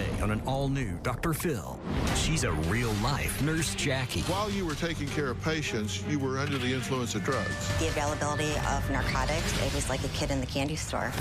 today on an all-new Dr. Phil. She's a real-life Nurse Jackie. While you were taking care of patients, you were under the influence of drugs. The availability of narcotics, it was like a kid in the candy store.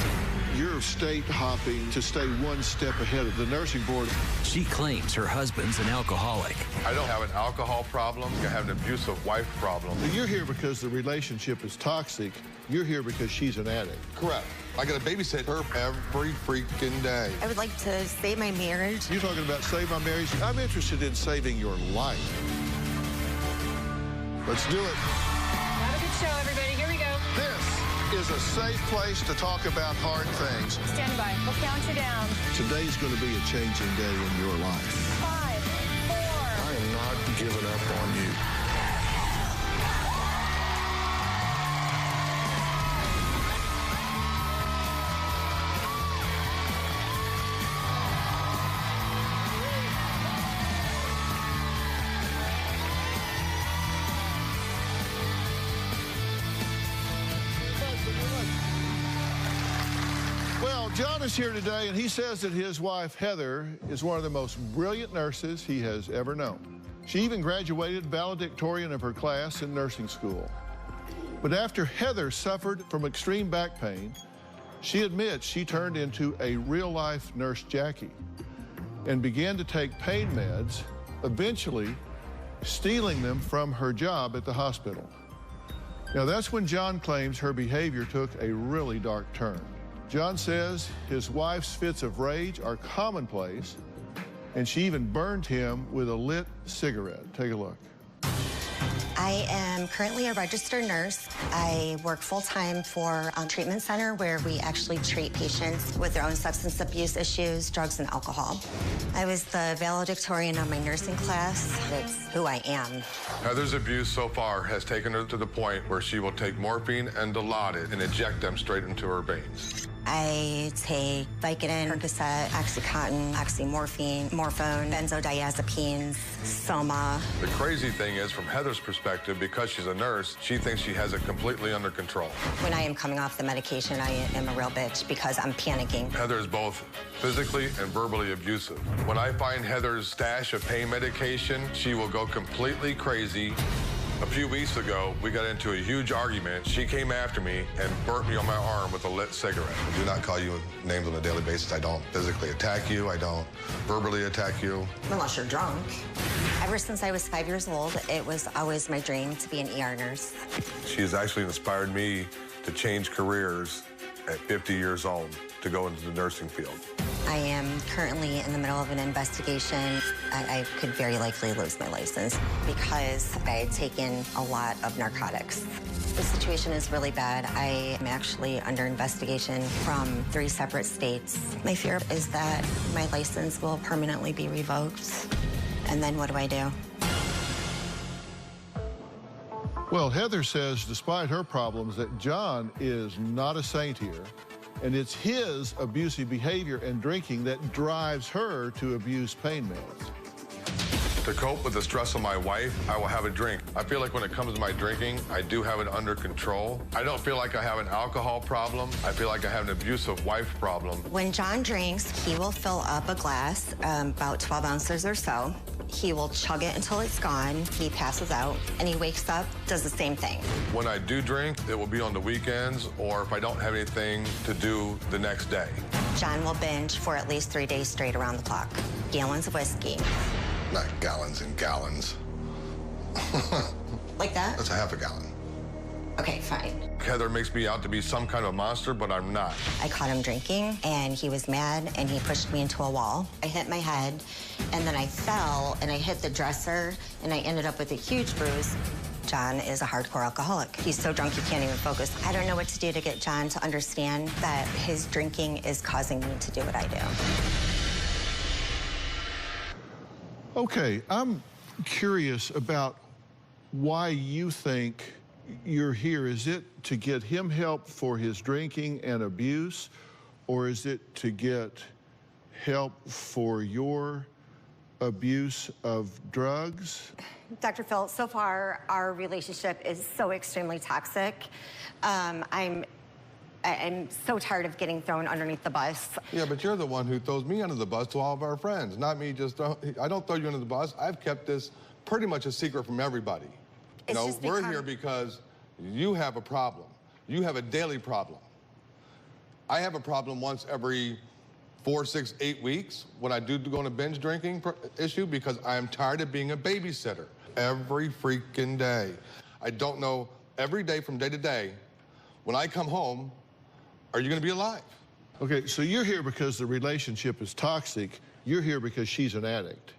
You're state hopping to stay one step ahead of the nursing board. She claims her husband's an alcoholic. I don't have an alcohol problem. I have an abusive wife problem. You're here because the relationship is toxic. You're here because she's an addict. Correct. I got to babysit her every freaking day. I would like to save my marriage. You're talking about save my marriage? I'm interested in saving your life. Let's do it. Have a good show, everybody. Here we go. This is a safe place to talk about hard things. Stand by. We'll count you down. Today's going to be a changing day in your life. 5, 4. I am not giving up on you. John is here today, and he says that his wife, Heather, is one of the most brilliant nurses he has ever known. She even graduated valedictorian of her class in nursing school. But after Heather suffered from extreme back pain, she admits she turned into a real-life Nurse Jackie and began to take pain meds, eventually stealing them from her job at the hospital. Now, that's when John claims her behavior took a really dark turn. John says his wife's fits of rage are commonplace, and she even burned him with a lit cigarette. Take a look. I am currently a registered nurse. I work full-time for a treatment center where we actually treat patients with their own substance abuse issues, drugs, and alcohol. I was the valedictorian on my nursing class. That's who I am. Heather's abuse so far has taken her to the point where she will take morphine and Dilaudid and inject them straight into her veins. I take Vicodin, Percocet, Oxycontin, oxymorphine, Morphone, benzodiazepines, Soma. The crazy thing is, from Heather's perspective, because she's a nurse, she thinks she has it completely under control. When I am coming off the medication, I am a real bitch because I'm panicking. Heather is both physically and verbally abusive. When I find Heather's stash of pain medication, she will go completely crazy. A few weeks ago, we got into a huge argument. She came after me and burnt me on my arm with a lit cigarette. I do not call you names on a daily basis. I don't physically attack you. I don't verbally attack you. Unless you're drunk. Ever since I was 5 years old, it was always my dream to be an ER nurse. She has actually inspired me to change careers at 50 years old to go into the nursing field. I am currently in the middle of an investigation. I could very likely lose my license because I had taken a lot of narcotics. The situation is really bad. I am actually under investigation from 3 separate states. My fear is that my license will permanently be revoked. And then what do I do? Well, Heather says, despite her problems, that John is not a saint here, and it's his abusive behavior and drinking that drives her to abuse pain meds. To cope with the stress of my wife, I will have a drink. I feel like when it comes to my drinking, I do have it under control. I don't feel like I have an alcohol problem. I feel like I have an abusive wife problem. When John drinks, he will fill up a glass, about 12 ounces or so. He will chug it until it's gone. He passes out, and he wakes up, does the same thing. When I do drink, it will be on the weekends or if I don't have anything to do the next day. John will binge for at least 3 days straight around the clock. Gallons of whiskey. Not gallons and gallons. Like that? That's a half a gallon. Okay, fine. Heather makes me out to be some kind of monster, but I'm not. I caught him drinking, and he was mad, and he pushed me into a wall. I hit my head, and then I fell, and I hit the dresser, and I ended up with a huge bruise. John is a hardcore alcoholic. He's so drunk he can't even focus. I don't know what to do to get John to understand that his drinking is causing me to do what I do. Okay, I'm curious about why you think you're here. Is it to get him help for his drinking and abuse, or is it to get help for your abuse of drugs? Dr. Phil, so far our relationship is so extremely toxic. I'm I'm so tired of getting thrown underneath the bus. Yeah, but you're the one who throws me under the bus to all of our friends, not me just I don't throw you under the bus. I've kept this pretty much a secret from everybody. You know, we're here because you have a problem. You have a daily problem. I have a problem once every 4, 6, 8 weeks when I do go on a binge drinking issue because I am tired of being a babysitter every freaking day. I don't know every day from day to day, when I come home, are you going to be alive? Okay, so you're here because the relationship is toxic. You're here because she's an addict.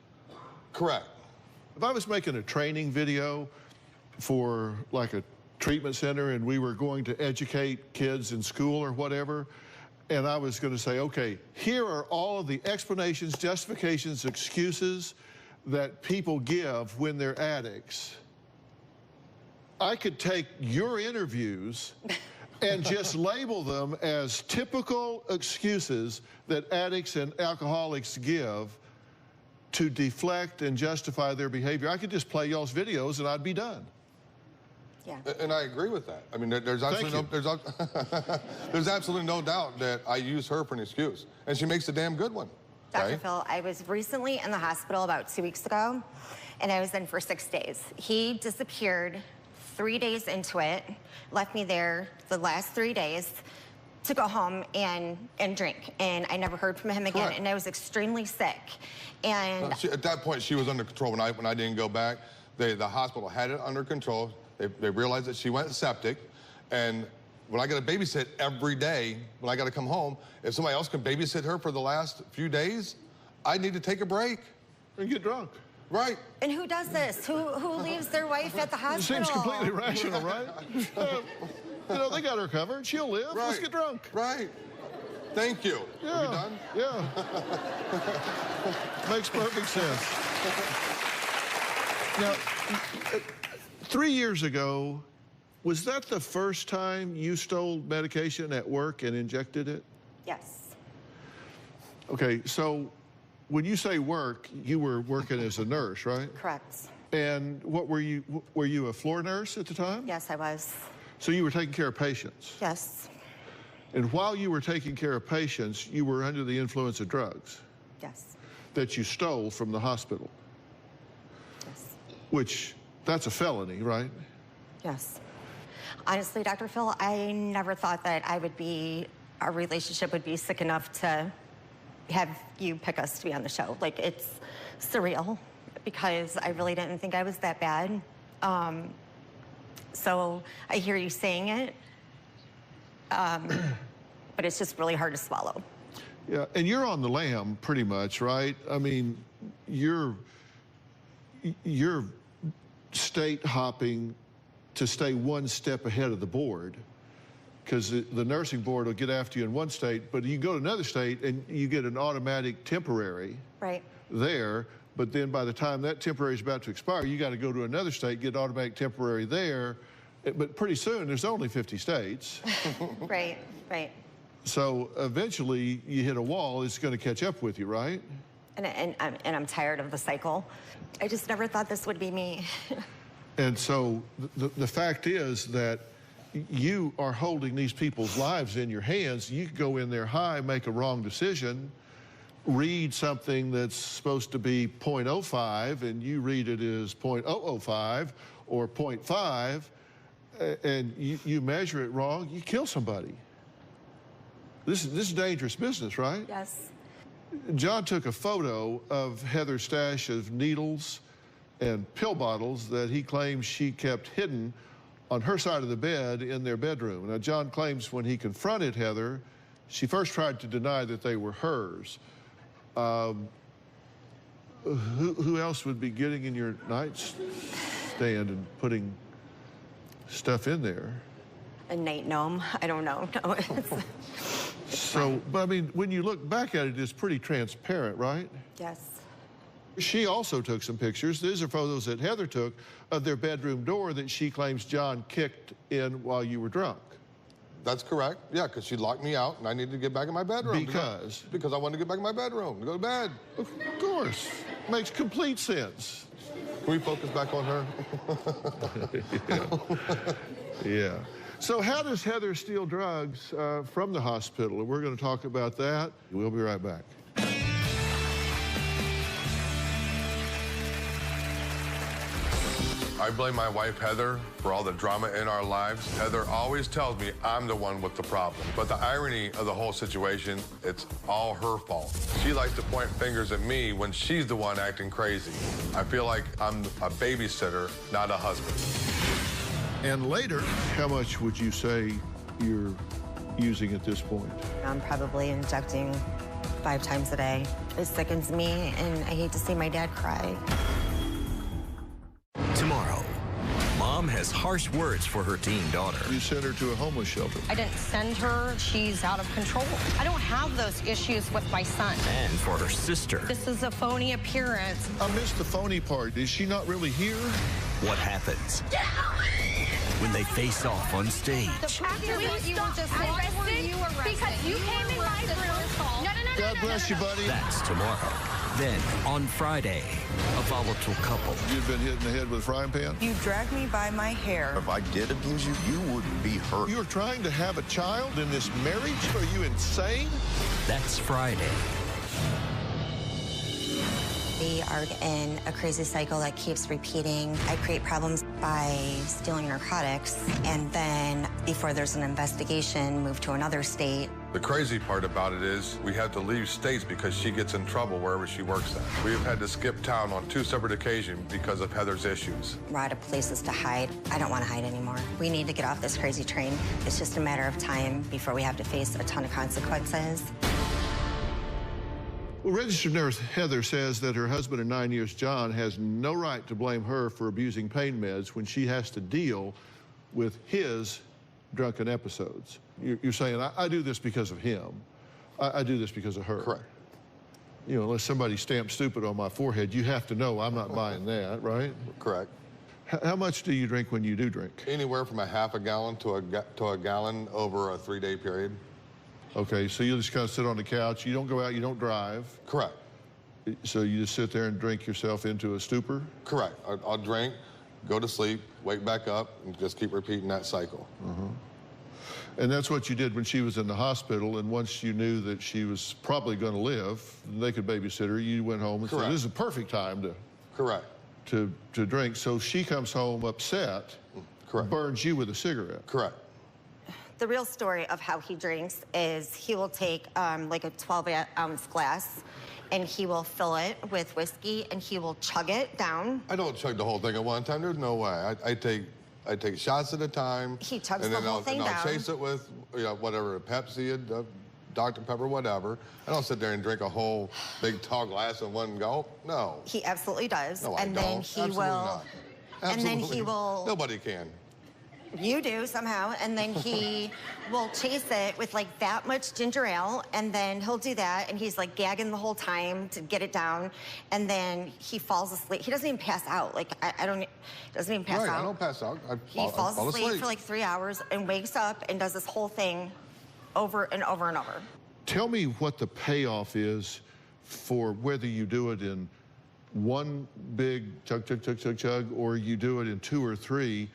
Correct. If I was making a training video for like a treatment center and we were going to educate kids in school or whatever, and I was going to say, okay, here are all of the explanations, justifications, excuses that people give when they're addicts. I could take your interviews and just label them as typical excuses that addicts and alcoholics give to deflect and justify their behavior. I could just play y'all's videos and I'd be done. Yeah. And I agree with that. I mean, there's absolutely there's absolutely no doubt that I use her for an excuse, and she makes a damn good one. Dr. Phil, I was recently in the hospital about 2 weeks ago, and I was in for 6 days. He disappeared 3 days into it, left me there the last 3 days to go home and drink, and I never heard from him again. Correct. And I was extremely sick. And at that point, she was under control. When I didn't go back, the hospital had it under control. They realized that she went septic, and when I got to babysit every day, when I got to come home, if somebody else can babysit her for the last few days, I need to take a break. And get drunk. Right. And who does this? Who leaves their wife at the hospital? It seems completely rational, right? You know, they got her covered. She'll live. Right. Let's get drunk. Right. Thank you. Yeah. Are we done? Yeah. Makes perfect sense. Now, 3 years ago, was that the first time you stole medication at work and injected it? Yes. Okay, so when you say work, you were working as a nurse, right? Correct. And what were you a floor nurse at the time? Yes, I was. So you were taking care of patients? Yes. And while you were taking care of patients, you were under the influence of drugs? Yes. That you stole from the hospital? Yes. Which, that's a felony, right? Yes. Honestly, Dr. Phil, I never thought that our relationship would be sick enough to have you pick us to be on the show. Like, it's surreal because I really didn't think I was that bad. So I hear you saying it, but it's just really hard to swallow. Yeah, and you're on the lam pretty much, right? I mean, you're state hopping to stay one step ahead of the board, because the nursing board will get after you in one state, but you go to another state and you get an automatic temporary there, but then by the time that temporary is about to expire, you got to go to another state, get automatic temporary there, but pretty soon there's only 50 states. Right. So eventually you hit a wall, it's going to catch up with you, right? And I'm tired of the cycle. I just never thought this would be me. And so the fact is that you are holding these people's lives in your hands. You could go in there high, make a wrong decision, read something that's supposed to be 0.05, and you read it as 0.005 or 0.5, and you measure it wrong, you kill somebody. This is dangerous business, right? Yes. John took a photo of Heather's stash of needles and pill bottles that he claims she kept hidden on her side of the bed in their bedroom. Now, John claims when he confronted Heather, she first tried to deny that they were hers. Who else would be getting in your nightstand and putting stuff in there? A night gnome? I don't know. No, So, but I mean, when you look back at it, it's pretty transparent, right? Yes. She also took some pictures. These are photos that Heather took of their bedroom door that she claims John kicked in while you were drunk. That's correct. Yeah, because she locked me out, and I needed to get back in my bedroom. Because? Because I wanted to get back in my bedroom to go to bed. Of course. Makes complete sense. Can we focus back on her? Yeah. So how does Heather steal drugs from the hospital? We're going to talk about that. We'll be right back. I blame my wife, Heather, for all the drama in our lives. Heather always tells me I'm the one with the problem. But the irony of the whole situation, it's all her fault. She likes to point fingers at me when she's the one acting crazy. I feel like I'm a babysitter, not a husband. And later, how much would you say you're using at this point? I'm probably injecting 5 times a day. It sickens me, and I hate to see my dad cry. Tomorrow, mom has harsh words for her teen daughter. You sent her to a homeless shelter. I didn't send her. She's out of control. I don't have those issues with my son. And for her sister. This is a phony appearance. I missed the phony part. Is she not really here? What happens when they face off on stage? After we you were just arrested because you came in my room. No. God bless you, buddy. That's tomorrow. Then, on Friday, a volatile couple. You've been hit in the head with a frying pan? You dragged me by my hair. If I did abuse you, you wouldn't be hurt. You're trying to have a child in this marriage? Are you insane? That's Friday. We are in a crazy cycle that keeps repeating. I create problems by stealing narcotics, and then before there's an investigation, move to another state. The crazy part about it is we have to leave states because she gets in trouble wherever she works at. We have had to skip town on 2 separate occasions because of Heather's issues. We're out of places to hide. I don't want to hide anymore. We need to get off this crazy train. It's just a matter of time before we have to face a ton of consequences. Well, registered nurse Heather says that her husband of 9 years, John, has no right to blame her for abusing pain meds when she has to deal with his drunken episodes. You're saying, I do this because of him. I do this because of her. Correct. You know, unless somebody stamps stupid on my forehead, you have to know I'm not buying that, right? Correct. How much do you drink when you do drink? Anywhere from a half a gallon to a gallon over a 3-day period. Okay, so you just kind of sit on the couch. You don't go out, you don't drive. Correct. So you just sit there and drink yourself into a stupor? Correct. I'll drink, go to sleep, wake back up, and just keep repeating that cycle. And that's what you did when she was in the hospital, and once you knew that she was probably going to live, they could babysit her, you went home and said, this is a perfect time to... Correct. To drink. So she comes home upset, Correct. Burns you with a cigarette. Correct. The real story of how he drinks is he will take like a 12-ounce glass, and he will fill it with whiskey, and he will chug it down. I don't chug the whole thing at one time. There's no way. I take shots at a time. He chugs and the then whole thing and down. I'll chase it with whatever, Pepsi, Dr. Pepper, whatever. I don't sit there and drink a whole big tall glass in one gulp. No. He absolutely does. No, and I then don't. he Absolutely will. not. And then Absolutely. he will. Nobody can. You do somehow, and then he will chase it with like that much ginger ale, and then he'll do that, and he's like gagging the whole time to get it down, and then he falls asleep. He doesn't even pass out. Like I don't, doesn't even pass Right, out. I don't pass out. He falls asleep for like 3 hours and wakes up and does this whole thing over and over and over. Tell me what the payoff is for whether you do it in one big chug, chug, chug, chug, chug, or you do it in 2 or 3.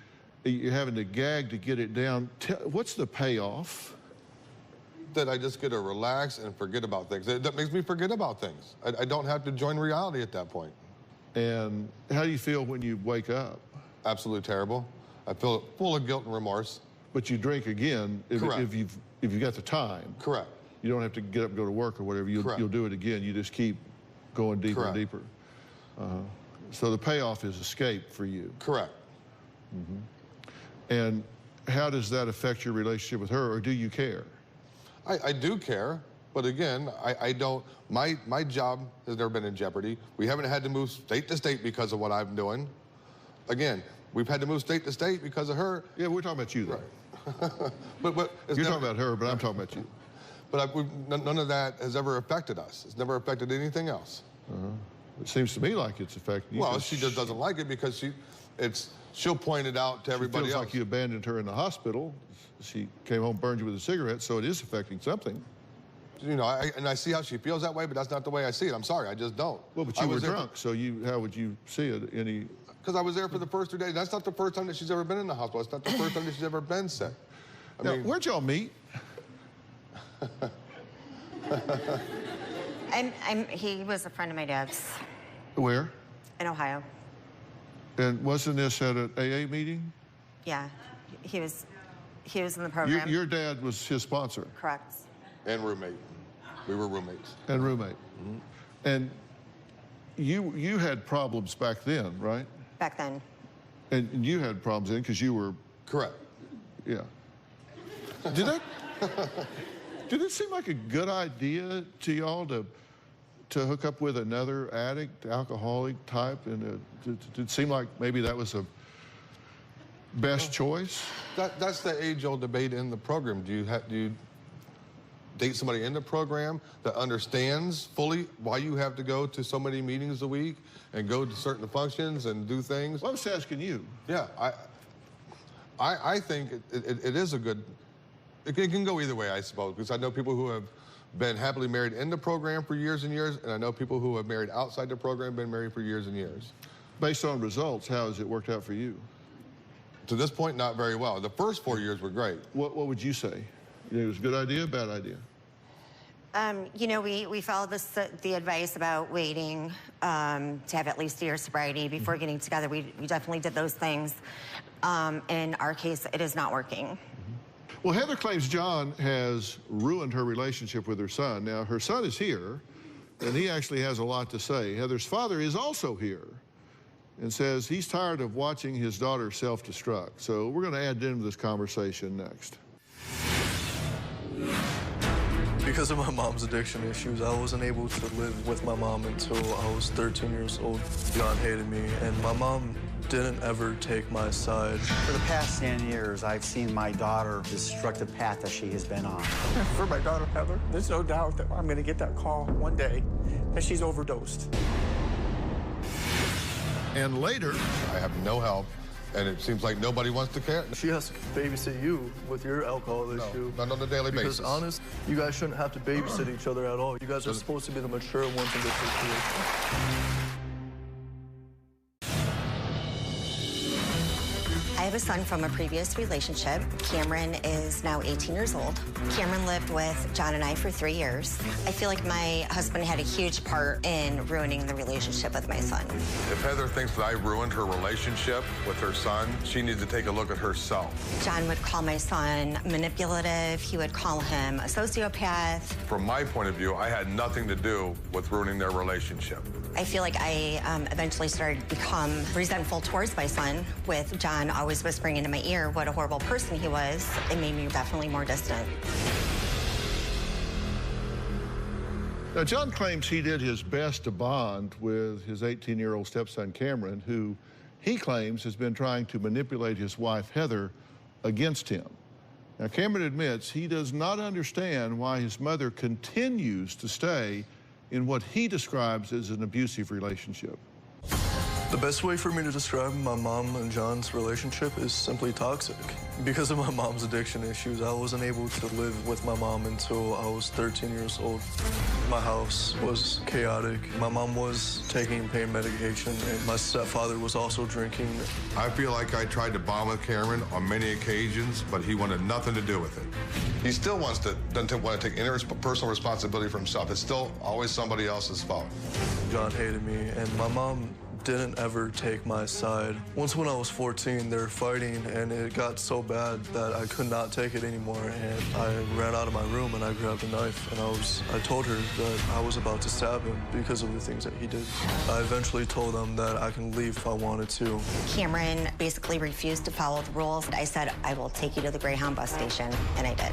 You're having to gag to get it down. What's the payoff? That I just get to relax and forget about things. That makes me forget about things. I don't have to join reality at that point. And how do you feel when you wake up? Absolutely terrible. I feel full of guilt and remorse. But you drink again if you've got the time. Correct. You don't have to get up and go to work or whatever. You'll do it again. You just keep going deeper Correct. and deeper. So the payoff is escape for you. Correct. And how does that affect your relationship with her, or do you care? I do care, but again, I don't. My job has never been in jeopardy. We haven't had to move state to state because of what I'm doing. Again, we've had to move state to state because of her. Yeah, we're talking about you, though. But You're talking about her, but I'm talking about you. But none of that has ever affected us. It's never affected anything else. It seems to me like it's affecting you. Well, she just doesn't like it because she'll point it out to everybody feels else. like you abandoned her in the hospital. She came home, burned you with a cigarette, so it is affecting something. You know, and I see how she feels that way, but that's not the way I see it. I'm sorry, I just don't. Well, but you were drunk, so how would you see it? Because I was there for the first 3 days. That's not the first time that she's ever been in the hospital. It's not the first time that she's ever been sick. Now, where'd y'all meet? He was a friend of my dad's. Where? In Ohio. And wasn't this at an AA meeting? Yeah, he was in the program. Your dad was his sponsor? Correct. And roommate. We were roommates. And roommate. Mm-hmm. And you had problems back then, right? Back then. And you had problems then because you were... Correct. Yeah. Did it seem like a good idea to y'all to hook up with another addict, alcoholic type? And did it seem like maybe that was a best choice? That's the age-old debate in the program. Do you date somebody in the program that understands fully why you have to go to so many meetings a week and go to certain functions and do things? Well, I'm just asking you. Yeah, I think it is a good... It can go either way, I suppose, because I know people who have been happily married in the program for years and years, and I know people who have married outside the program, been married for years and years. Based on results, how has it worked out for you? To this point, not very well. The first 4 years were great. What would you say? It was a good idea, bad idea? You know, we followed the advice about waiting to have at least a year's sobriety before getting together. We definitely did those things. In our case, it is not working. Well, Heather claims John has ruined her relationship with her son. Now, her son is here, and he actually has a lot to say. Heather's father is also here and says he's tired of watching his daughter self-destruct. So we're going to add into this conversation next. Because of my mom's addiction issues, I wasn't able to live with my mom until I was 13 years old. John hated me, and my mom didn't ever take my side. For the past 10 years, I've seen my daughter destructive path that she has been on. For my daughter, Heather, there's no doubt that I'm going to get that call one day that she's overdosed. And later... I have no help, and it seems like nobody wants to care. She has to babysit you with your alcohol issue. Not on a daily basis. Because honest, you guys shouldn't have to babysit each other at all. You guys are supposed to be the mature ones in this situation. I have a son from a previous relationship. Cameron is now 18 years old. Cameron lived with John and I for 3 years. I feel like my husband had a huge part in ruining the relationship with my son. If Heather thinks that I ruined her relationship with her son, she needs to take a look at herself. John would call my son manipulative. He would call him a sociopath. From my point of view, I had nothing to do with ruining their relationship. I feel like I eventually started to become resentful towards my son, with John always whispering into my ear what a horrible person he was. It made me definitely more distant. Now, John claims he did his best to bond with his 18-year-old stepson, Cameron, who he claims has been trying to manipulate his wife, Heather, against him. Now, Cameron admits he does not understand why his mother continues to stay in what he describes as an abusive relationship. The best way for me to describe my mom and John's relationship is simply toxic. Because of my mom's addiction issues, I wasn't able to live with my mom until I was 13 years old. My house was chaotic. My mom was taking pain medication, and my stepfather was also drinking. I feel like I tried to bond with Cameron on many occasions, but he wanted nothing to do with it. He still doesn't want to take any personal responsibility for himself. It's still always somebody else's fault. John hated me, and my mom didn't ever take my side. Once when I was 14, they were fighting, and it got so bad that I could not take it anymore, and I ran out of my room and I grabbed a knife, and I told her that I was about to stab him because of the things that he did. I eventually told them that I can leave if I wanted to. Cameron basically refused to follow the rules. I said, I will take you to the Greyhound bus station, and I did.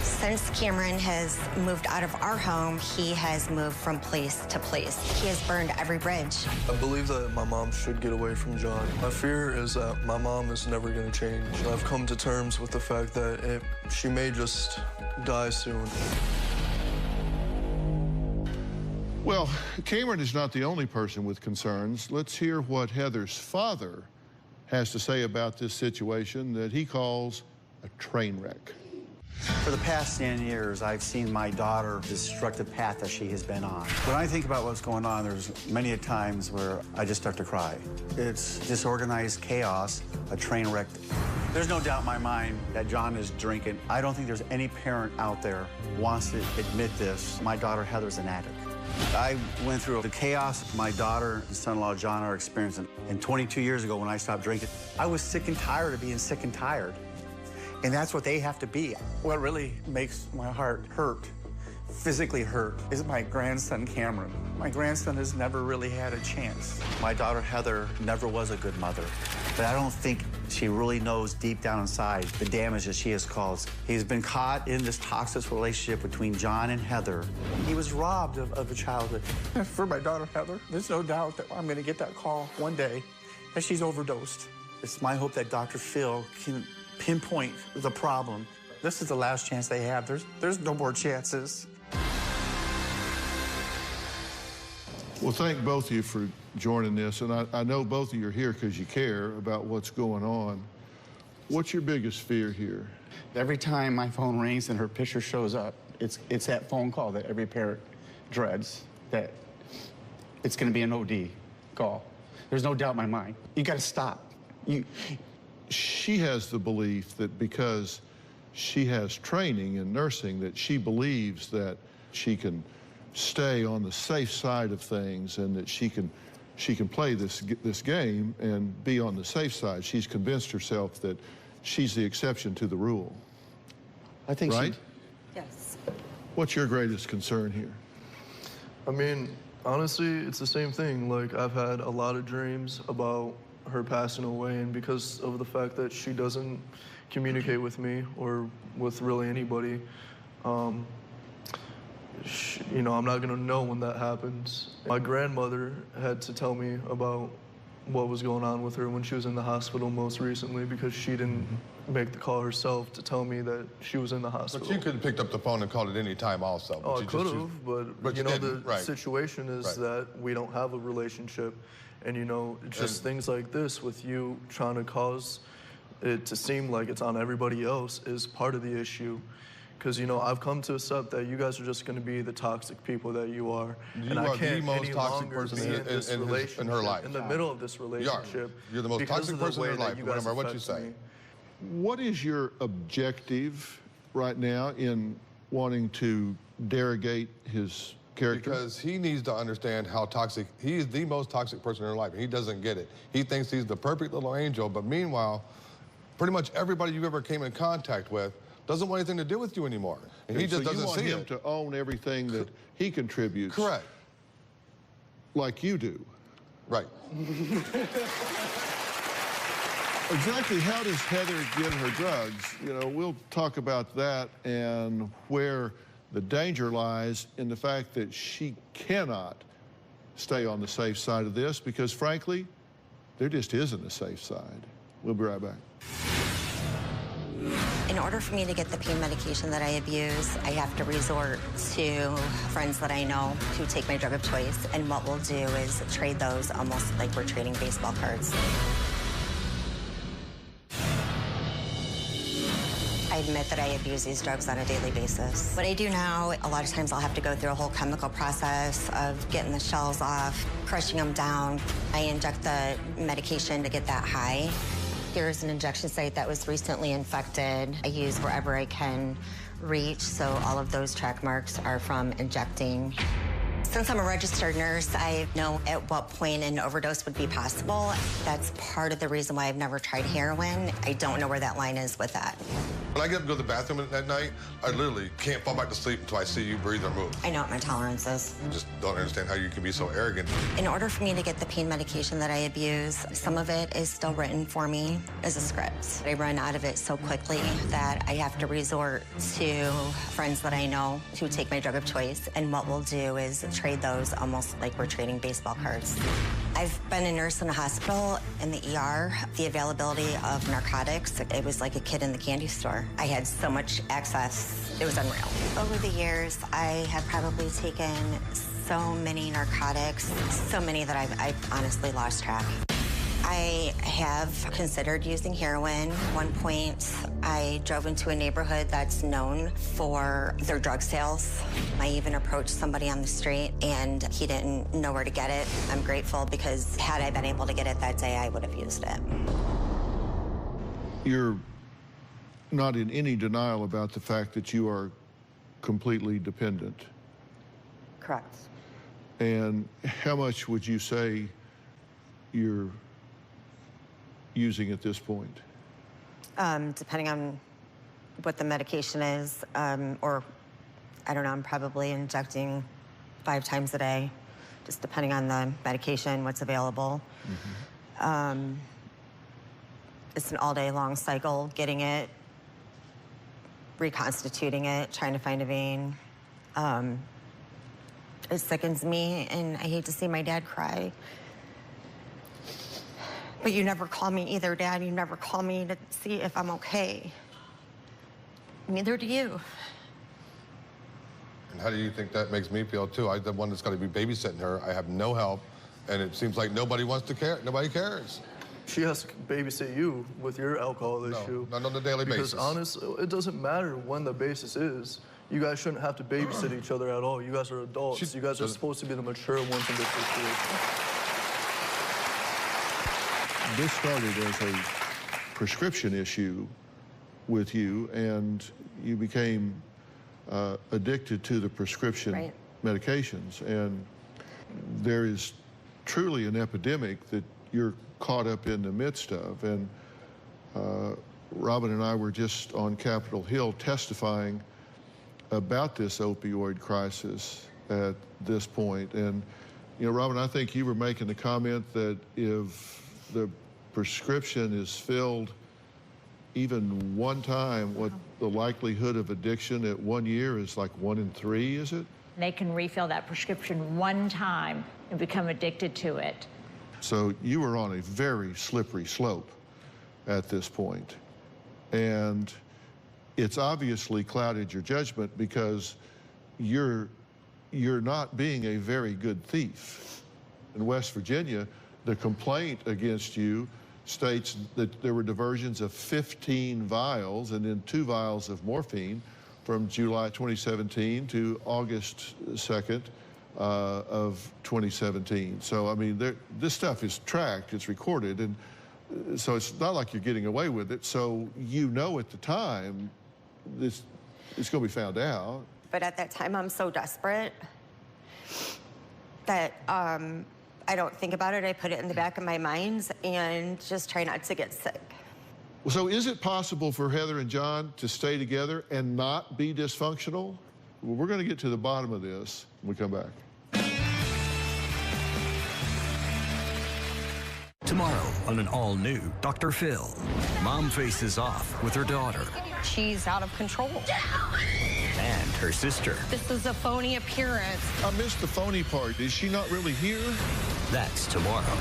Since Cameron has moved out of our home, he has moved from place to place. He has burned every bridge. I believe that my mom should get away from John. My fear is that my mom is never going to change. I've come to terms with the fact that she may just die soon. Well, Cameron is not the only person with concerns. Let's hear what Heather's father has to say about this situation that he calls a train wreck. For the past 10 years, I've seen my daughter destructive path that she has been on. When I think about what's going on, there's many a times where I just start to cry. It's disorganized chaos, a train wreck. There's no doubt in my mind that John is drinking. I don't think there's any parent out there who wants to admit this. My daughter Heather's an addict. I went through the chaos my daughter and son-in-law John are experiencing. And 22 years ago when I stopped drinking, I was sick and tired of being sick and tired. And that's what they have to be. What really makes my heart hurt, physically hurt, is my grandson, Cameron. My grandson has never really had a chance. My daughter, Heather, never was a good mother. But I don't think she really knows deep down inside the damage that she has caused. He's been caught in this toxic relationship between John and Heather. He was robbed of a childhood. For my daughter, Heather, there's no doubt that I'm going to get that call one day that she's overdosed. It's my hope that Dr. Phil can pinpoint the problem. This is the last chance they have. There's no more chances. Well, thank both of you for joining this, and I know both of you are here because you care about what's going on. What's your biggest fear here? Every time my phone rings and her picture shows up, it's that phone call that every parent dreads, that it's going to be an OD call. There's no doubt in my mind. You got to stop. She has the belief that because she has training in nursing, that she believes that she can stay on the safe side of things and that she can play this game and be on the safe side. She's convinced herself that she's the exception to the rule. I think right? Yes. What's your greatest concern here? I mean, honestly, it's the same thing. Like, I've had a lot of dreams about her passing away, and because of the fact that she doesn't communicate with me or with really anybody, you know, I'm not gonna know when that happens. My grandmother had to tell me about what was going on with her when she was in the hospital most recently, because she didn't make the call herself to tell me that she was in the hospital. But you could have picked up the phone and called at any time also. Oh, I could have, but you know, the right. situation is that we don't have a relationship. And, you know, just things like this with you trying to cause it to seem like it's on everybody else is part of the issue. Because, you know, I've come to accept that you guys are just going to be the toxic people that you are. You are the most toxic person in her life. In the middle of this relationship. You're the most toxic person in her life, no matter what you say. What is your objective right now in wanting to derogate his character? Because he needs to understand how toxic, he is the most toxic person in her life. He doesn't get it. He thinks he's the perfect little angel, but meanwhile, pretty much everybody you ever came in contact with doesn't want anything to do with you anymore. And he just doesn't see it. So you want him to own everything that he contributes. Correct. Like you do. Right. Exactly how does Heather get her drugs? You know, we'll talk about that and where the danger lies in the fact that she cannot stay on the safe side of this because, frankly, there just isn't a safe side. We'll be right back. In order for me to get the pain medication that I abuse, I have to resort to friends that I know who take my drug of choice, and what we'll do is trade those almost like we're trading baseball cards. I admit that I abuse these drugs on a daily basis. What I do now, a lot of times I'll have to go through a whole chemical process of getting the shells off, crushing them down. I inject the medication to get that high. Here's an injection site that was recently infected. I use wherever I can reach, so all of those track marks are from injecting. Since I'm a registered nurse, I know at what point an overdose would be possible. That's part of the reason why I've never tried heroin. I don't know where that line is with that. When I get up to go to the bathroom at night, I literally can't fall back to sleep until I see you breathe or move. I know what my tolerance is. I just don't understand how you can be so arrogant. In order for me to get the pain medication that I abuse, some of it is still written for me as a script. I run out of it so quickly that I have to resort to friends that I know who take my drug of choice, and what we'll do is trade those almost like we're trading baseball cards. I've been a nurse in a hospital in the ER. The availability of narcotics, it was like a kid in the candy store. I had so much access, it was unreal. Over the years, I have probably taken so many narcotics, so many that I've honestly lost track. I have considered using heroin. At one point, I drove into a neighborhood that's known for their drug sales. I even approached somebody on the street, and he didn't know where to get it. I'm grateful because had I been able to get it that day, I would have used it. You're not in any denial about the fact that you are completely dependent. Correct. And how much would you say you're using at this point? Depending on what the medication is, or I don't know, I'm probably injecting 5 times a day, just depending on the medication, what's available. Mm-hmm. It's an all-day long cycle, getting it, reconstituting it, trying to find a vein. It sickens me, and I hate to see my dad cry. But you never call me either, Dad. You never call me to see if I'm okay. Neither do you. And how do you think that makes me feel, too? I'm the one that's got to be babysitting her. I have no help, and it seems like nobody wants to care. Nobody cares. She has to babysit you with your alcohol issue. Not on a daily basis. Because honestly, it doesn't matter when the basis is. You guys shouldn't have to babysit each other at all. You guys are adults. You guys are supposed to be the mature ones in this situation. This started as a prescription issue with you, and you became addicted to the prescription medications. And there is truly an epidemic that you're caught up in the midst of. And Robin and I were just on Capitol Hill testifying about this opioid crisis at this point. And, you know, Robin, I think you were making the comment that if the prescription is filled even one time, what the likelihood of addiction at 1 year is like 1 in 3, is it? They can refill that prescription one time and become addicted to it. So you were on a very slippery slope at this point. And it's obviously clouded your judgment because you're not being a very good thief. In West Virginia, the complaint against you states that there were diversions of 15 vials and then 2 vials of morphine from July 2017 to August 2nd of 2017. So, I mean, this stuff is tracked, it's recorded, and so it's not like you're getting away with it. So you know at the time it's going to be found out. But at that time, I'm so desperate that I don't think about it. I put it in the back of my mind and just try not to get sick. So is it possible for Heather and John to stay together and not be dysfunctional? Well, we're going to get to the bottom of this when we come back. Tomorrow on an all-new Dr. Phil, Mom faces off with her daughter. She's out of control. And her sister. This is a phony appearance. I missed the phony part. Is she not really here? That's tomorrow.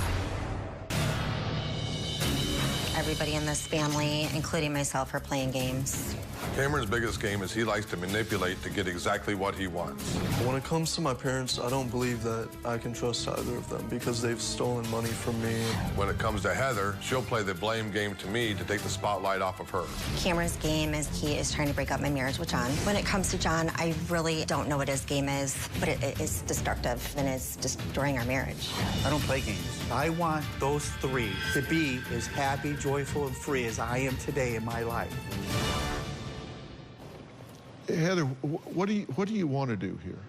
Everybody in this family, including myself, are playing games. Cameron's biggest game is he likes to manipulate to get exactly what he wants. When it comes to my parents, I don't believe that I can trust either of them because they've stolen money from me. When it comes to Heather, she'll play the blame game to me to take the spotlight off of her. Cameron's game is he is trying to break up my marriage with John. When it comes to John, I really don't know what his game is, but it is destructive and it's destroying our marriage. I don't play games. I want those 3 to be as happy, joyful, and free as I am today in my life. Heather, what do you want to do here?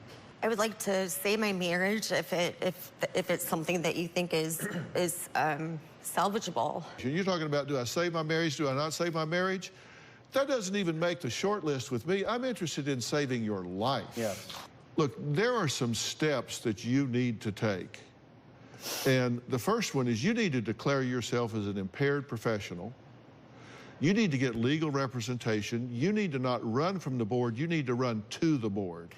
I would like to save my marriage if it's something that you think is salvageable. You're talking about, do I save my marriage? Do I not save my marriage? That doesn't even make the short list with me. I'm interested in saving your life. Yes. Look, there are some steps that you need to take. And the first one is you need to declare yourself as an impaired professional. You need to get legal representation. You need to not run from the board. You need to run to the board.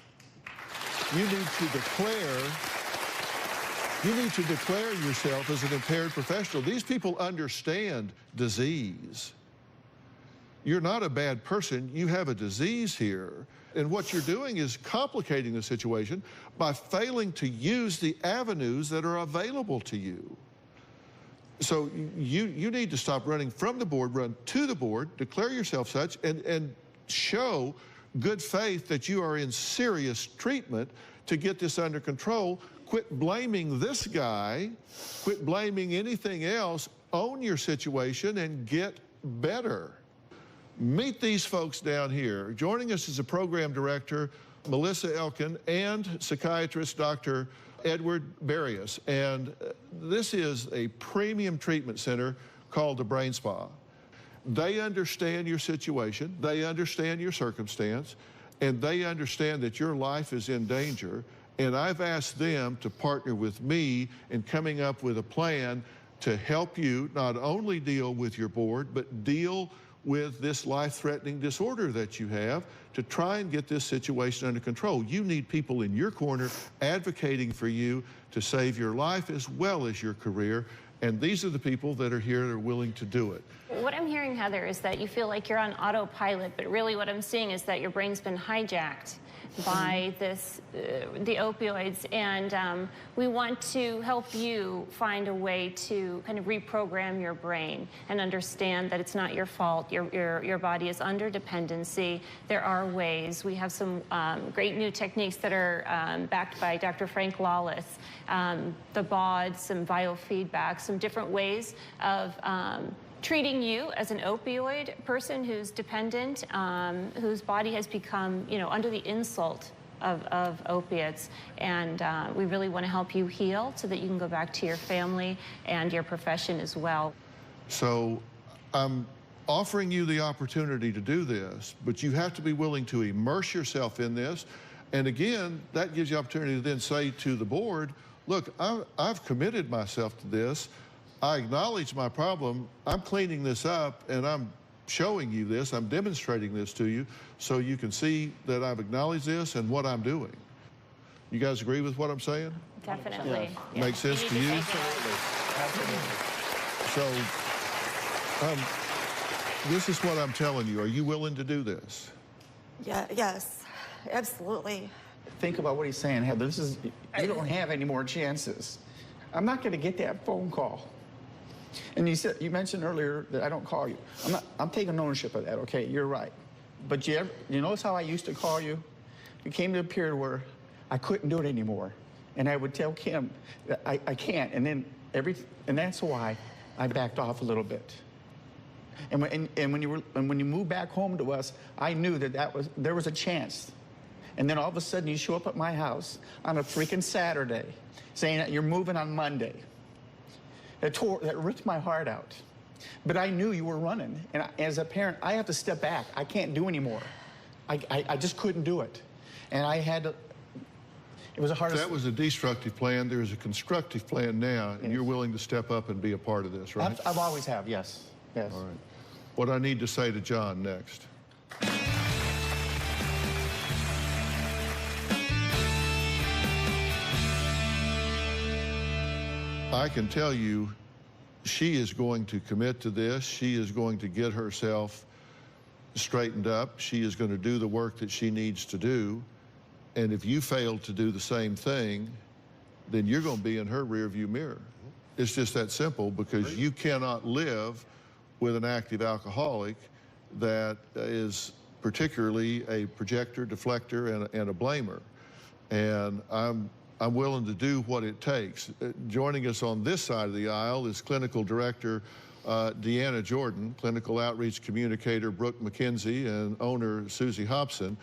You need to declare yourself as an impaired professional. These people understand disease. You're not a bad person. You have a disease here. And what you're doing is complicating the situation by failing to use the avenues that are available to you. So you need to stop running from the board, run to the board, declare yourself such, and show good faith that you are in serious treatment to get this under control. Quit blaming this guy, quit blaming anything else, own your situation and get better. Meet these folks down here. Joining us is a program director, Melissa Elkin, and psychiatrist Dr. Edward Barrios. And this is a premium treatment center called the Brain Spa. They understand your situation, they understand your circumstance, and they understand that your life is in danger. And I've asked them to partner with me in coming up with a plan to help you not only deal with your board, but deal with this life-threatening disorder that you have to try and get this situation under control. You need people in your corner advocating for you to save your life as well as your career, and these are the people that are here that are willing to do it. What I'm hearing, Heather, is that you feel like you're on autopilot, but really what I'm seeing is that your brain's been hijacked by the opioids, and we want to help you find a way to kind of reprogram your brain and understand that it's not your fault. Your body is under dependency. There are ways. We have some great new techniques that are backed by Dr. Frank Lawless, the BOD, some biofeedback, some different ways of treating you as an opioid person who's dependent, whose body has become, under the insult of opiates. And we really want to help you heal so that you can go back to your family and your profession as well. So I'm offering you the opportunity to do this, but you have to be willing to immerse yourself in this. And again, that gives you opportunity to then say to the board, look, I've committed myself to this. I acknowledge my problem, I'm cleaning this up, and I'm showing you this, I'm demonstrating this to you, so you can see that I've acknowledged this and what I'm doing. You guys agree with what I'm saying? Definitely. Yeah. Makes sense to you? Absolutely. So, this is what I'm telling you. Are you willing to do this? Yeah, yes, absolutely. Think about what he's saying, Heather. You don't have any more chances. I'm not going to get that phone call. And you mentioned earlier that I don't call you. I'm taking ownership of that, okay? You're right. But you notice how I used to call you? It came to a period where I couldn't do it anymore. And I would tell Kim that I can't. And then and that's why I backed off a little bit. And when you moved back home to us, I knew that there was a chance. And then all of a sudden you show up at my house on a freaking Saturday saying that you're moving on Monday. That ripped my heart out. But I knew you were running. And as a parent, I have to step back. I can't do anymore. I just couldn't do it. And I had to, it was a hard. That was a destructive plan. There's a constructive plan now, and you're willing to step up and be a part of this, right? I've always have, yes. Yes. All right. What I need to say to John next. I can tell you she is going to commit to this. She is going to get herself straightened up. She is going to do the work that she needs to do. And if you fail to do the same thing, then you're going to be in her rearview mirror. It's just that simple, because you cannot live with an active alcoholic that is particularly a projector, deflector, and a blamer. And I'm willing to do what it takes. Joining us on this side of the aisle is Clinical Director Deanna Jordan, Clinical Outreach Communicator Brooke McKenzie, and owner Susie Hobson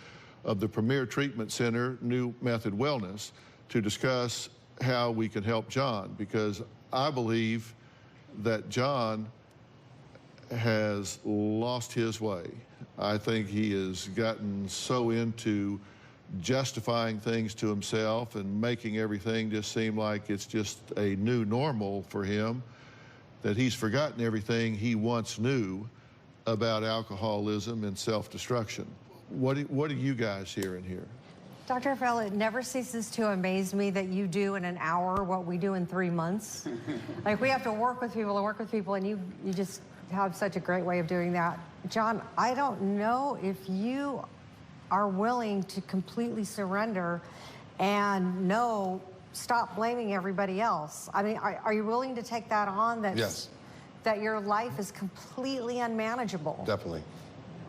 of the Premier Treatment Center, New Method Wellness, to discuss how we can help John, because I believe that John has lost his way. I think he has gotten so into justifying things to himself and making everything just seem like it's just a new normal for him, that he's forgotten everything he once knew about alcoholism and self-destruction. What are you guys hearing here? Dr. Fell, it never ceases to amaze me that you do in an hour what we do in 3 months. Like, we have to work with people, and you just have such a great way of doing that. John, I don't know if you are willing to completely surrender and know stop blaming everybody else. I mean, are you willing to take that on? Yes. That your life is completely unmanageable? Definitely.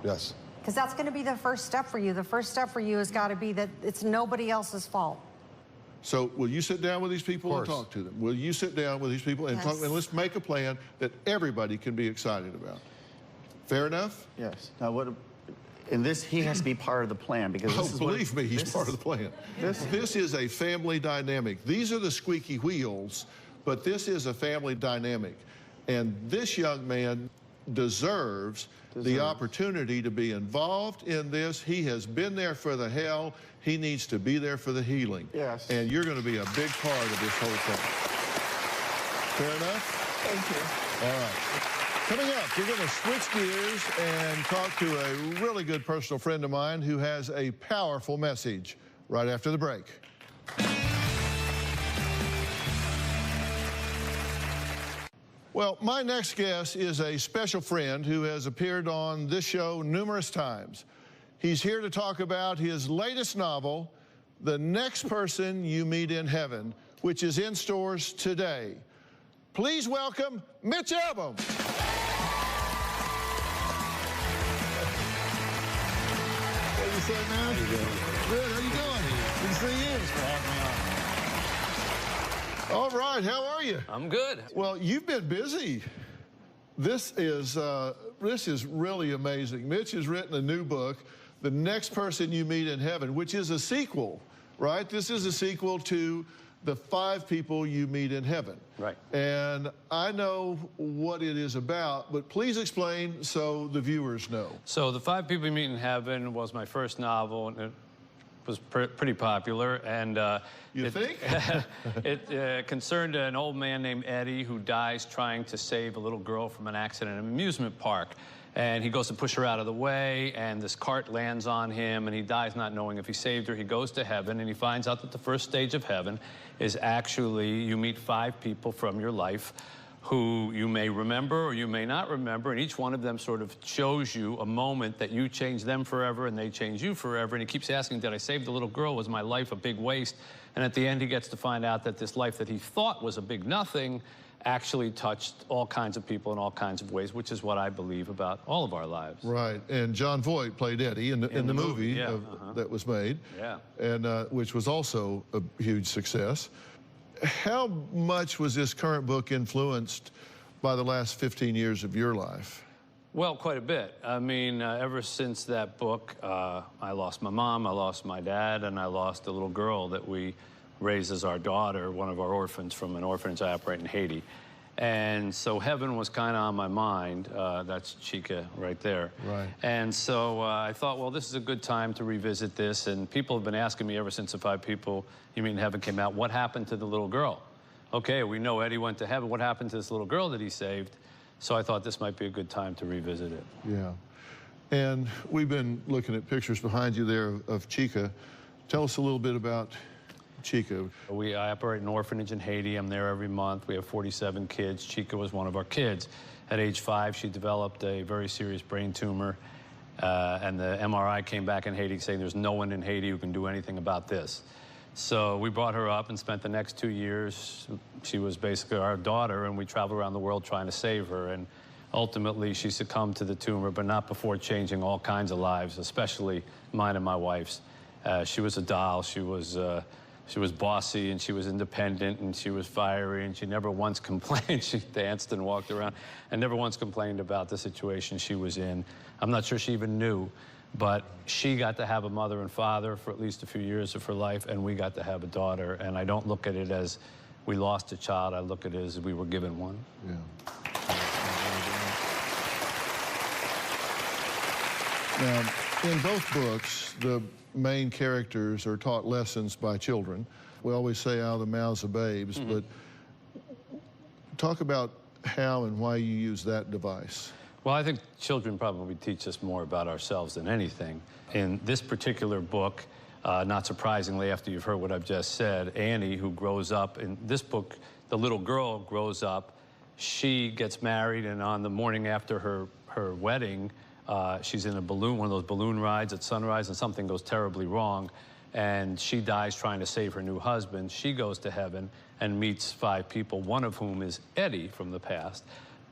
Yes. Because that's going to be the first step for you. The first step for you has got to be that it's nobody else's fault. So will you sit down with these people and talk to them? Will you sit down with these people and Yes. talk, and let's make a plan that everybody can be excited about? Fair enough? Yes. Now, in this, he has to be part of the plan because this is believe me, he's part of the plan. This is a family dynamic. These are the squeaky wheels, but this is a family dynamic. And this young man deserves the opportunity to be involved in this. He has been there for the hell. He needs to be there for the healing. Yes. And you're going to be a big part of this whole thing. Fair enough? Thank you. All right. Coming up, we're going to switch gears and talk to a really good personal friend of mine who has a powerful message right after the break. Well, my next guest is a special friend who has appeared on this show numerous times. He's here to talk about his latest novel, The Next Person You Meet in Heaven, which is in stores today. Please welcome Mitch Albom. What do you say, man? How you doing? Good, how you doing? Good to see you. Thanks for having me on. All right, how are you? I'm good. Well, you've been busy. This is really amazing. Mitch has written a new book, The Next Person You Meet in Heaven, which is a sequel, right? This is a sequel to The 5 People You Meet in Heaven. Right. And I know what it is about, but please explain so the viewers know. So The 5 People You Meet in Heaven was my first novel, and it was pretty popular. And you think? It concerned an old man named Eddie who dies trying to save a little girl from an accident in an amusement park. And he goes to push her out of the way, and this cart lands on him, and he dies not knowing if he saved her. He goes to heaven, and he finds out that the first stage of heaven is actually you meet 5 people from your life who you may remember or you may not remember, and each one of them sort of shows you a moment that you changed them forever and they changed you forever. And he keeps asking, did I save the little girl? Was my life a big waste? And at the end, he gets to find out that this life that he thought was a big nothing actually touched all kinds of people in all kinds of ways, which is what I believe about all of our lives. Right, and John Voight played Eddie in the movie yeah, that was made, yeah, and which was also a huge success. How much was this current book influenced by the last 15 years of your life? Well, quite a bit. I mean, ever since that book, I lost my mom, I lost my dad, and I lost a little girl that we raised as our daughter, one of our orphans from an orphanage I operate in Haiti. And so heaven was kind of on my mind. That's Chica right there. Right. And so I thought, well, this is a good time to revisit this. And people have been asking me ever since The 5 People You Meet in Heaven came out, what happened to the little girl? Okay, we know Eddie went to heaven. What happened to this little girl that he saved? So I thought this might be a good time to revisit it. Yeah. And we've been looking at pictures behind you there of Chica. Tell us a little bit about Chica. I operate an orphanage in Haiti. I'm there every month. We have 47 kids. Chica was one of our kids. At age 5, she developed a very serious brain tumor, and the MRI came back in Haiti saying there's no one in Haiti who can do anything about this. So we brought her up and spent the next 2 years. She was basically our daughter, and we traveled around the world trying to save her. And ultimately, she succumbed to the tumor, but not before changing all kinds of lives, especially mine and my wife's. She was a doll. She was bossy, and she was independent, and she was fiery, and she never once complained. She danced and walked around and never once complained about the situation she was in. I'm not sure she even knew, but she got to have a mother and father for at least a few years of her life, and we got to have a daughter. And I don't look at it as we lost a child. I look at it as we were given one. Yeah. Now, in both books, the main characters are taught lessons by children. We always say out of the mouths of babes, but talk about how and why you use that device. Well, I think children probably teach us more about ourselves than anything. In this particular book, not surprisingly, after you've heard what I've just said, Annie, who grows up, in this book, the little girl grows up, she gets married, and on the morning after her wedding, she's in a balloon, one of those balloon rides at sunrise, and something goes terribly wrong. and she dies trying to save her new husband. She goes to heaven and meets 5 people, one of whom is Eddie from the past.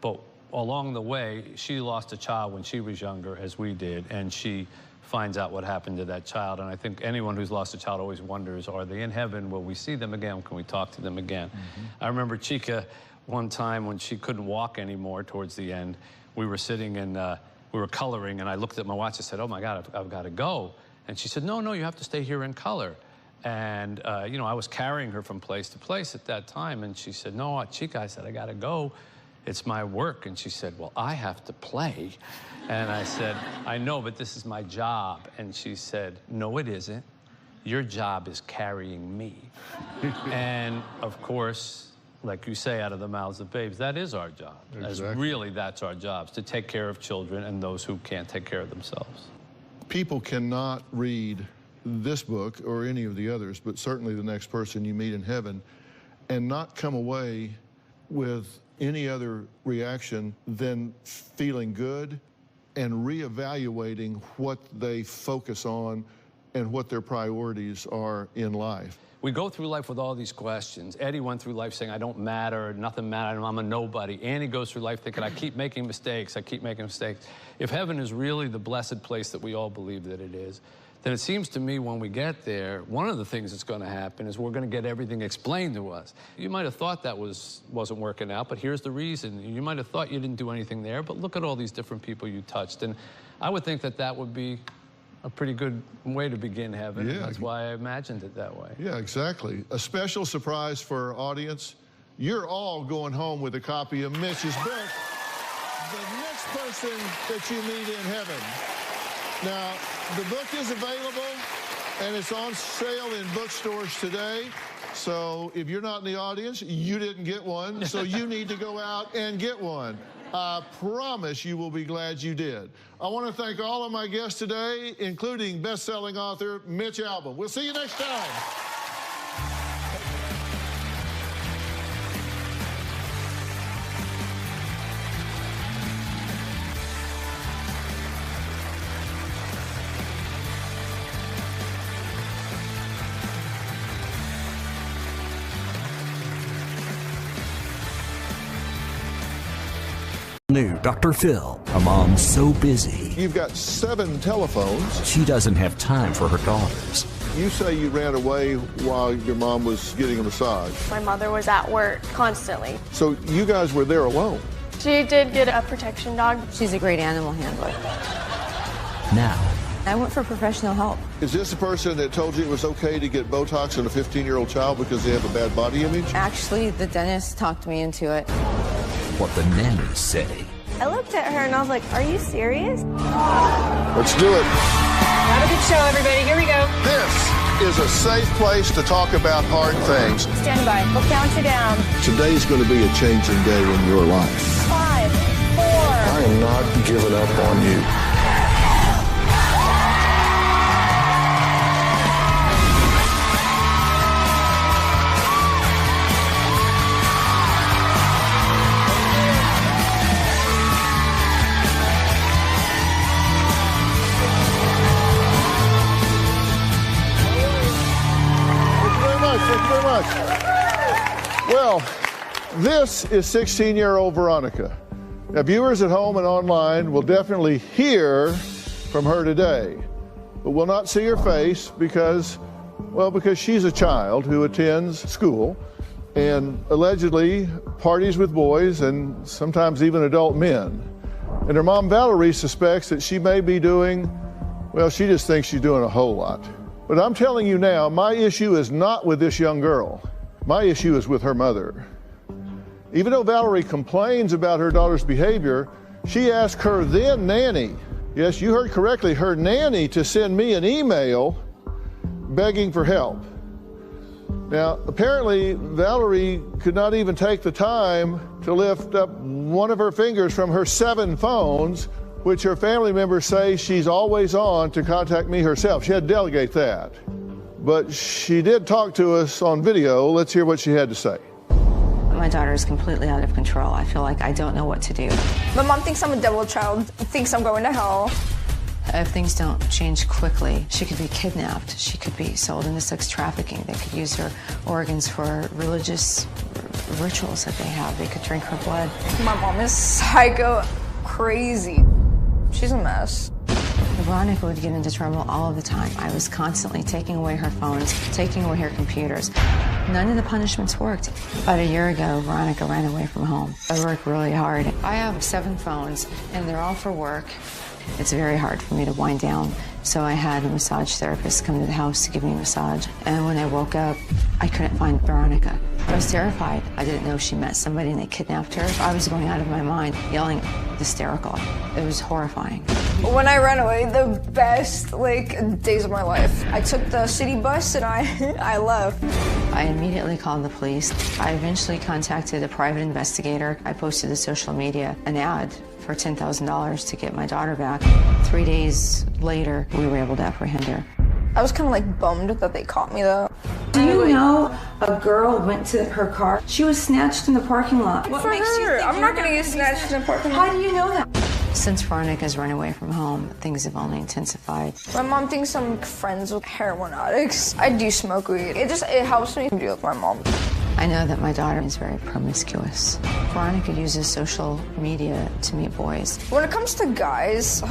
But along the way, she lost a child when she was younger, as we did, and she finds out what happened to that child. And I think anyone who's lost a child always wonders, are they in heaven? Will we see them again? Can we talk to them again? I remember Chica, one time when she couldn't walk anymore towards the end, we were sitting and we were coloring, and I looked at my watch and said, oh my God, I've got to go. And she said, no, you have to stay here and color. And, you know, I was carrying her from place to place at that time. And she said, no, Chica, I said, I got to go. It's my work. And she said, well, I have to play. And I said, I know, but this is my job. And she said, no, it isn't. Your job is carrying me. And, of course, like you say, out of the mouths of babes, that is our job. Exactly. Really, that's our job, to take care of children and those who can't take care of themselves. People cannot read this book or any of the others, but certainly the next person you meet in heaven, and not come away with any other reaction than feeling good and reevaluating what they focus on and what their priorities are in life. We go through life with all these questions. Eddie went through life saying, I don't matter, nothing matters, I'm a nobody. Annie goes through life thinking, I keep making mistakes, I keep making mistakes. If heaven is really the blessed place that we all believe that it is, then it seems to me when we get there, one of the things that's going to happen is we're going to get everything explained to us. You might have thought that wasn't working out, but here's the reason. You might have thought you didn't do anything there, but look at all these different people you touched. And I would think that that would be a pretty good way to begin heaven. Yeah. That's why I imagined it that way. Yeah, exactly. A special surprise for our audience. You're all going home with a copy of Mitch's book, The Next Person That You Meet in Heaven. Now, the book is available, and it's on sale in bookstores today. So if you're not in the audience, you didn't get one, so you need to go out and get one. I promise you will be glad you did. I want to thank all of my guests today, including best-selling author Mitch Albom. We'll see you next time. New Dr. Phil, a mom so busy. You've got 7 telephones. She doesn't have time for her daughters. You say you ran away while your mom was getting a massage. My mother was at work constantly. So you guys were there alone. She did get a protection dog. She's a great animal handler. Now, I went for professional help. Is this the person that told you it was okay to get Botox in a 15-year-old child because they have a bad body image? Actually, the dentist talked me into it. what the nannies say. I looked at her and I was like, are you serious? Let's do it. Have a good show, everybody. Here we go. This is a safe place to talk about hard things. Stand by. We'll count you down. Today's going to be a changing day in your life. 5, 4. I am not giving up on you. Thank you very much. Well, this is 16-year-old Veronica. Now, viewers at home and online will definitely hear from her today, but will not see her face because she's a child who attends school and allegedly parties with boys and sometimes even adult men. And her mom, Valerie, suspects that she may be doing, well, she just thinks she's doing a whole lot. But I'm telling you now, my issue is not with this young girl. My issue is with her mother. Even though Valerie complains about her daughter's behavior, she asked her then nanny, yes, you heard correctly, her nanny, to send me an email begging for help. Now, apparently, Valerie could not even take the time to lift up one of her fingers from her 7 phones, which her family members say she's always on, to contact me herself. She had to delegate that. But she did talk to us on video. Let's hear what she had to say. My daughter is completely out of control. I feel like I don't know what to do. My mom thinks I'm a devil child, thinks I'm going to hell. If things don't change quickly, she could be kidnapped. She could be sold into sex trafficking. They could use her organs for religious rituals that they have. They could drink her blood. My mom is psycho crazy. She's a mess. Veronica would get into trouble all of the time. I was constantly taking away her phones, taking away her computers. None of the punishments worked. About a year ago, Veronica ran away from home. I work really hard. I have 7 phones, and they're all for work. It's very hard for me to wind down, so I had a massage therapist come to the house to give me a massage. And when I woke up, I couldn't find Veronica. I was terrified. I didn't know she met somebody and they kidnapped her. I was going out of my mind, yelling, hysterical. It was horrifying. When I ran away, the best days of my life. I took the city bus and I left. I immediately called the police. I eventually contacted a private investigator. I posted to social media an ad for $10,000 to get my daughter back. 3 days later, we were able to apprehend her. I was kind of bummed that they caught me though. Do you know a girl went to her car? She was snatched in the parking lot. What makes you think I'm not gonna get snatched in the parking lot? How do you know that? Since Veronica's run away from home, things have only intensified. My mom thinks I'm friends with heroin addicts. I do smoke weed. It helps me deal with my mom. I know that my daughter is very promiscuous. Veronica uses social media to meet boys. When it comes to guys,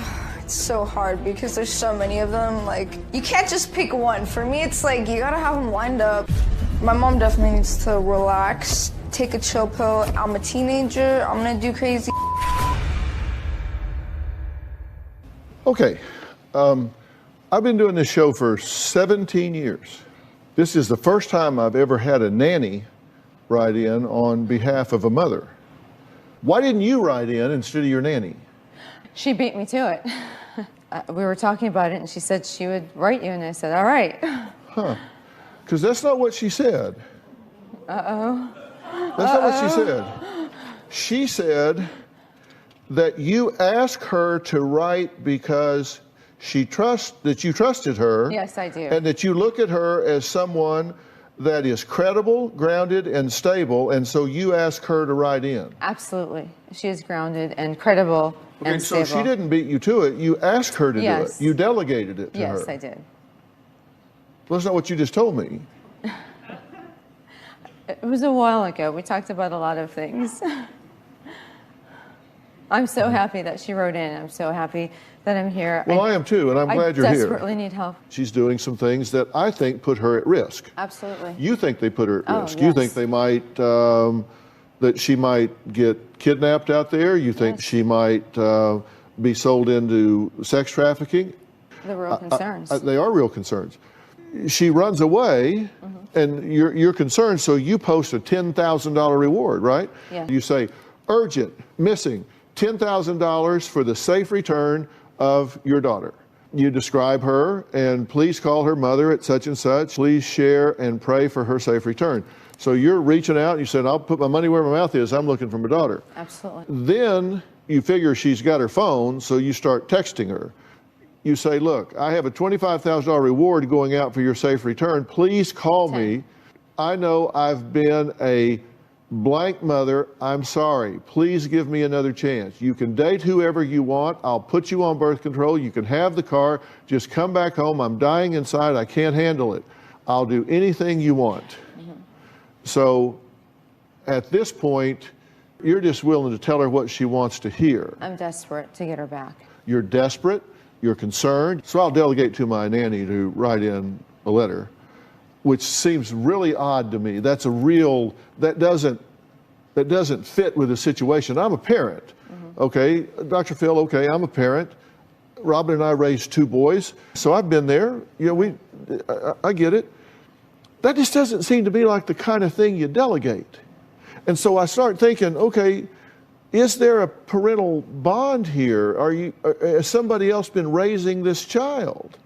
it's so hard because there's so many of them. You can't just pick one. For me, it's you gotta have them lined up. My mom definitely needs to relax, take a chill pill. I'm a teenager. I'm gonna do crazy. Okay, I've been doing this show for 17 years. This is the first time I've ever had a nanny write in on behalf of a mother. Why didn't you write in instead of your nanny? She beat me to it. We were talking about it, and she said she would write you, and I said, all right. Huh. Because that's not what she said. Uh-oh. That's not what she said. She said that you asked her to write because you trusted her. Yes, I do. And that you look at her as someone that is credible, grounded, and stable, and so you asked her to write in. Absolutely. She is grounded and credible and so stable. she didn't beat you to it. You asked her to do it. You delegated it to her. Yes, I did. Well, that's not what you just told me. It was a while ago. We talked about a lot of things. I'm so happy that she wrote in. I'm so happy that I'm here. Well, I am too, and I'm glad you're here. I desperately need help. She's doing some things that I think put her at risk. Absolutely. You think they put her at risk. Yes. You think they might, that she might get kidnapped out there. You think she might be sold into sex trafficking. The real concerns. They are real concerns. She runs away, and you're concerned, so you post a $10,000 reward, right? Yeah. You say, urgent, missing, $10,000 for the safe return of your daughter. You describe her, and please call her mother at such and such. Please share and pray for her safe return. So you're reaching out, and you said, I'll put my money where my mouth is. I'm looking for my daughter. Absolutely. Then you figure she's got her phone, so you start texting her. You say, look, I have a $25,000 reward going out for your safe return. Please call me. I know I've been a blank mother. I'm sorry. Please give me another chance. You can date whoever you want. I'll put you on birth control. You can have the car. Just come back home. I'm dying inside. I can't handle it. I'll do anything you want. So at this point, you're just willing to tell her what she wants to hear. I'm desperate to get her back. You're desperate. You're concerned. So I'll delegate to my nanny to write in a letter, which seems really odd to me. That's a real, that doesn't fit with the situation. I'm a parent, okay? Dr. Phil, okay, I'm a parent. Robin and I raised 2 boys, so I've been there. You know, I get it. That just doesn't seem to be like the kind of thing you delegate. And so I start thinking, okay, is there a parental bond here? Has somebody else been raising this child?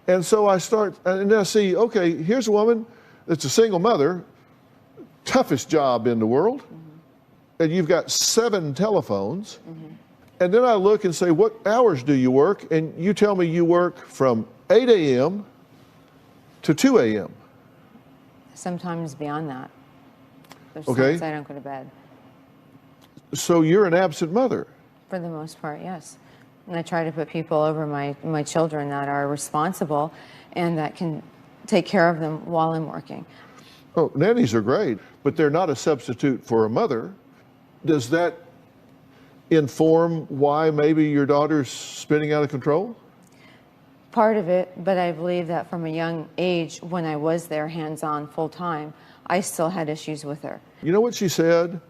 And so I start, and then I see, okay, here's a woman that's a single mother, toughest job in the world, and you've got 7 telephones. And then I look and say, what hours do you work? And you tell me you work from 8 a.m. to 2 a.m. Sometimes beyond that. There's Okay. nights I don't go to bed. So you're an absent mother. For the most part, yes. And I try to put people over my children that are responsible and that can take care of them while I'm working. Oh, nannies are great, but they're not a substitute for a mother. Does that inform why maybe your daughter's spinning out of control? Part of it, but I believe that from a young age, when I was there hands-on full-time, I still had issues with her. You know what she said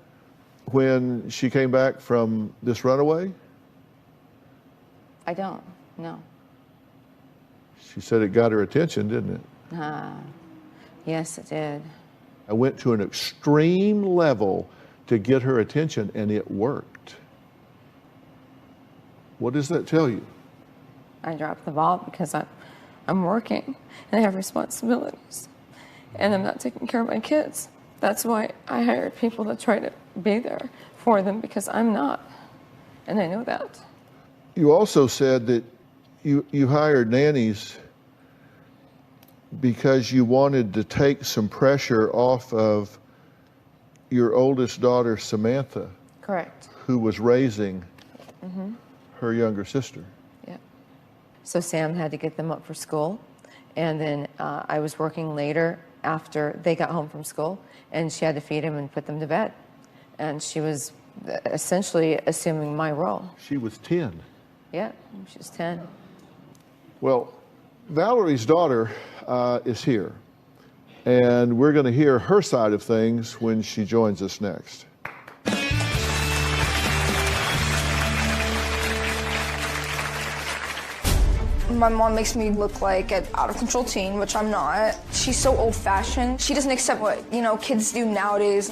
when she came back from this runaway? I don't, no. She said it got her attention, didn't it? Yes, it did. I went to an extreme level to get her attention, and it worked. What does that tell you? I dropped the ball because I'm working and I have responsibilities and I'm not taking care of my kids. That's why I hired people to try to be there for them because I'm not, and I know that. You also said that you hired nannies because you wanted to take some pressure off of your oldest daughter, Samantha. Correct. Who was raising her younger sister. Yeah. So Sam had to get them up for school, and then I was working later after they got home from school, and she had to feed them and put them to bed. And she was essentially assuming my role. She was 10. Yeah, she was 10. Well, Valerie's daughter is here, and we're going to hear her side of things when she joins us next. My mom makes me look like an out-of-control teen, which I'm not. She's so old-fashioned. She doesn't accept what, kids do nowadays.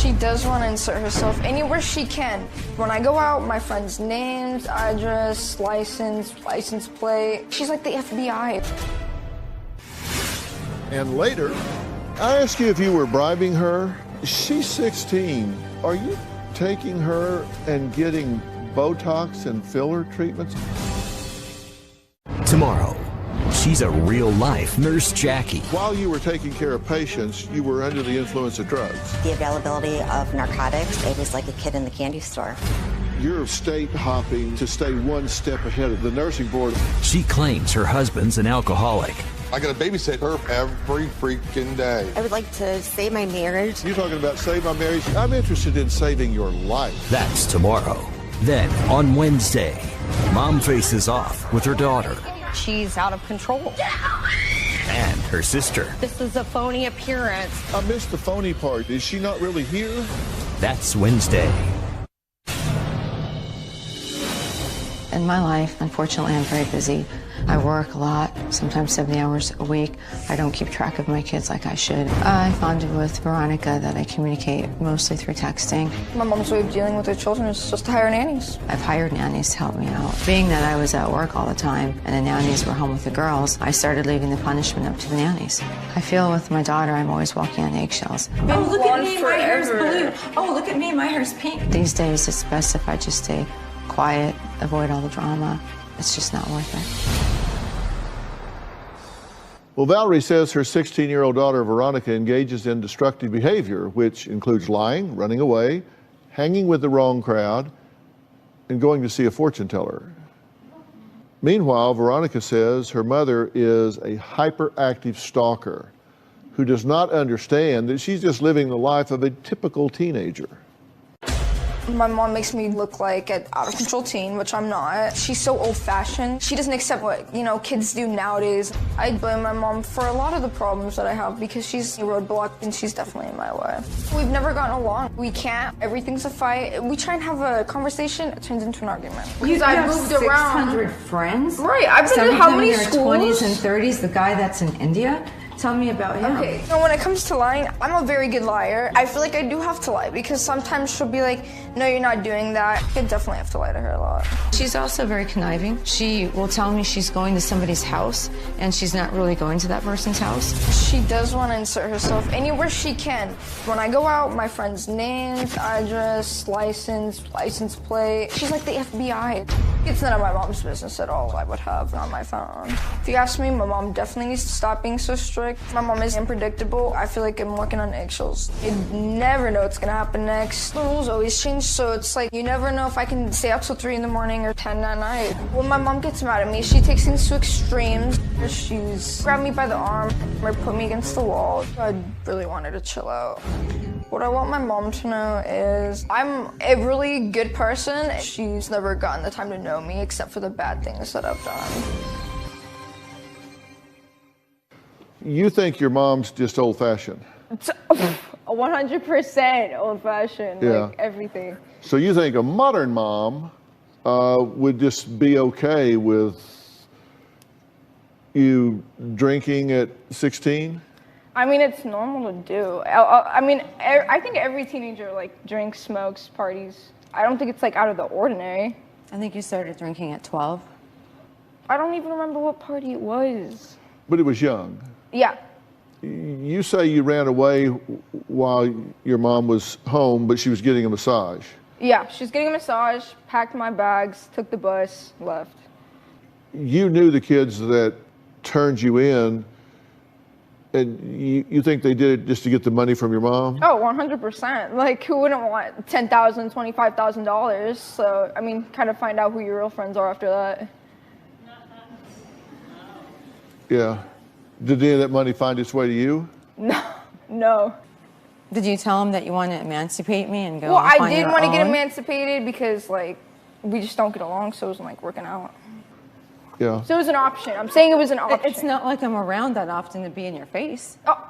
She does want to insert herself anywhere she can. When I go out, my friends' names, address, license plate. She's like the FBI. And later, I asked you if you were bribing her. She's 16. Are you taking her and getting Botox and filler treatments? Tomorrow, she's a real-life Nurse Jackie. While you were taking care of patients, you were under the influence of drugs. The availability of narcotics, it was like a kid in the candy store. You're state hopping to stay one step ahead of the nursing board. She claims her husband's an alcoholic. I got to babysit her every freaking day. I would like to save my marriage. You're talking about save my marriage? I'm interested in saving your life. That's tomorrow. Then, on Wednesday, Mom faces off with her daughter. She's out of control. And her sister. This is a phony appearance. I missed the phony part. Is she not really here? That's Wednesday. In my life, unfortunately, I'm very busy. I work a lot, sometimes 70 hours a week. I don't keep track of my kids like I should. I bonded with Veronica that I communicate mostly through texting. My mom's way of dealing with her children is just to hire nannies. I've hired nannies to help me out. Being that I was at work all the time and the nannies were home with the girls, I started leaving the punishment up to the nannies. I feel with my daughter, I'm always walking on eggshells. Oh, look at me, my hair's blue. Oh, look at me, my hair's pink. These days, it's best if I just stay quiet, avoid all the drama. It's just not worth it. Well, Valerie says her 16-year-old daughter, Veronica, engages in destructive behavior, which includes lying, running away, hanging with the wrong crowd, and going to see a fortune teller. Meanwhile, Veronica says her mother is a hyperactive stalker who does not understand that she's just living the life of a typical teenager. My mom makes me look like an out-of-control teen, which I'm not. She's so old-fashioned. She doesn't accept what, kids do nowadays. I blame my mom for a lot of the problems that I have because she's a roadblock and she's definitely in my way. We've never gotten along. We can't. Everything's a fight. We try and have a conversation, it turns into an argument. You have 600 friends? Right, I've been to how many schools? 20s and 30s, the guy that's in India? Tell me about him. Okay, when it comes to lying, I'm a very good liar. I feel like I do have to lie because sometimes she'll be like, no, you're not doing that. I definitely have to lie to her a lot. She's also very conniving. She will tell me she's going to somebody's house, and she's not really going to that person's house. She does want to insert herself anywhere she can. When I go out, my friends' names, address, license plate. She's like the FBI. It's none of my mom's business at all. I would have on my phone. If you ask me, my mom definitely needs to stop being so strict. quick. My mom is unpredictable. I feel like I'm walking on eggshells. You never know what's gonna happen next. The rules always change, so it's like you never know if I can stay up till 3 in the morning or 10 at night. When my mom gets mad at me, she takes things to extremes. She's grabbed me by the arm or put me against the wall. I really wanted to chill out. What I want my mom to know is I'm a really good person. She's never gotten the time to know me except for the bad things that I've done. You think your mom's just old-fashioned? 100% old-fashioned, Yeah. like everything. So you think a modern mom would just be okay with you drinking at 16? I mean, it's normal to do. I think every teenager like drinks, smokes, parties. I don't think it's like out of the ordinary. I think you started drinking at 12. I don't even remember what party it was. But it was young. Yeah. You say you ran away while your mom was home, but she was getting a massage. Yeah, she was getting a massage, packed my bags, took the bus, left. You knew the kids that turned you in, and you think they did it just to get the money from your mom? Oh, 100%. Like, who wouldn't want $10,000, $25,000? So, I mean, kind of find out who your real friends are after that. Yeah. Did any of that money find its way to you? No. Did you tell him that you want to emancipate me and go Well, off on I did your want to get own? emancipated because, like, we just don't get along, so it wasn't, like, working out. Yeah. So it was an option. I'm saying it was an option. It's not like I'm around that often to be in your face. Oh,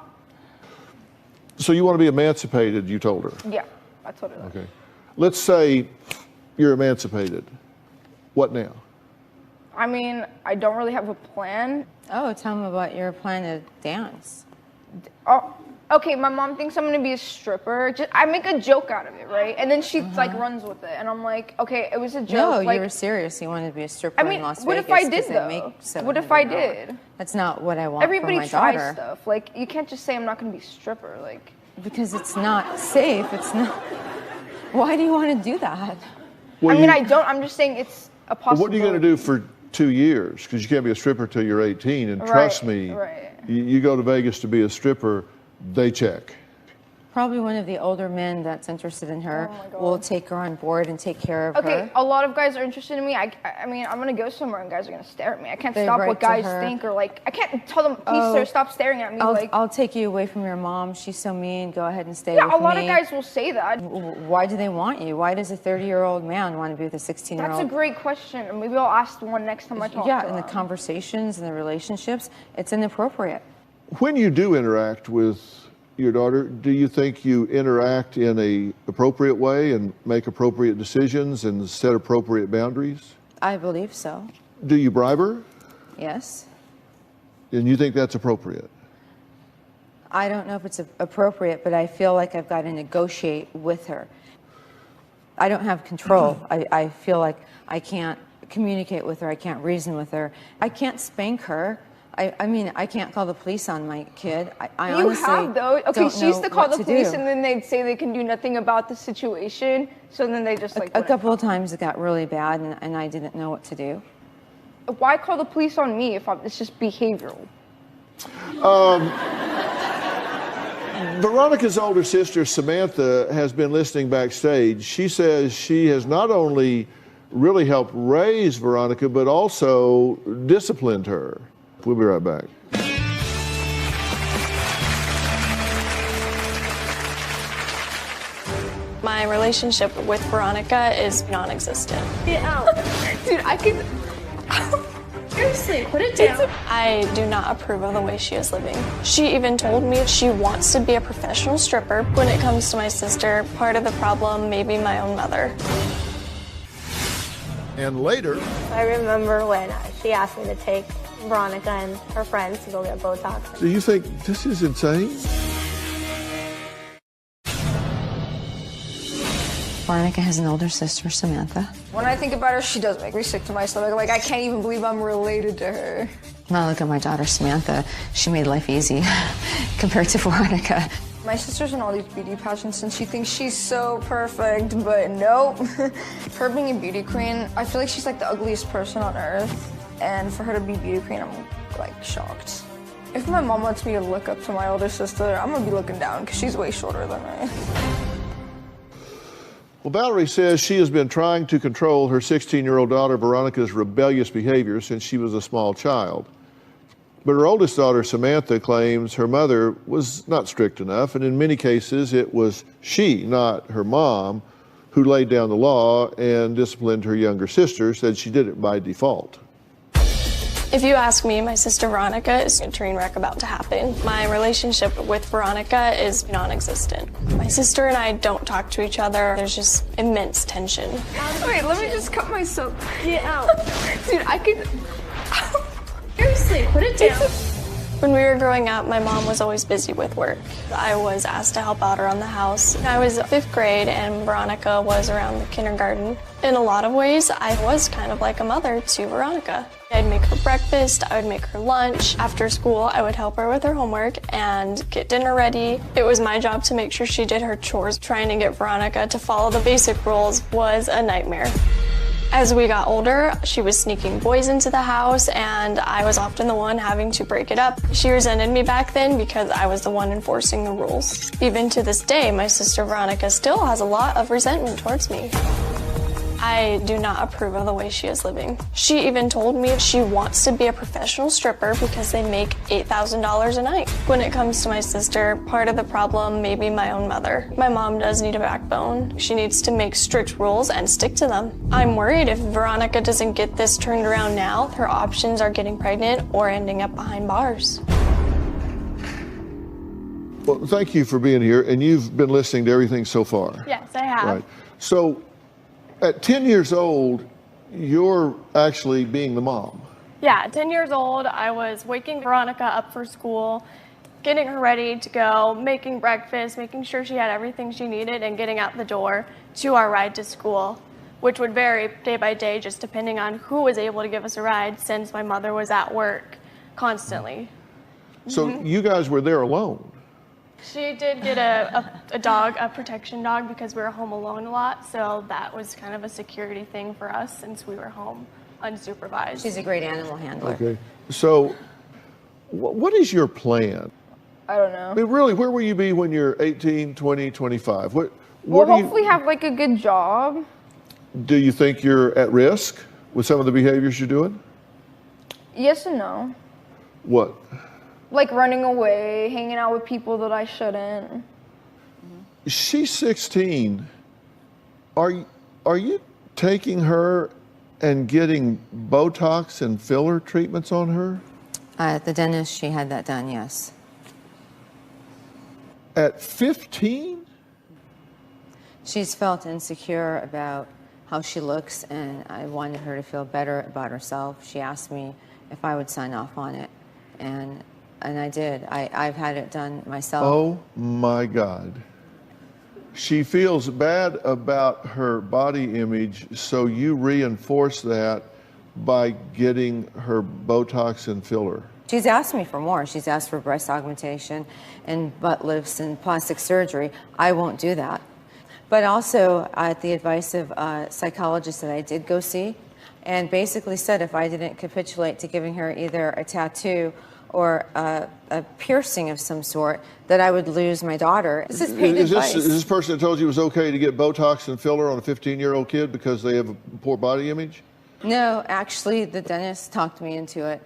So you want to be emancipated, you told her? yeah. I told her that. Okay. Let's say you're emancipated. What now? I mean, I don't really have a plan. Oh, tell me about your plan to dance. Oh, okay, my mom thinks I'm gonna be a stripper. I make a joke out of it, right? And then she like runs with it, and I'm like, okay, it was a joke. No, like, you were serious. You wanted to be a stripper I mean, in Las what Vegas. if I did 'cause they make though? What if I $700. did? That's not what I want Everybody for my tries daughter. stuff. Like, you can't just say I'm not gonna be a stripper. Like, because it's not safe. It's not. Why do you want to do that? Well, I mean, I don't. I'm just saying it's a Well, possibility. what are you going to do for 2 years? Because you can't be a stripper till you're 18. And trust me, you go to Vegas to be a stripper, they check. Probably one of the older men that's interested in her Oh will take her on board and take care of Okay, her. a lot of guys are interested in me. I mean, I'm gonna go somewhere and guys are gonna stare at me. I can't They stop write what to guys her. think or like. I can't tell them, please, Oh, sir, stop staring at me. I'll take you away from your mom. She's so mean. Go ahead and stay Yeah, with a lot me. of guys will say that. Why do they want you? Why does a 30-year-old man want to be with a 16-year-old? That's a great question. Maybe I'll ask the one next time I talk Yeah, to in the them. conversations and the relationships, it's inappropriate. When you do interact with your daughter, do you think you interact in a appropriate way and make appropriate decisions and set appropriate boundaries? I believe so. Do you bribe her? Yes. And you think that's appropriate? I don't know if it's appropriate, but I feel like I've got to negotiate with her. I don't have control. I feel like I can't communicate with her. I can't reason with her. I can't spank her. I mean, I can't call the police on my kid. I You honestly have though. Okay, don't she used know to call what the to police do. and then they'd say they can do nothing about the situation. So then they just like. A couple of times it got really bad, and I didn't know what to do. Why call the police on me if it's just behavioral? Veronica's older sister, Samantha, has been listening backstage. She says she has not only really helped raise Veronica, but also disciplined her. We'll be right back. My relationship with Veronica is non-existent. Get out. Dude, I could. Seriously, put it down. I do not approve of the way she is living. She even told me she wants to be a professional stripper. When it comes to my sister, part of the problem may be my own mother. And later, I remember when she asked me to take Veronica and her friends to go get Botox. do you think this is insane? Veronica has an older sister, Samantha. When I think about her, she does make me sick to my stomach. Like, I can't even believe I'm related to her. When I look at my daughter, Samantha, she made life easy compared to Veronica. My sister's in all these beauty pageants and she thinks she's so perfect, but nope. Her being a beauty queen, I feel like she's like the ugliest person on earth. And for her to be beauty queen, I'm like shocked. If my mom wants me to look up to my older sister, I'm gonna be looking down because she's way shorter than me. Well, Valerie says she has been trying to control her 16-year-old daughter Veronica's rebellious behavior since she was a small child. But her oldest daughter, Samantha, claims her mother was not strict enough, and in many cases it was she, not her mom, who laid down the law and disciplined her younger sister, said she did it by default. If you ask me, my sister Veronica is a train wreck about to happen. My relationship with Veronica is non-existent. My sister and I don't talk to each other. There's just immense tension. Wait, let me just cut myself. Get out. Dude, I could... Seriously, put it down. When we were growing up, my mom was always busy with work. I was asked to help out around the house. I was 5th grade and Veronica was around the kindergarten. In a lot of ways, I was kind of like a mother to Veronica. I'd make her breakfast, I would make her lunch. After school, I would help her with her homework and get dinner ready. It was my job to make sure she did her chores. Trying to get Veronica to follow the basic rules was a nightmare. As we got older, she was sneaking boys into the house, and I was often the one having to break it up. She resented me back then because I was the one enforcing the rules. Even to this day, my sister Veronica still has a lot of resentment towards me. I do not approve of the way she is living. She even told me she wants to be a professional stripper because they make $8,000 a night. When it comes to my sister, part of the problem may be my own mother. My mom does need a backbone. She needs to make strict rules and stick to them. I'm worried if Veronica doesn't get this turned around now, her options are getting pregnant or ending up behind bars. Well, thank you for being here, and you've been listening to everything so far. Yes, I have. Right. So, at 10 years old, you're actually being the mom. Yeah, 10 years old, I was waking Veronica up for school, getting her ready to go, making breakfast, making sure she had everything she needed, and getting out the door to our ride to school, which would vary day by day just depending on who was able to give us a ride since my mother was at work constantly. So you guys were there alone? She did get a dog, a protection dog, because we were home alone a lot, so that was kind of a security thing for us since we were home unsupervised. She's a great animal handler. Okay. So what is your plan? I don't know. I mean, really, where will you be when you're 18, 20, 25? What We'll do you, hopefully have like a good job. do you think you're at risk with some of the behaviors you're doing? Yes and no. What? Like running away, hanging out with people that I shouldn't. She's 16. Are you taking her and getting Botox and filler treatments on her? At the dentist, she had that done, yes. At 15? She's felt insecure about how she looks, and I wanted her to feel better about herself. She asked me if I would sign off on it, and I did. I've had it done myself. Oh my God. She feels bad about her body image, so you reinforce that by getting her Botox and filler. She's asked me for more. She's asked for breast augmentation and butt lifts and plastic surgery. I won't do that. But also, at the advice of a psychologist that I did go see, and basically said if I didn't capitulate to giving her either a tattoo or a piercing of some sort, that I would lose my daughter. This is paid advice. Is this person that told you it was okay to get Botox and filler on a 15-year-old kid because they have a poor body image? No, actually, the dentist talked me into it.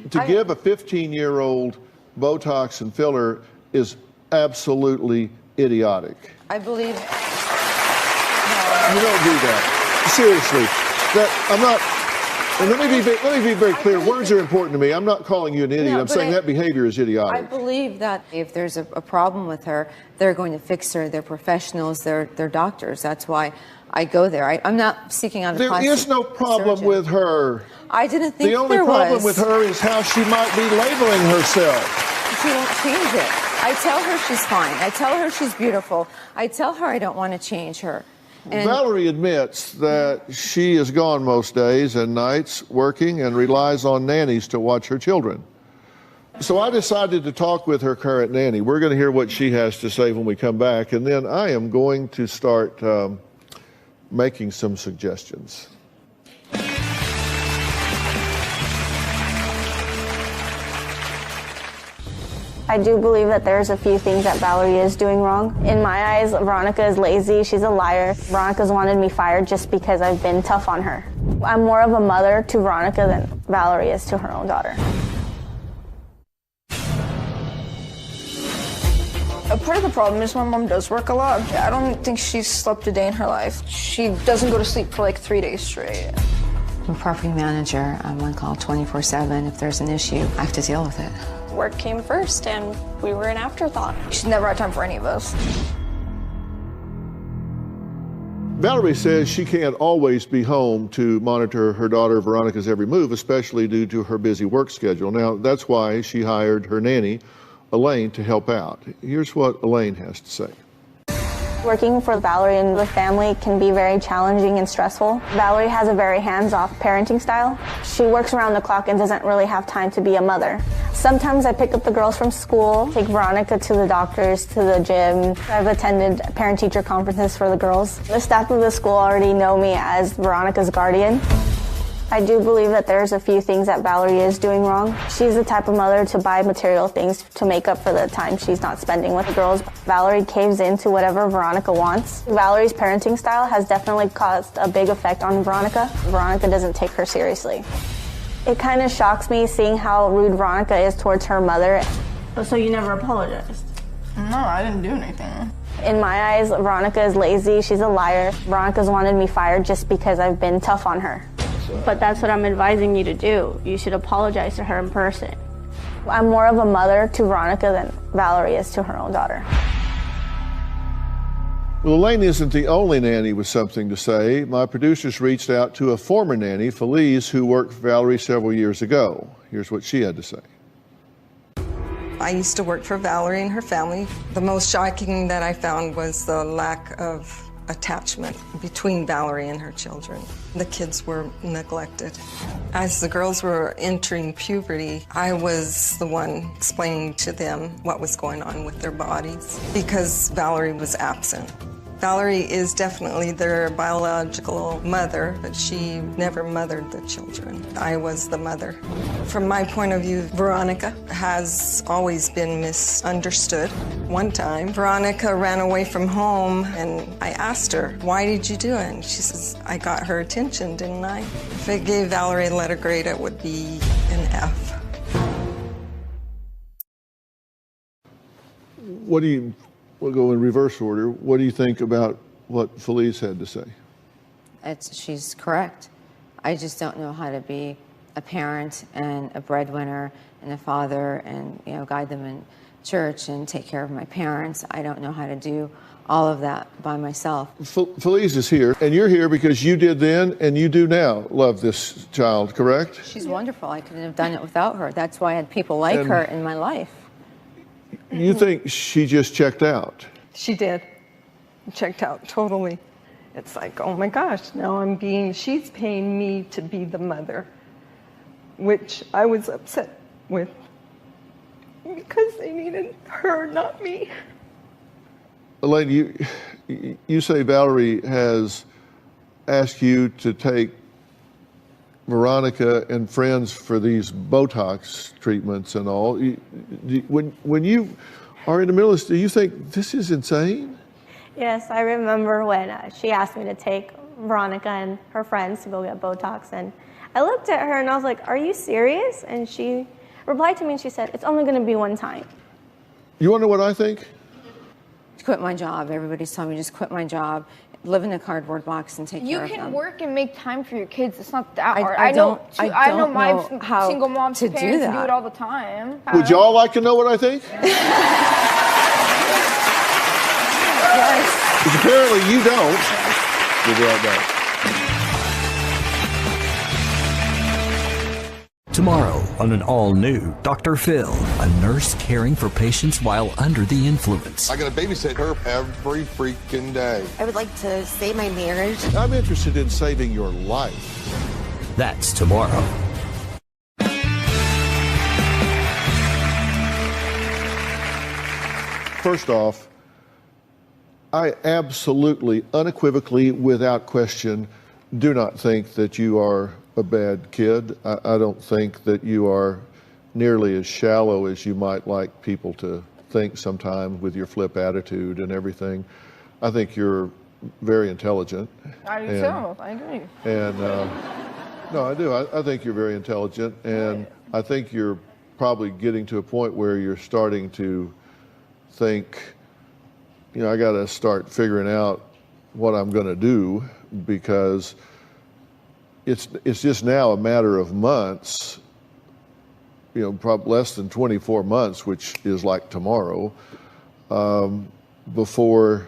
To give a 15-year-old Botox and filler is absolutely idiotic. I believe... You don't do that. Seriously. I'm not... And let me be very clear. Words are important to me. I'm not calling you an idiot. I'm saying that behavior is idiotic. I believe that if there's a problem with her, they're going to fix her. They're professionals. They're doctors. That's why I go there. I'm not seeking out a plastic There is no problem surgeon. with her. I didn't think there was. The only problem with her is how she might be labeling herself. She won't change it. I tell her she's fine. I tell her she's beautiful. I tell her I don't want to change her. And Valerie admits that she is gone most days and nights working and relies on nannies to watch her children. So I decided to talk with her current nanny. We're going to hear what she has to say when we come back, and then I am going to start making some suggestions. I do believe that there's a few things that Valerie is doing wrong. In my eyes, Veronica is lazy. She's a liar. Veronica's wanted me fired just because I've been tough on her. I'm more of a mother to Veronica than Valerie is to her own daughter. A part of the problem is my mom does work a lot. I don't think she's slept a day in her life. She doesn't go to sleep for like 3 days straight. I'm a property manager. I'm on call 24/7. If there's an issue, I have to deal with it. Work came first, and we were an afterthought. She's never had time for any of us. Valerie says she can't always be home to monitor her daughter Veronica's every move, especially due to her busy work schedule. Now, that's why she hired her nanny, Elaine, to help out. Here's what Elaine has to say. Working for Valerie and the family can be very challenging and stressful. Valerie has a very hands-off parenting style. She works around the clock and doesn't really have time to be a mother. Sometimes I pick up the girls from school, take Veronica to the doctors, to the gym. I've attended parent-teacher conferences for the girls. The staff of the school already know me as Veronica's guardian. I do believe that there's a few things that Valerie is doing wrong. She's the type of mother to buy material things to make up for the time she's not spending with the girls. Valerie caves into whatever Veronica wants. Valerie's parenting style has definitely caused a big effect on Veronica. Veronica doesn't take her seriously. It kind of shocks me seeing how rude Veronica is towards her mother. So you never apologized? No, I didn't do anything. In my eyes, Veronica is lazy. She's a liar. Veronica's wanted me fired just because I've been tough on her. But that's what I'm advising you to do. You should apologize to her in person. I'm more of a mother to Veronica than Valerie is to her own daughter. Well, Elaine isn't the only nanny with something to say. My producers reached out to a former nanny, Felice, who worked for Valerie several years ago. Here's what she had to say. I used to work for Valerie and her family. The most shocking that I found was the lack of attachment between Valerie and her children. The kids were neglected. As the girls were entering puberty, I was the one explaining to them what was going on with their bodies because Valerie was absent. Valerie is definitely their biological mother, but she never mothered the children. I was the mother. From my point of view, Veronica has always been misunderstood. One time, Veronica ran away from home, and I asked her, "Why did you do it?" And she says, "I got her attention, didn't I?" If I gave Valerie a letter grade, it would be an F. We'll go in reverse order. What do you think about what Felice had to say? She's correct. I just don't know how to be a parent and a breadwinner and a father and, guide them in church and take care of my parents. I don't know how to do all of that by myself. Felice is here, and you're here because you did then and you do now love this child, correct? She's wonderful. I couldn't have done it without her. That's why I had people like her in my life. You think she just checked out? She did. Checked out totally. It's like, oh my gosh, now she's paying me to be the mother, which I was upset with because they needed her, not me. Elaine, you say Valerie has asked you to take Veronica and friends for these Botox treatments and all. When you are in the middle of this, do you think this is insane? Yes, I remember when she asked me to take Veronica and her friends to go get Botox, and I looked at her and I was like, "Are you serious?" And she replied to me and she said, "It's only going to be one time." You want to know what I think? Quit my job. Everybody's telling me just quit my job, live in a cardboard box and take care of them. You can work and make time for your kids. It's not that hard. I know my how single moms to parents do that. do it all the time. Would y'all like to know what I think? Yes. Because apparently you don't. We'll be right back. Tomorrow on an all-new Dr. Phil, a nurse caring for patients while under the influence. I got to babysit her every freaking day. I would like to save my marriage. I'm interested in saving your life. That's tomorrow. First off, I absolutely, unequivocally, without question, do not think that you are a bad kid. I don't think that you are nearly as shallow as you might like people to think sometimes with your flip attitude and everything. I think you're very intelligent. I do too. I agree. And no, I do. I think you're very intelligent, and I think you're probably getting to a point where you're starting to think, you know, I got to start figuring out what I'm going to do, because it's just now a matter of months, you know, probably less than 24 months, which is like tomorrow, before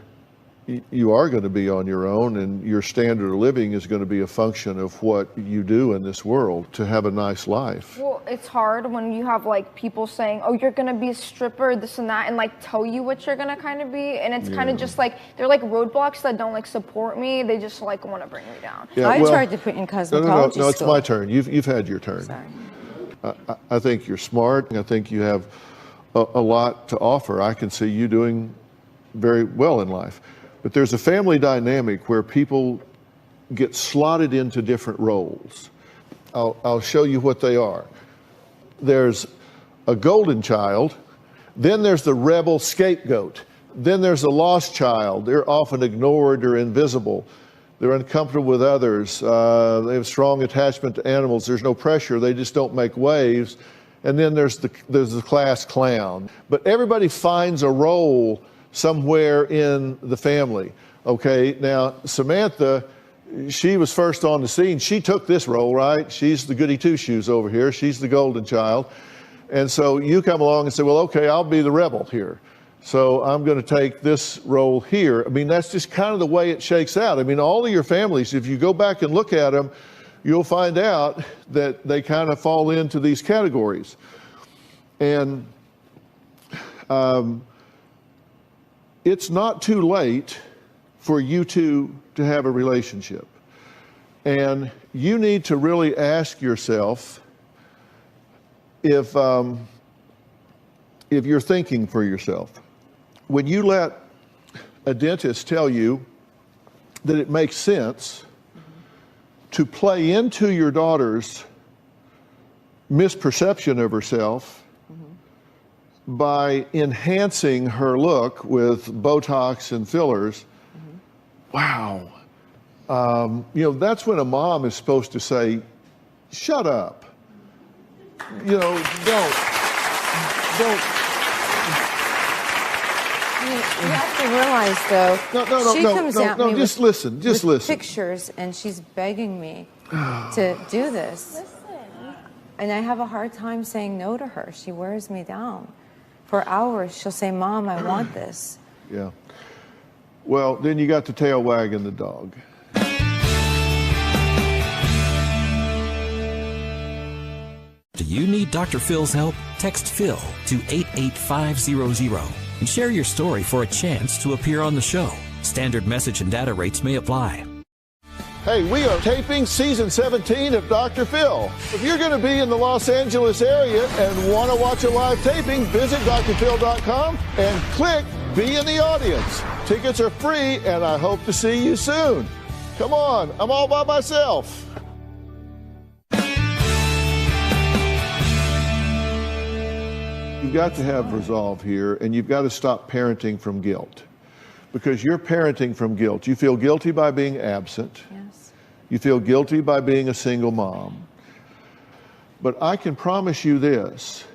you are going to be on your own, and your standard of living is going to be a function of what you do in this world to have a nice life. Well, it's hard when you have like people saying, oh, you're going to be a stripper, this and that, and like tell you what you're going to kind of be. And it's kind of just like, they're like roadblocks that don't like support me. They just like want to bring me down. Yeah, I tried to put in cosmetology No, it's school. my turn. You've had your turn. Sorry. I think you're smart. I think you have a lot to offer. I can see you doing very well in life. But there's a family dynamic where people get slotted into different roles. I'll show you what they are. There's a golden child, then there's the rebel scapegoat, then there's a lost child. They're often ignored or invisible. They're uncomfortable with others. They have strong attachment to animals. There's no pressure. They just don't make waves. And then there's the class clown. But everybody finds a role somewhere in the family. Okay, now Samantha, she was first on the scene. She took this role, right? She's the goody two-shoes over here. She's the golden child. And so you come along and say, well, okay, I'll be the rebel here. So I'm going to take this role here. I mean, that's just kind of the way it shakes out. I mean, all of your families, if you go back and look at them, you'll find out that they kind of fall into these categories. And it's not too late for you two to have a relationship. And you need to really ask yourself if you're thinking for yourself. When you let a dentist tell you that it makes sense to play into your daughter's misperception of herself by enhancing her look with Botox and fillers, wow. You know, that's when a mom is supposed to say, shut up. You know, don't. You have to realize, though, she comes at me just listen. Pictures, and she's begging me to do this. And I have a hard time saying no to her. She wears me down. For hours, she'll say, Mom, I want this. Yeah. Well, then you got the tail wagging the dog. Do you need Dr. Phil's help? Text Phil to 88500 and share your story for a chance to appear on the show. Standard message and data rates may apply. Hey, we are taping season 17 of Dr. Phil. If you're going to be in the Los Angeles area and want to watch a live taping, visit drphil.com and click Be in the Audience. Tickets are free, and I hope to see you soon. Come on, I'm all by myself. You've got to have resolve here, and you've got to stop parenting from guilt. Because you're parenting from guilt. You feel guilty by being absent. Yes. You feel guilty by being a single mom. But I can promise you this.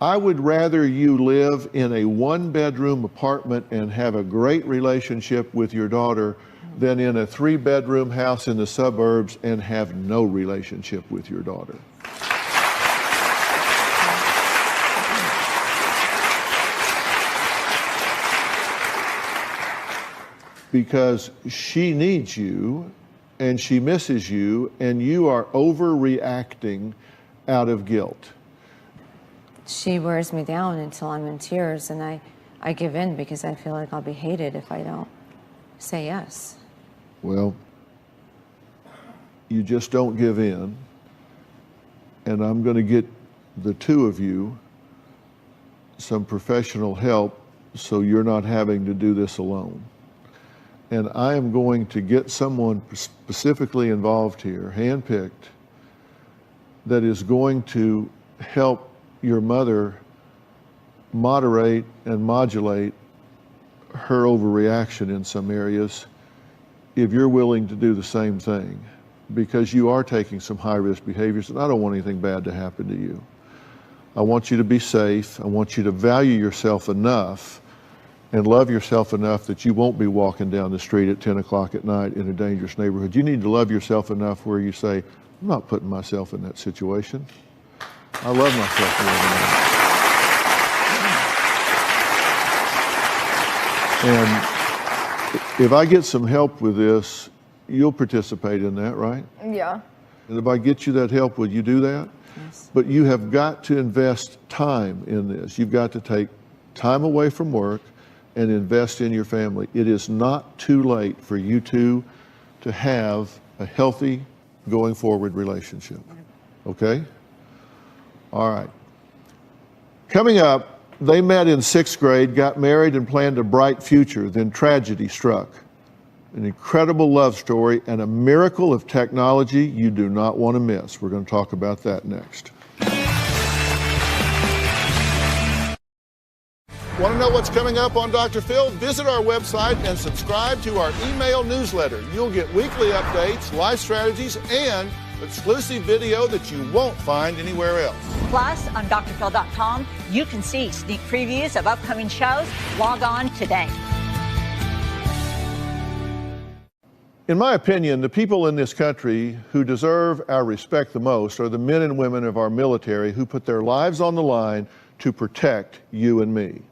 I would rather you live in a one-bedroom apartment and have a great relationship with your daughter than in a three-bedroom house in the suburbs and have no relationship with your daughter. Because she needs you and she misses you, and you are overreacting out of guilt. She wears me down until I'm in tears, and I give in because I feel like I'll be hated if I don't say yes. Well, you just don't give in, and I'm going to get the two of you some professional help so you're not having to do this alone. And I am going to get someone specifically involved here, handpicked, that is going to help your mother moderate and modulate her overreaction in some areas if you're willing to do the same thing, because you are taking some high-risk behaviors, and I don't want anything bad to happen to you. I want you to be safe. I want you to value yourself enough and love yourself enough that you won't be walking down the street at 10 o'clock at night in a dangerous neighborhood. You need to love yourself enough where you say, I'm not putting myself in that situation. I love myself more than that. And if I get some help with this, you'll participate in that, right? Yeah. And if I get you that help, will you do that? Yes. But you have got to invest time in this. You've got to take time away from work and invest in your family. It is not too late for you two to have a healthy, going forward relationship. Okay? All right. Coming up, they met in 6th grade, got married, and planned a bright future. Then tragedy struck. An incredible love story and a miracle of technology you do not want to miss. We're going to talk about that next. Want to know what's coming up on Dr. Phil? Visit our website and subscribe to our email newsletter. You'll get weekly updates, life strategies, and exclusive video that you won't find anywhere else. Plus, on drphil.com, you can see sneak previews of upcoming shows. Log on today. In my opinion, the people in this country who deserve our respect the most are the men and women of our military who put their lives on the line to protect you and me.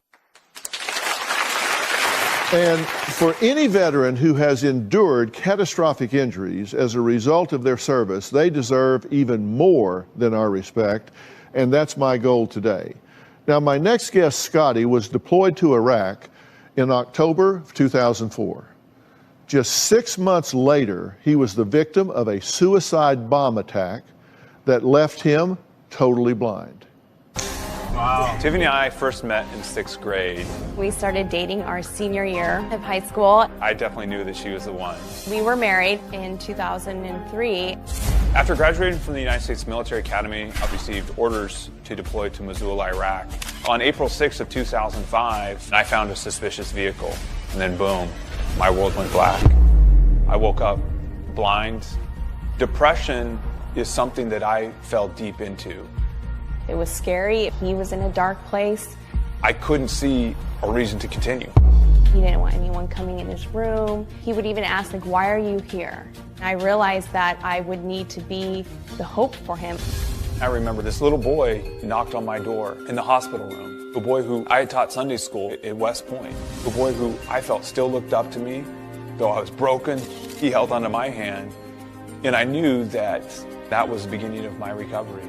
And for any veteran who has endured catastrophic injuries as a result of their service, they deserve even more than our respect, and that's my goal today. Now, my next guest, Scotty, was deployed to Iraq in October of 2004. Just 6 months later, he was the victim of a suicide bomb attack that left him totally blind. Wow. Tiffany and I first met in 6th grade. We started dating our senior year of high school. I definitely knew that she was the one. We were married in 2003. After graduating from the United States Military Academy, I received orders to deploy to Mosul, Iraq. On April 6th of 2005, I found a suspicious vehicle, and then boom, my world went black. I woke up blind. Depression is something that I fell deep into. It was scary. He was in a dark place. I couldn't see a reason to continue. He didn't want anyone coming in his room. He would even ask, like, why are you here? I realized that I would need to be the hope for him. I remember this little boy knocked on my door in the hospital room. A boy who I had taught Sunday school at West Point. A boy who I felt still looked up to me. Though I was broken, he held onto my hand. And I knew that that was the beginning of my recovery.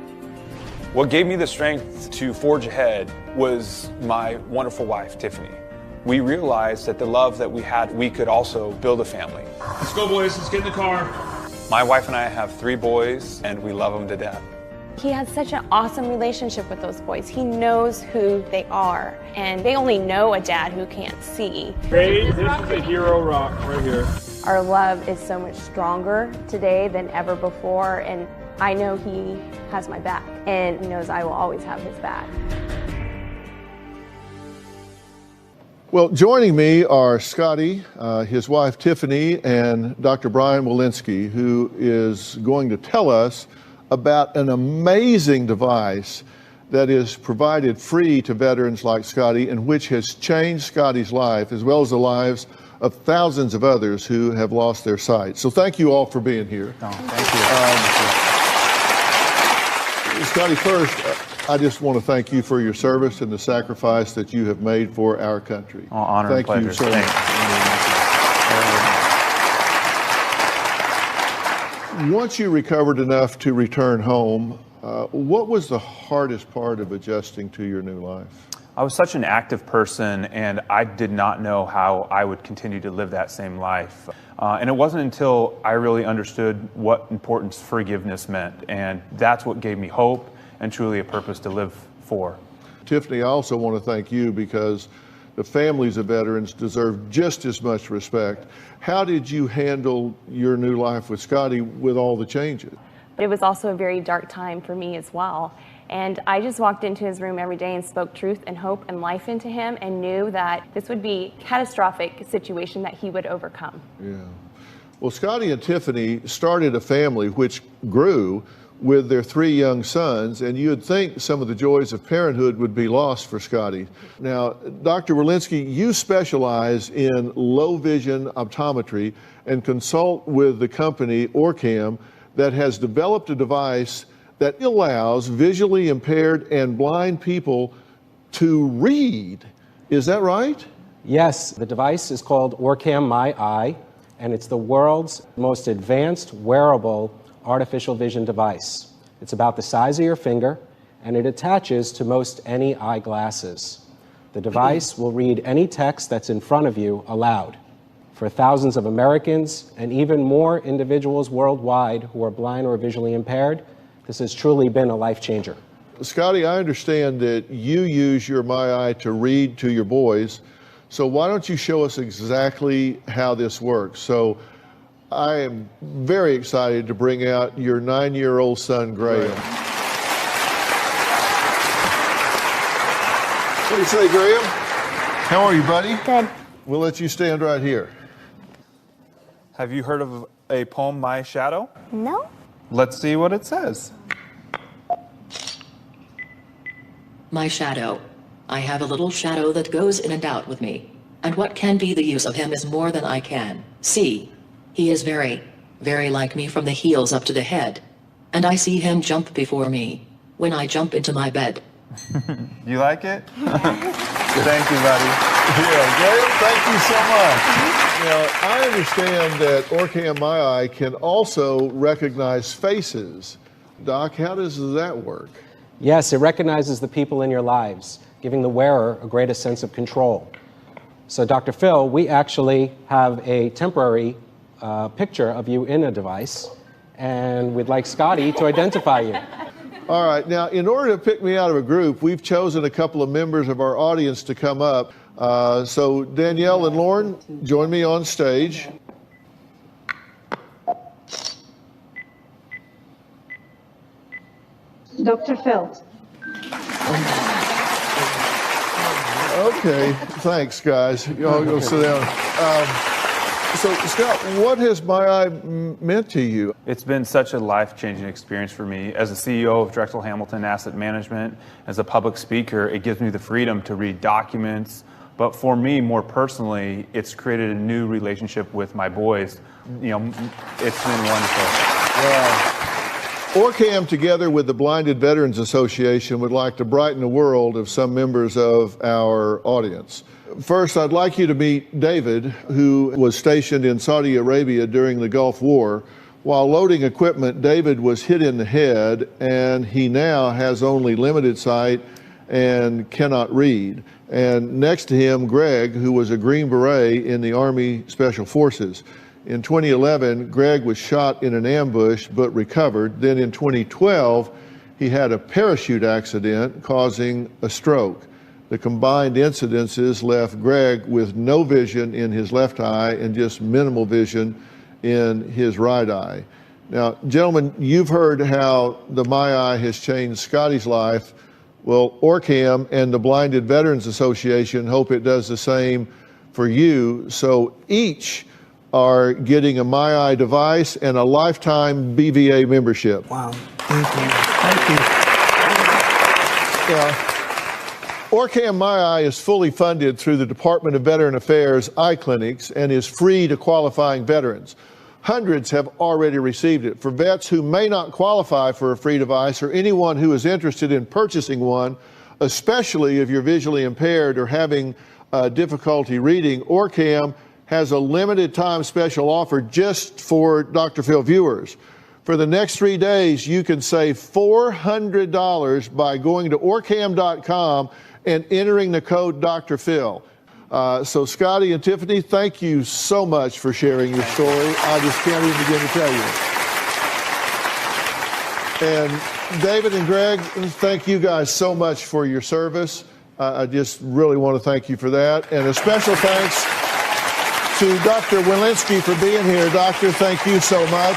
What gave me the strength to forge ahead was my wonderful wife, Tiffany. We realized that the love that we had, we could also build a family. Let's go, boys. Let's get in the car. My wife and I have 3 boys, and we love them to death. He has such an awesome relationship with those boys. He knows who they are, and they only know a dad who can't see. Hey, this is a hero rock right here. Our love is so much stronger today than ever before, and I know he has my back, and he knows I will always have his back. Well, joining me are Scotty, his wife Tiffany, and Dr. Brian Walensky, who is going to tell us about an amazing device that is provided free to veterans like Scotty, and which has changed Scotty's life as well as the lives of thousands of others who have lost their sight. So thank you all for being here. Oh, thank you. Scotty, first, I just want to thank you for your service and the sacrifice that you have made for our country. Oh, honor and pleasure. Thank you so much. Once you recovered enough to return home, what was the hardest part of adjusting to your new life? I was such an active person, and I did not know how I would continue to live that same life. And it wasn't until I really understood what importance forgiveness meant, and that's what gave me hope and truly a purpose to live for. Tiffany, I also want to thank you because the families of veterans deserve just as much respect. How did you handle your new life with Scotty with all the changes? But it was also a very dark time for me as well. And I just walked into his room every day and spoke truth and hope and life into him and knew that this would be a catastrophic situation that he would overcome. Yeah. Well, Scotty and Tiffany started a family which grew with their 3 young sons, and you'd think some of the joys of parenthood would be lost for Scotty. Now, Dr. Walensky, you specialize in low vision optometry and consult with the company Orcam that has developed a device that allows visually impaired and blind people to read. Is that right? Yes, the device is called Orcam MyEye, and it's the world's most advanced wearable artificial vision device. It's about the size of your finger, and it attaches to most any eyeglasses. The device will read any text that's in front of you aloud. For thousands of Americans and even more individuals worldwide who are blind or visually impaired, this has truly been a life changer. Scotty, I understand that you use your MyEye to read to your boys, so why don't you show us exactly how this works? So I am very excited to bring out your 9-year-old son, Graham. What do you say, Graham? How are you, buddy? Good. We'll let you stand right here. Have you heard of a poem, My Shadow? No. Let's see what it says. My shadow. I have a little shadow that goes in and out with me. And what can be the use of him is more than I can see. He is very, very like me from the heels up to the head. And I see him jump before me when I jump into my bed. You like it? Thank you, buddy. Yeah, Graham, thank you so much. Now, I understand that Orcam MyEye can also recognize faces. Doc, how does that work? Yes, it recognizes the people in your lives, giving the wearer a greater sense of control. So, Dr. Phil, we actually have a temporary picture of you in a device, and we'd like Scotty to identify you. All right, now in order to pick me out of a group, we've chosen a couple of members of our audience to come up. So Danielle and Lauren, join me on stage. Dr. Phil. Okay, thanks guys. Y'all go sit down. So, Scott, what has MyEye meant to you? It's been such a life-changing experience for me. As a CEO of Drexel Hamilton Asset Management, as a public speaker, it gives me the freedom to read documents. But for me, more personally, it's created a new relationship with my boys. You know, it's been wonderful. Yeah. Orcam, together with the Blinded Veterans Association, would like to brighten the world of some members of our audience. First, I'd like you to meet David, who was stationed in Saudi Arabia during the Gulf War. While loading equipment, David was hit in the head, and he now has only limited sight and cannot read. And next to him, Greg, who was a Green Beret in the Army Special Forces. In 2011, Greg was shot in an ambush but recovered. Then in 2012, he had a parachute accident causing a stroke. The combined incidences left Greg with no vision in his left eye and just minimal vision in his right eye. Now, gentlemen, you've heard how the MyEye has changed Scotty's life. Well, Orcam and the Blinded Veterans Association hope it does the same for you. So each are getting a MyEye device and a lifetime BVA membership. Wow. Thank you. Thank you. Orcam MyEye is fully funded through the Department of Veteran Affairs eye clinics and is free to qualifying veterans. Hundreds have already received it. For vets who may not qualify for a free device or anyone who is interested in purchasing one, especially if you're visually impaired or having difficulty reading, Orcam has a limited time special offer just for Dr. Phil viewers. For the next 3 days, you can save $400 by going to Orcam.com and entering the code Dr. Phil. So Scotty and Tiffany, thank you so much for sharing your story. I just can't even begin to tell you. And David and Greg, thank you guys so much for your service. I just really want to thank you for that. And a special thanks to Dr. Walensky for being here. Doctor, thank you so much.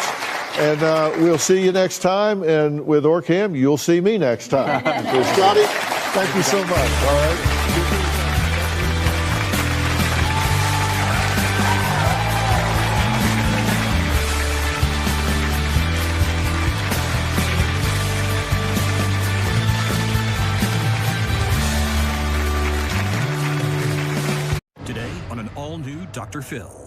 And we'll see you next time. And with Orcam, you'll see me next time. So, Scotty, thank you so much. All right. Today on an all-new Dr. Phil.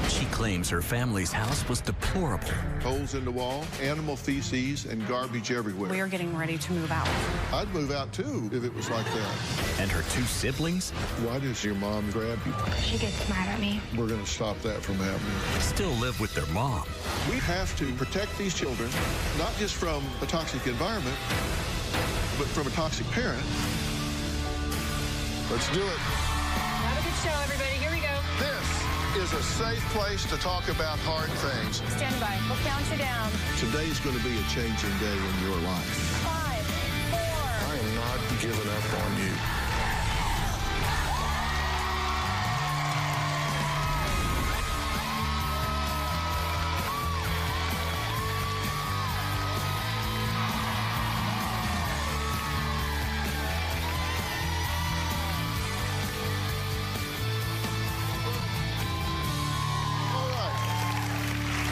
She claims her family's house was deplorable. Holes in the wall, animal feces, and garbage everywhere. We are getting ready to move out. I'd move out too if it was like that. And her two siblings? Why does your mom grab you? She gets mad at me. We're going to stop that from happening. Still live with their mom. We have to protect these children, not just from a toxic environment, but from a toxic parent. Let's do it. Have a good show, everybody. Here we go. This is a safe place to talk about hard things. Stand by. We'll count you down. Today's going to be a changing day in your life. 5, 4. I am not giving up on you.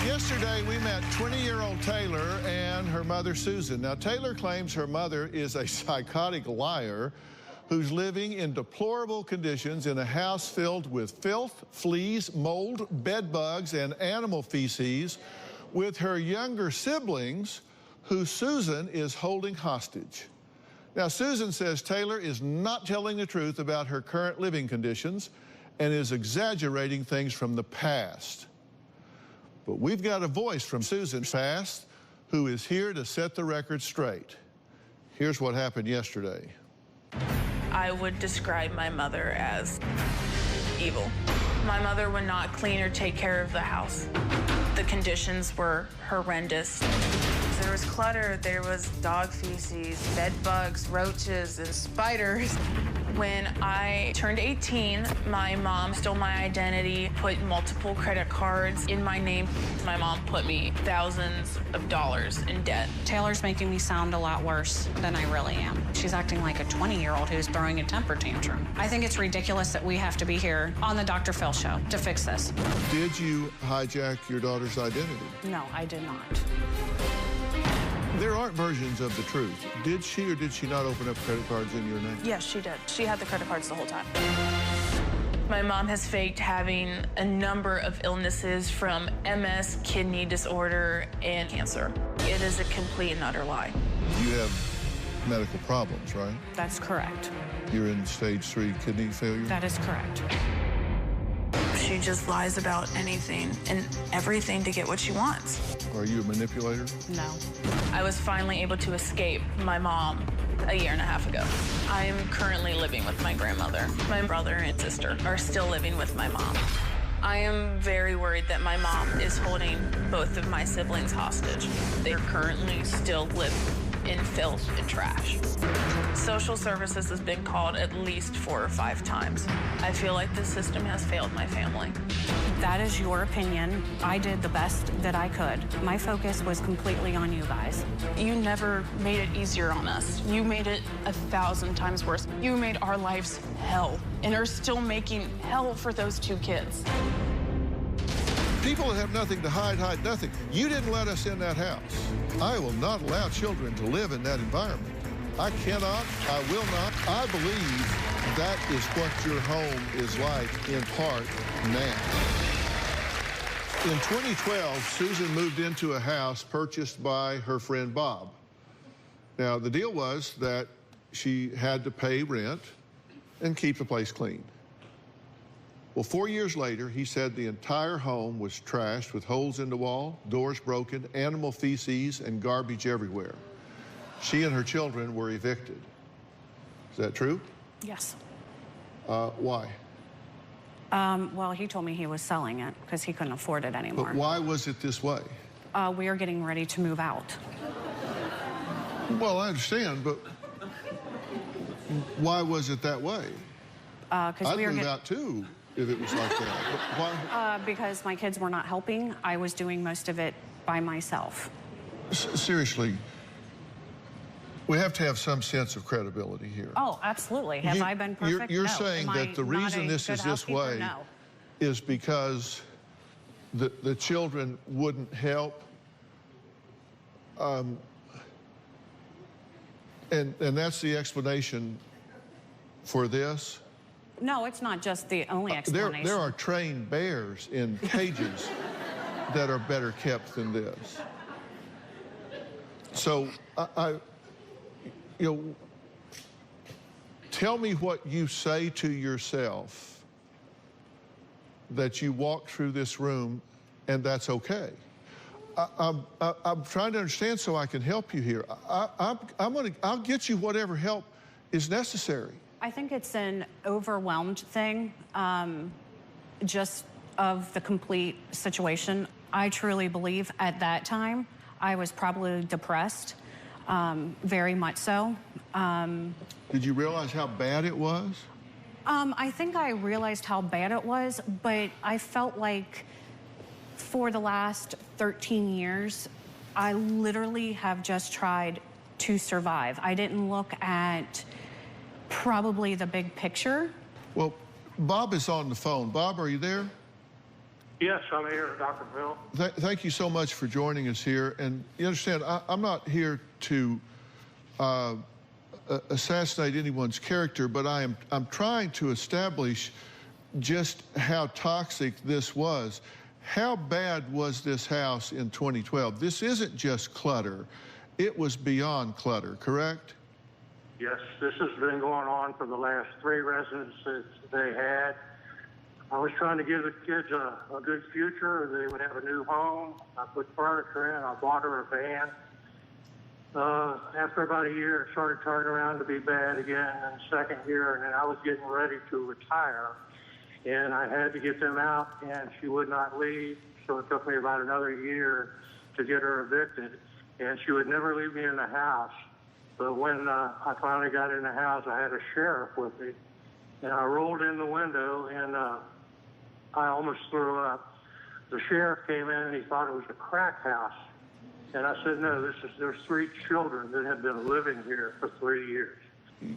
Yesterday, we met 20-year-old Taylor and her mother, Susan. Now, Taylor claims her mother is a psychotic liar who's living in deplorable conditions in a house filled with filth, fleas, mold, bed bugs, and animal feces with her younger siblings, who Susan is holding hostage. Now, Susan says Taylor is not telling the truth about her current living conditions and is exaggerating things from the past. But we've got a voice from Susan Fast, who is here to set the record straight. Here's what happened yesterday. I would describe my mother as evil. My mother would not clean or take care of the house. The conditions were horrendous. There was clutter, there was dog feces, bed bugs, roaches, and spiders. When I turned 18, my mom stole my identity, put multiple credit cards in my name. My mom put me thousands of dollars in debt. Taylor's making me sound a lot worse than I really am. She's acting like a 20-year-old who's throwing a temper tantrum. I think it's ridiculous that we have to be here on the Dr. Phil show to fix this. Did you hijack your daughter's identity? No, I did not. There aren't versions of the truth. Did she or did she not open up credit cards in your name? Yes, she did. She had the credit cards the whole time. My mom has faked having a number of illnesses from MS, kidney disorder, and cancer. It is a complete and utter lie. You have medical problems, right? That's correct. You're in stage 3 kidney failure? That is correct. She just lies about anything and everything to get what she wants. Are you a manipulator? No. I was finally able to escape my mom a year and a half ago. I am currently living with my grandmother. My brother and sister are still living with my mom. I am very worried that my mom is holding both of my siblings hostage. They currently still live in filth and trash. Social services has been called at least 4 or 5 times. I feel like the system has failed my family. That is your opinion. I did the best that I could. My focus was completely on you guys. You never made it easier on us. You made it 1,000 times worse. You made our lives hell and are still making hell for those 2 kids. People that have nothing to hide, hide nothing. You didn't let us in that house. I will not allow children to live in that environment. I cannot, I will not. I believe that is what your home is like in part now. In 2012, Susan moved into a house purchased by her friend Bob. Now, the deal was that she had to pay rent and keep the place clean. Well, 4 years later, he said the entire home was trashed with holes in the wall, doors broken, animal feces, and garbage everywhere. She and her children were evicted. Is that true? Yes. Why? Well, he told me he was selling it because he couldn't afford it anymore. But why was it this way? We are getting ready to move out. Well, I understand, but why was it that way? Because I'd move out too if it was like that. But why? Because my kids were not helping. I was doing most of it by myself. Seriously, we have to have some sense of credibility here. Oh, absolutely. Have I been perfect? You're No. saying Am that I the not reason a this good is this housekeeper? way No. is because the children wouldn't help. And that's the explanation for this? No, it's not just the only explanation. There are trained bears in cages that are better kept than this. So, tell me what you say to yourself that you walk through this room and that's okay. I'm trying to understand so I can help you here. I'll get you whatever help is necessary. I think it's an overwhelmed thing, just of the complete situation. I truly believe at that time I was probably depressed, very much so. Did you realize how bad it was? I think I realized how bad it was, but I felt like for the last 13 years, I literally have just tried to survive. I didn't look at probably the big picture. Well, Bob is on the phone. Bob, are you there? Yes, I'm here, Dr. Phil. Thank you so much for joining us here. And you understand, I'm not here to assassinate anyone's character, but I'm trying to establish just how toxic this was. How bad was this house in 2012? This isn't just clutter. It was beyond clutter, correct? Yes, this has been going on for the last 3 residences they had. I was trying to give the kids a good future. They would have a new home. I put furniture in. I bought her a van. After about a year, it started turning around to be bad again. And the second year, and then I was getting ready to retire. And I had to get them out, and she would not leave. So it took me about another year to get her evicted. And she would never leave me in the house. But when I finally got in the house, I had a sheriff with me. And I rolled in the window, and I almost threw up. The sheriff came in, and he thought it was a crack house. And I said, no, there's 3 children that have been living here for 3 years.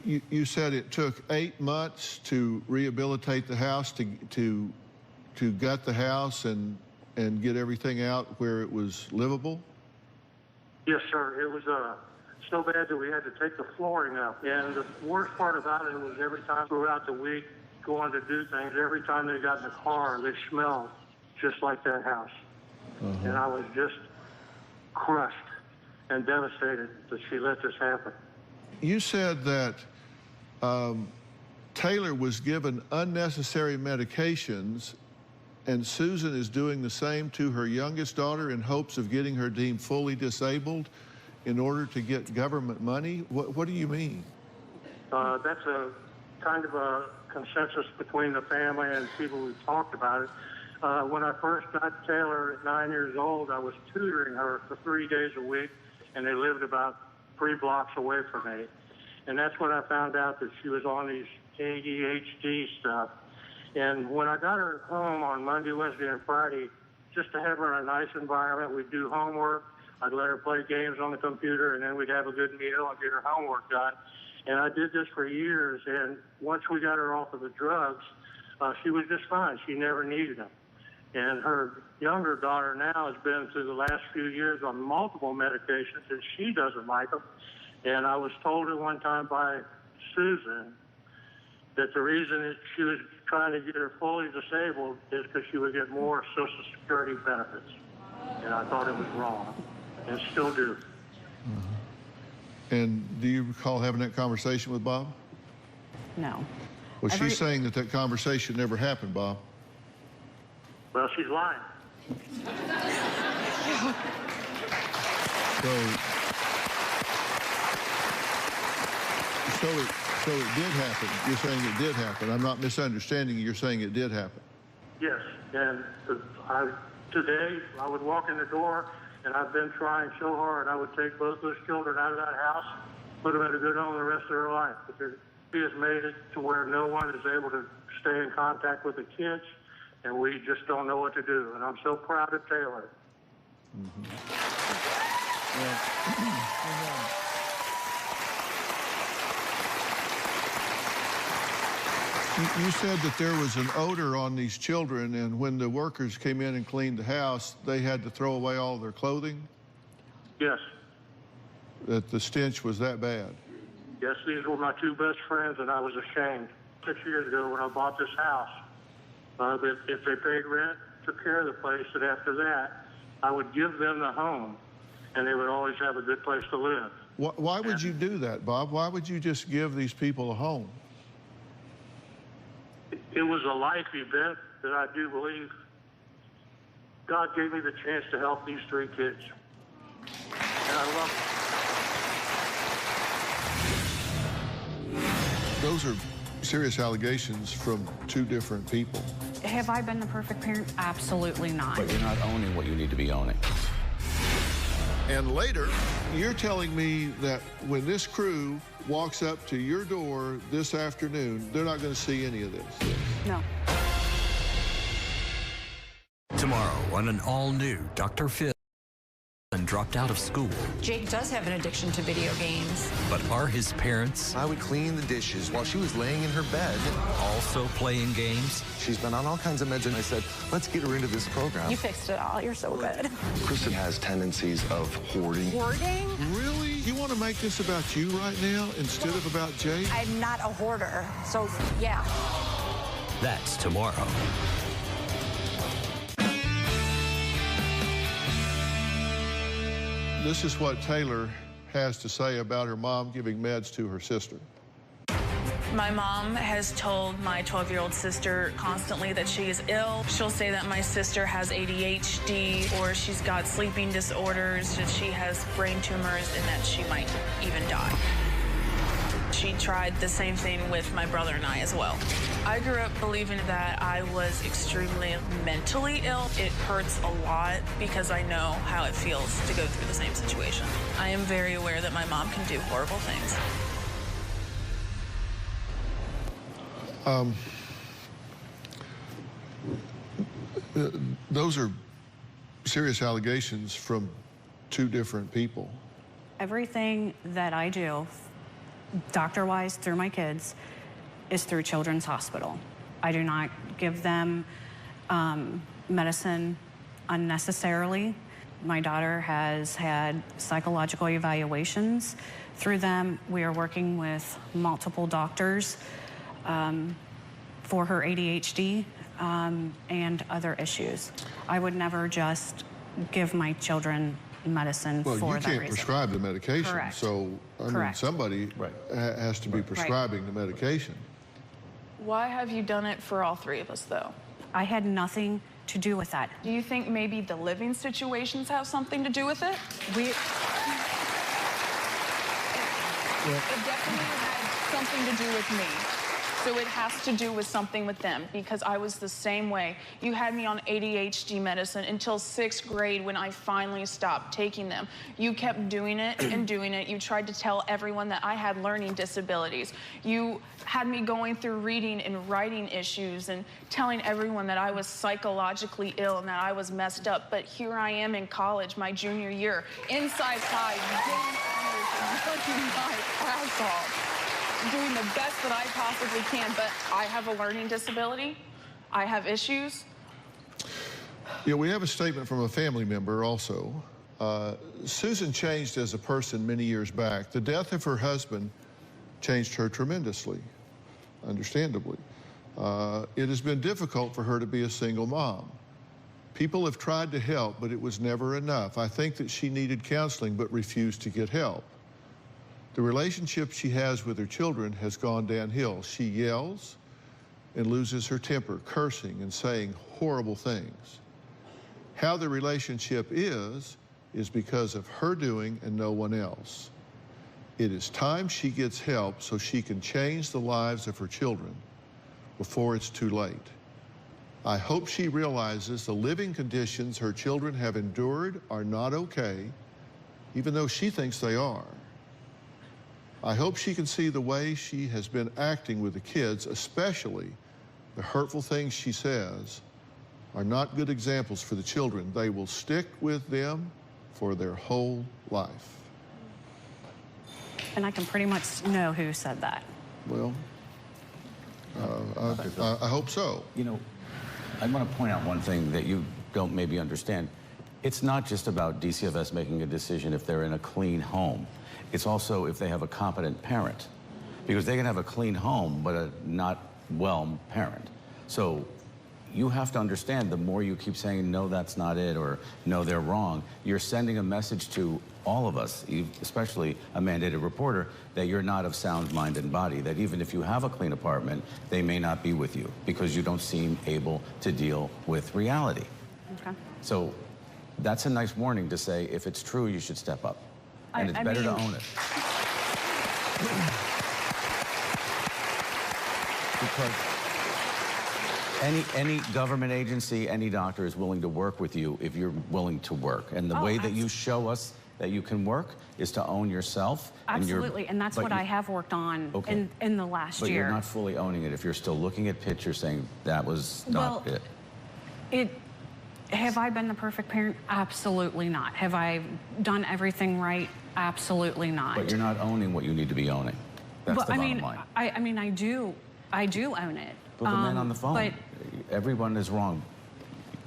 You said it took 8 months to rehabilitate the house, to gut the house and get everything out where it was livable? Yes, sir. It was so bad that we had to take the flooring up. And the worst part about it was every time throughout the week going to do things, every time they got in the car, they smelled just like that house. And I was just crushed and devastated that she let this happen. You said that Taylor was given unnecessary medications, and Susan is doing the same to her youngest daughter in hopes of getting her deemed fully disabled in order to get government money? What do you mean? That's a kind of a consensus between the family and people who talked about it. When I first got Taylor at 9 years old, I was tutoring her for 3 days a week, and they lived about 3 blocks away from me. And that's when I found out that she was on these ADHD stuff. And when I got her home on Monday, Wednesday, and Friday, just to have her in a nice environment, we'd do homework. I'd let her play games on the computer, and then we'd have a good meal and get her homework done. And I did this for years, and once we got her off of the drugs, she was just fine. She never needed them. And her younger daughter now has been through the last few years on multiple medications, and she doesn't like them. And I was told at one time by Susan that the reason that she was trying to get her fully disabled is because she would get more Social Security benefits. And I thought it was wrong, and still do. And do you recall having that conversation with Bob? No. Well, she's saying that conversation never happened, Bob. Well, she's lying. So it did happen. You're saying it did happen. I'm not misunderstanding you. You're saying it did happen. Yes, and today I would walk in the door, and I've been trying so hard. I would take both those children out of that house, put them in a good home the rest of their life. Because she has made it to where no one is able to stay in contact with the kids, and we just don't know what to do. And I'm so proud of Taylor. You said that there was an odor on these children, and when the workers came in and cleaned the house, they had to throw away all their clothing? Yes. That the stench was that bad? Yes, these were my two best friends, and I was ashamed. 6 years ago when I bought this house, if they paid rent, took care of the place, and after that, I would give them the home, and they would always have a good place to live. Why would you do that, Bob? Why would you just give these people a home? It was a life event that I do believe God gave me the chance to help these three kids. And I love them. Those are serious allegations from two different people. Have I been the perfect parent? Absolutely not. But you're not owning what you need to be owning. And later, you're telling me that when this crew walks up to your door this afternoon, they're not going to see any of this. No. Tomorrow on an all-new Dr. Phil. And dropped out of school. Jake does have an addiction to video games. But are his parents? I would clean the dishes while she was laying in her bed. Also playing games? She's been on all kinds of meds, and I said, let's get her into this program. You fixed it all. You're so good. Kristen has tendencies of hoarding. Hoarding? Really? You want to make this about you right now instead of about Jake? I'm not a hoarder, so yeah. That's tomorrow. This is what Taylor has to say about her mom giving meds to her sister. My mom has told my 12-year-old sister constantly that she is ill. She'll say that my sister has ADHD, or she's got sleeping disorders, that she has brain tumors, and that she might even die. She tried the same thing with my brother and I as well. I grew up believing that I was extremely mentally ill. It hurts a lot because I know how it feels to go through the same situation. I am very aware that my mom can do horrible things. Those are serious allegations from two different people. Everything that I do, doctor-wise, through my kids, is through Children's Hospital. I do not give them medicine unnecessarily. My daughter has had psychological evaluations through them. We are working with multiple doctors for her ADHD and other issues. I would never just give my children medicine for that reason. Well, you can't prescribe the medication. Correct. So, I mean, somebody has to be prescribing the medication. Why have you done it for all three of us, though? I had nothing to do with that. Do you think maybe the living situations have something to do with it? It definitely had something to do with me. So it has to do with something with them, because I was the same way. You had me on ADHD medicine until 6th grade when I finally stopped taking them. You kept doing it and doing it. You tried to tell everyone that I had learning disabilities. You had me going through reading and writing issues and telling everyone that I was psychologically ill and that I was messed up. But here I am in college, my junior year, inside high, working my ass off, doing the best that I possibly can, but I have a learning disability. I have issues. Yeah, we have a statement from a family member also. Susan changed as a person many years back. The death of her husband changed her tremendously, understandably. It has been difficult for her to be a single mom. People have tried to help, but it was never enough. I think that she needed counseling but refused to get help. The relationship she has with her children has gone downhill. She yells and loses her temper, cursing and saying horrible things. How the relationship is because of her doing and no one else. It is time she gets help so she can change the lives of her children before it's too late. I hope she realizes the living conditions her children have endured are not okay, even though she thinks they are. I hope she can see the way she has been acting with the kids, especially the hurtful things she says are not good examples for the children. They will stick with them for their whole life. And I can pretty much know who said that. Well, I hope so. You know, I want to point out one thing that you don't maybe understand. It's not just about DCFS making a decision if they're in a clean home. It's also if they have a competent parent. Because they can have a clean home, but a not well parent. So you have to understand, the more you keep saying, no, that's not it, or no, they're wrong, you're sending a message to all of us, especially a mandated reporter, that you're not of sound mind and body, that even if you have a clean apartment, they may not be with you because you don't seem able to deal with reality. Okay. So that's a nice warning to say, if it's true, you should step up. And it's better to own it. Because any government agency, any doctor is willing to work with you if you're willing to work. And the way that you show us that you can work is to own yourself. Absolutely, and that's what I have worked on in the last year. But you're not fully owning it if you're still looking at pictures saying that was not it. Have I been the perfect parent? Absolutely not. Have I done everything right? Absolutely not. But you're not owning what you need to be owning. That's the bottom line. I mean, I do own it. But the man on the phone, everyone is wrong.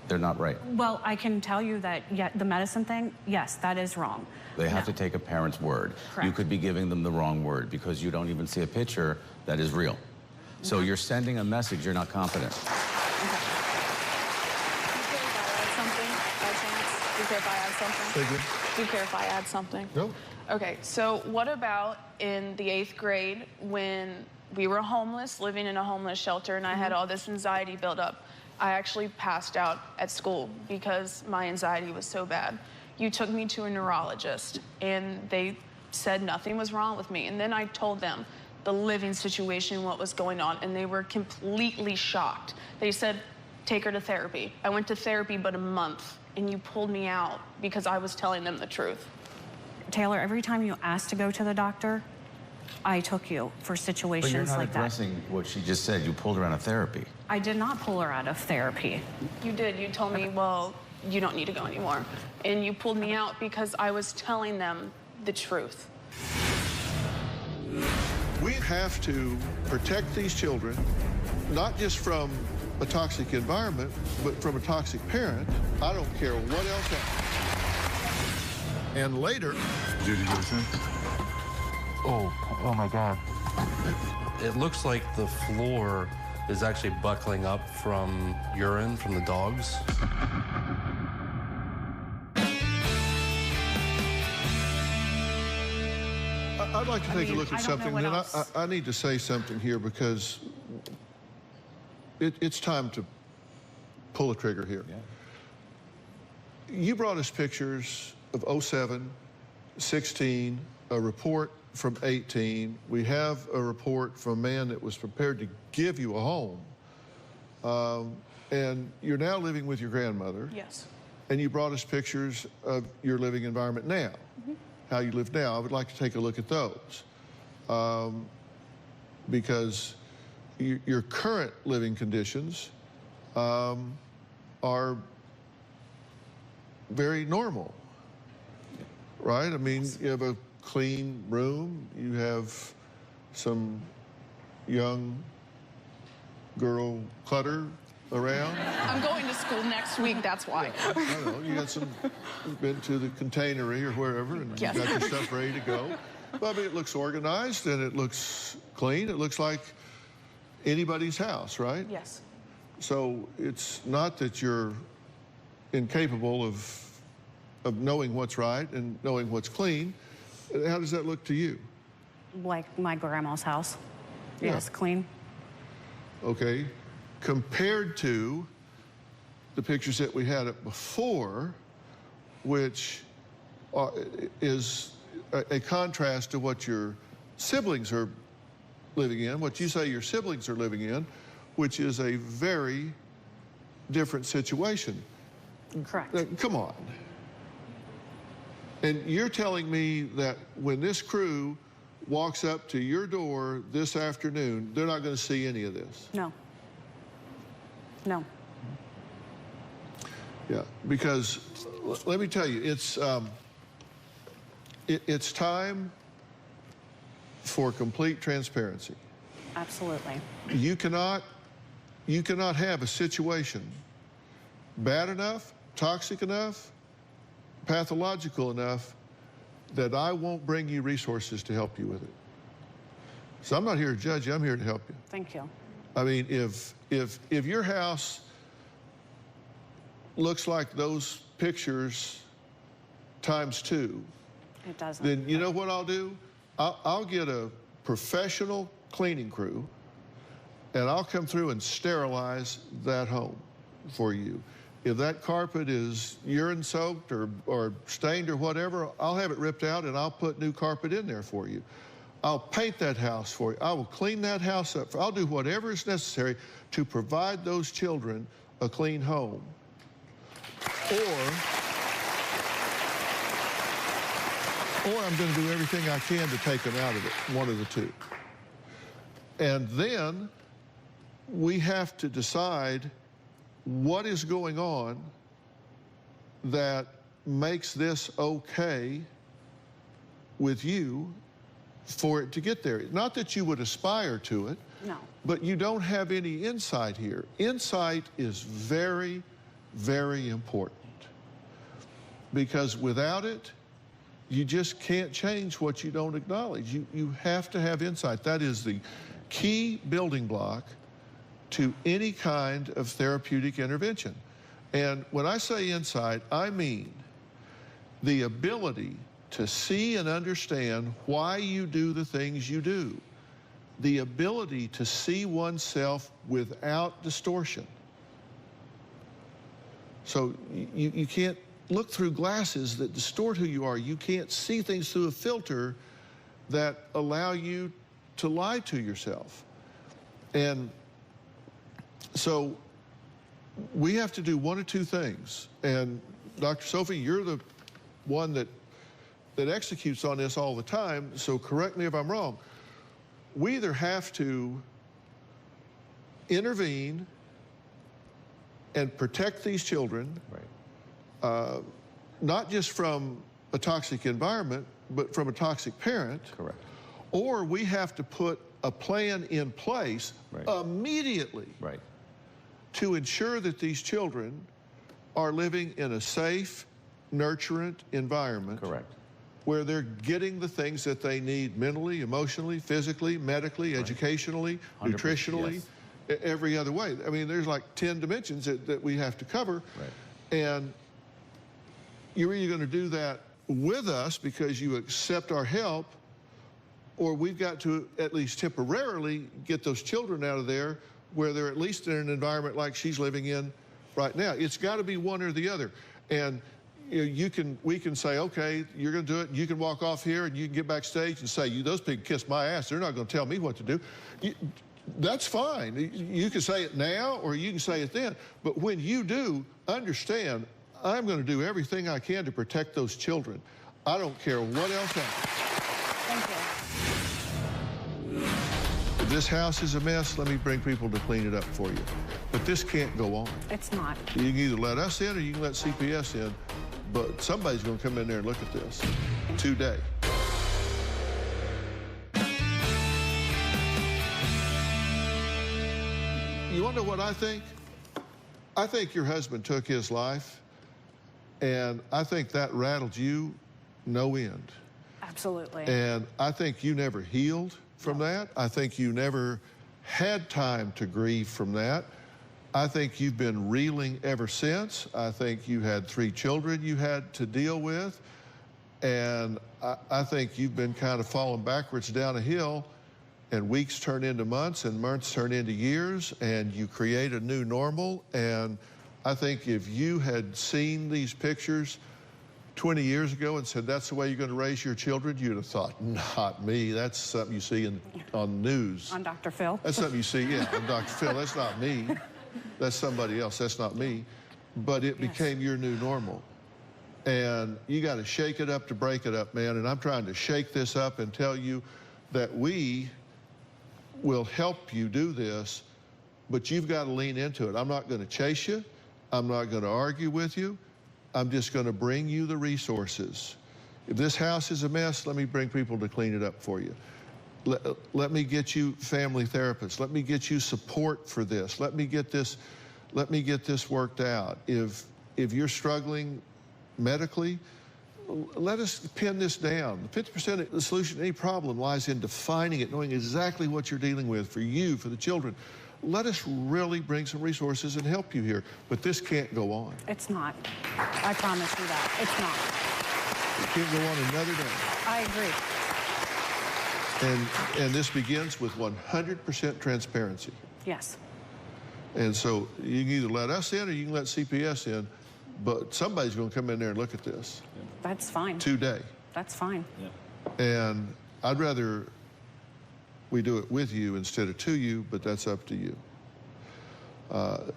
They're not right. Well, I can tell you that, the medicine thing, yes, that is wrong. They have to take a parent's word. Correct. You could be giving them the wrong word because you don't even see a picture that is real. So you're sending a message you're not competent. Do you care if I add something? Do you care if I add something? No. Okay, so what about in the 8th grade when we were homeless, living in a homeless shelter, and I had all this anxiety built up? I actually passed out at school because my anxiety was so bad. You took me to a neurologist, and they said nothing was wrong with me. And then I told them the living situation, what was going on, and they were completely shocked. They said, take her to therapy. I went to therapy but a month, and you pulled me out because I was telling them the truth. Taylor, every time you asked to go to the doctor, I took you for situations like that. But you're not addressing what she just said. You pulled her out of therapy. I did not pull her out of therapy. You did. You told me, well, you don't need to go anymore. And you pulled me out because I was telling them the truth. We have to protect these children, not just from a toxic environment, but from a toxic parent. I don't care what else happens. And later... Judy, you listen? Oh my God. It looks like the floor is actually buckling up from urine from the dogs. I'd like to take a look at something. Then I need to say something here because it's time to pull the trigger here. Yeah. You brought us pictures of 07, 16, a report from 18. We have a report from a man that was prepared to give you a home. And you're now living with your grandmother. Yes. And you brought us pictures of your living environment now, how you live now. I would like to take a look at those because your current living conditions are very normal, right? I mean, you have a clean room, you have some young girl clutter around. I'm going to school next week, that's why. I know, you got you've been to the containery or wherever and Yes. you got your stuff ready to go. But I mean, it looks organized and it looks clean. It looks like anybody's house, right? Yes. So it's not that you're incapable of knowing what's right and knowing what's clean. How does that look to you? Like my grandma's house. Yeah. Yes, clean. Okay. Compared to the pictures that we had up before, which is a contrast to what your siblings are living in, what you say your siblings are living in, which is a very different situation. Correct. Come on. And you're telling me that when this crew walks up to your door this afternoon, they're not going to see any of this? No. No. Yeah, because let me tell you, it's time for complete transparency. Absolutely. You cannot have a situation bad enough, toxic enough, pathological enough that I won't bring you resources to help you with it. So I'm not here to judge you, I'm here to help you. Thank you. I mean, if your house looks like those pictures ×2, It doesn't. then you know what I'll do? I'll get a professional cleaning crew, and I'll come through and sterilize that home for you. If that carpet is urine soaked or stained or whatever, I'll have it ripped out and I'll put new carpet in there for you. I'll paint that house for you. I will clean that house up. I'll do whatever is necessary to provide those children a clean home. Or I'm going to do everything I can to take them out of it, one of the two. And then we have to decide what is going on that makes this okay with you for it to get there. Not that you would aspire to it, no, but you don't have any insight here. Insight is very, very important, because without it, you just can't change what you don't acknowledge. You have to have insight. That is the key building block to any kind of therapeutic intervention. And when I say insight, I mean the ability to see and understand why you do the things you do. The ability to see oneself without distortion. So you can't look through glasses that distort who you are. You can't see things through a filter that allow you to lie to yourself. And so we have to do one of two things. And Dr. Sophie, you're the one that executes on this all the time, so correct me if I'm wrong. We either have to intervene and protect these children, not just from a toxic environment, but from a toxic parent. Correct. Or we have to put a plan in place immediately to ensure that these children are living in a safe, nurturant environment. Where they're getting the things that they need mentally, emotionally, physically, medically, educationally, nutritionally, every other way. I mean, there's like 10 dimensions that we have to cover. And you're either going to do that with us because you accept our help, or we've got to at least temporarily get those children out of there where they're at least in an environment like she's living in right now. It's got to be one or the other. And we can say, okay, you're going to do it, and you can walk off here, and you can get backstage and say, those people kiss my ass. They're not going to tell me what to do. That's fine. You can say it now, or you can say it then. But when you do, understand, I'm going to do everything I can to protect those children. I don't care what else happens. Thank you. If this house is a mess, let me bring people to clean it up for you. But this can't go on. It's not. You can either let us in or you can let CPS in, but somebody's going to come in there and look at this today. You want to know what I think? I think your husband took his life, and I think that rattled you no end. Absolutely. And I think you never healed from that. I think you never had time to grieve from that. I think you've been reeling ever since. I think you had 3 children you had to deal with. And I think you've been kind of falling backwards down a hill, and weeks turn into months and months turn into years, and you create a new normal. And I think if you had seen these pictures 20 years ago and said, that's the way you're going to raise your children, you'd have thought, not me. That's something you see on the news. On Dr. Phil. That's something you see, yeah, on Dr. Phil. That's not me. That's somebody else. That's not me. But it became your new normal. And you got to shake it up to break it up, man. And I'm trying to shake this up and tell you that we will help you do this, but you've got to lean into it. I'm not going to chase you. I'm not going to argue with you. I'm just going to bring you the resources. If this house is a mess, let me bring people to clean it up for you. Let me get you family therapists. Let me get you support for this. Let me get this worked out. If you're struggling medically, let us pin this down. 50% of the solution to any problem lies in defining it, knowing exactly what you're dealing with for you, for the children. Let us really bring some resources and help you here. But this can't go on. It's not. I promise you that. It's not. It can't go on another day. I agree. And this begins with 100% transparency. Yes. And so you can either let us in or you can let CPS in, but somebody's going to come in there and look at this. That's fine. Today. That's fine. And I'd rather we do it with you instead of to you, but that's up to you.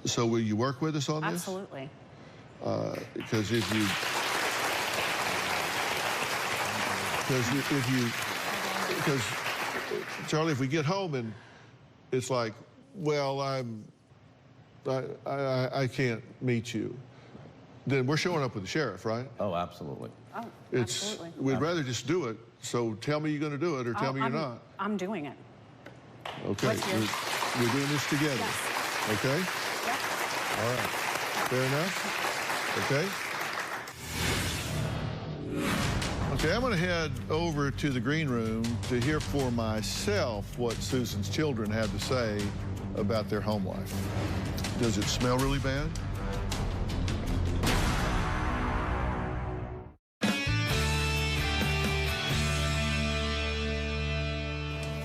So will you work with us on this? Absolutely. Because because Charlie, if we get home and it's like, well, I can't meet you, then we're showing up with the sheriff, right? Oh, absolutely. Oh, absolutely. We'd rather just do it. So tell me you're going to do it, or tell me you're not. I'm doing it. Okay, we're doing this together. Yes. Okay. Yep. All right. Fair enough. Okay. Okay, I'm going to head over to the green room to hear for myself what Susan's children have to say about their home life. Does it smell really bad?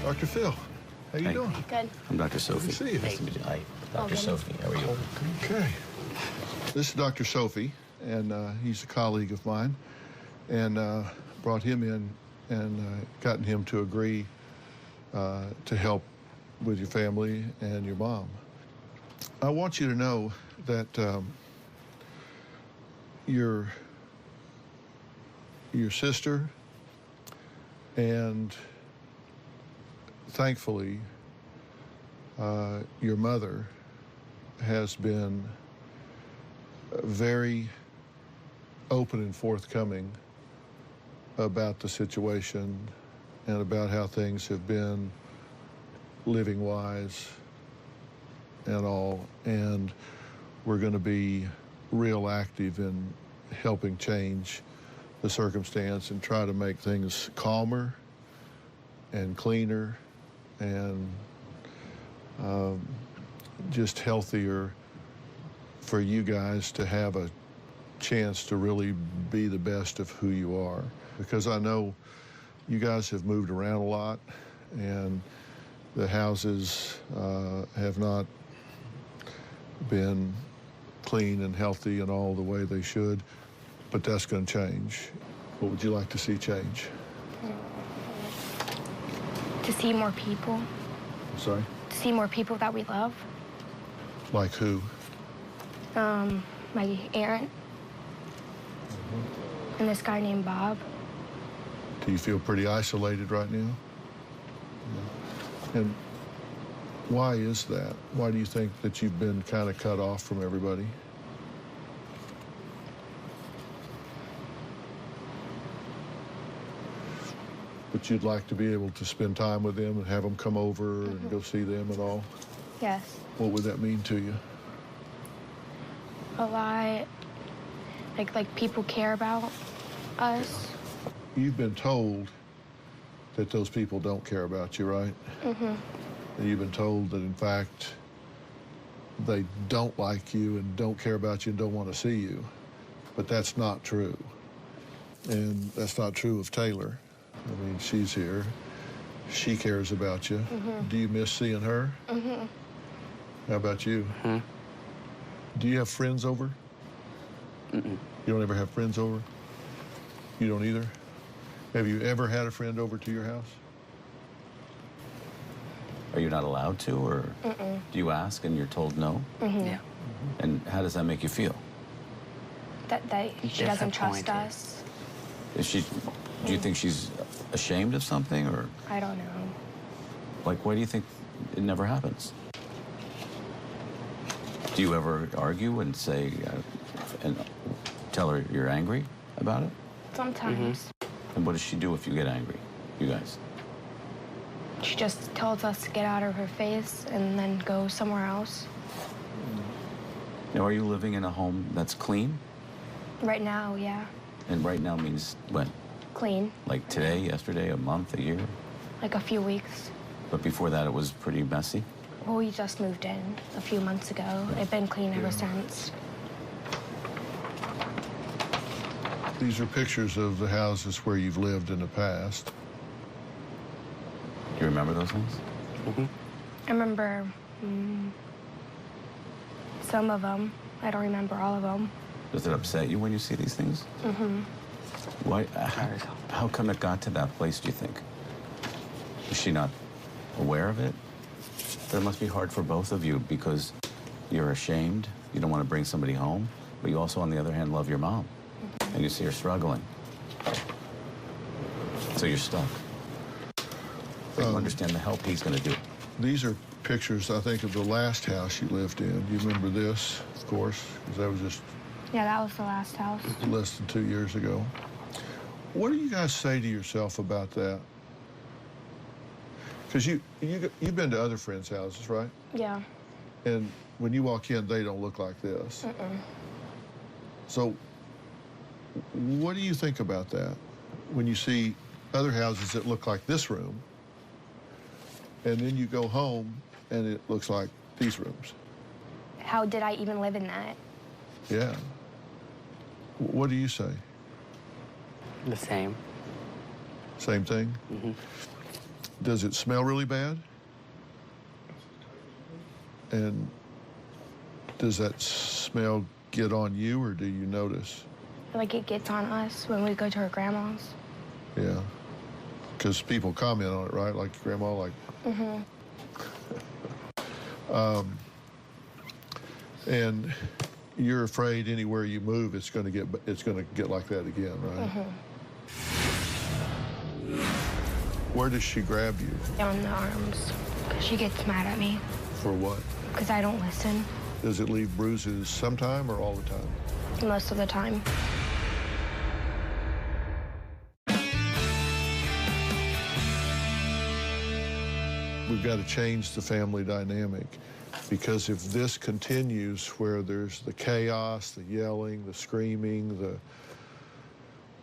Dr. Phil, how you doing? Good. I'm Dr. Sophie. Good to see you. Nice to meet you. Hi, Dr. Sophie. How are you? Okay. This is Dr. Sophie, and he's a colleague of mine, and brought him in and gotten him to agree to help with your family and your mom. I want you to know that your sister and thankfully your mother has been very open and forthcoming about the situation and about how things have been living-wise and all, and we're going to be real active in helping change the circumstance and try to make things calmer and cleaner and just healthier for you guys to have a chance to really be the best of who you are. Because I know you guys have moved around a lot, and the houses have not been clean and healthy and all the way they should, but that's going to change. What would you like to see change? To see more people. Sorry? To see more people that we love. Like who? My aunt. And this guy named Bob. Do you feel pretty isolated right now? And why is that? Why do you think that you've been kind of cut off from everybody? But you'd like to be able to spend time with them and have them come over and go see them and all? Yes. What would that mean to you? A lot. Like people care about us. You've been told that those people don't care about you, right? Mm-hmm. And you've been told that, in fact, they don't like you and don't care about you and don't want to see you. But that's not true. And that's not true of Taylor. I mean, she's here. She cares about you. Mm-hmm. Do you miss seeing her? Mm-hmm. How about you? Hmm? Do you have friends over? Mm-mm. You don't ever have friends over? You don't either? Have you ever had a friend over to your house? Are you not allowed to, or Mm-mm. do you ask and you're told no? Mm-hmm. Yeah. And how does that make you feel? That she doesn't trust us. Is she? Do you think she's ashamed of something, or I don't know. like why do you think it never happens? Do you ever argue and say, and tell her you're angry about it? Sometimes. And what does she do if you get angry, you guys? She just tells us to get out of her face and then go somewhere else. Now, are you living in a home that's clean? Right now, yeah. And right now means when? Clean. Like today, yesterday, a month, a year? Like a few weeks. But before that, it was pretty messy? Well, we just moved in a few months ago. It's been clean ever since. These are pictures of the houses where you've lived in the past. Do you remember those things? I remember some of them. I don't remember all of them. Does it upset you when you see these things? Why? How come it got to that place, do you think? Is she not aware of it? That must be hard for both of you because you're ashamed. You don't want to bring somebody home, but you also, on the other hand, love your mom. And you see her struggling. So you're stuck. But you understand the help he's going to do. These are pictures, I think, of the last house you lived in. You remember this, of course, because that was just Yeah, that was the last house. less than 2 years ago. What do you guys say to yourself about that? Because you've been to other friends' houses, right? Yeah. And when you walk in, they don't look like this. So what do you think about that when you see other houses that look like this room, and then you go home and it looks like these rooms? How did I even live in that? Yeah. What do you say? The same. Same thing? Does it smell really bad? And does that smell get on you, or do you notice? Like, it gets on us when we go to her grandma's. Yeah. Because people comment on it, right? Like grandma, like. And you're afraid anywhere you move, it's going to get like that again, right? Where does she grab you? On the arms. Because she gets mad at me. For what? Because I don't listen. Does it leave bruises sometime or all the time? Most of the time. We've got to change the family dynamic, because if this continues where there's the chaos, the yelling, the screaming,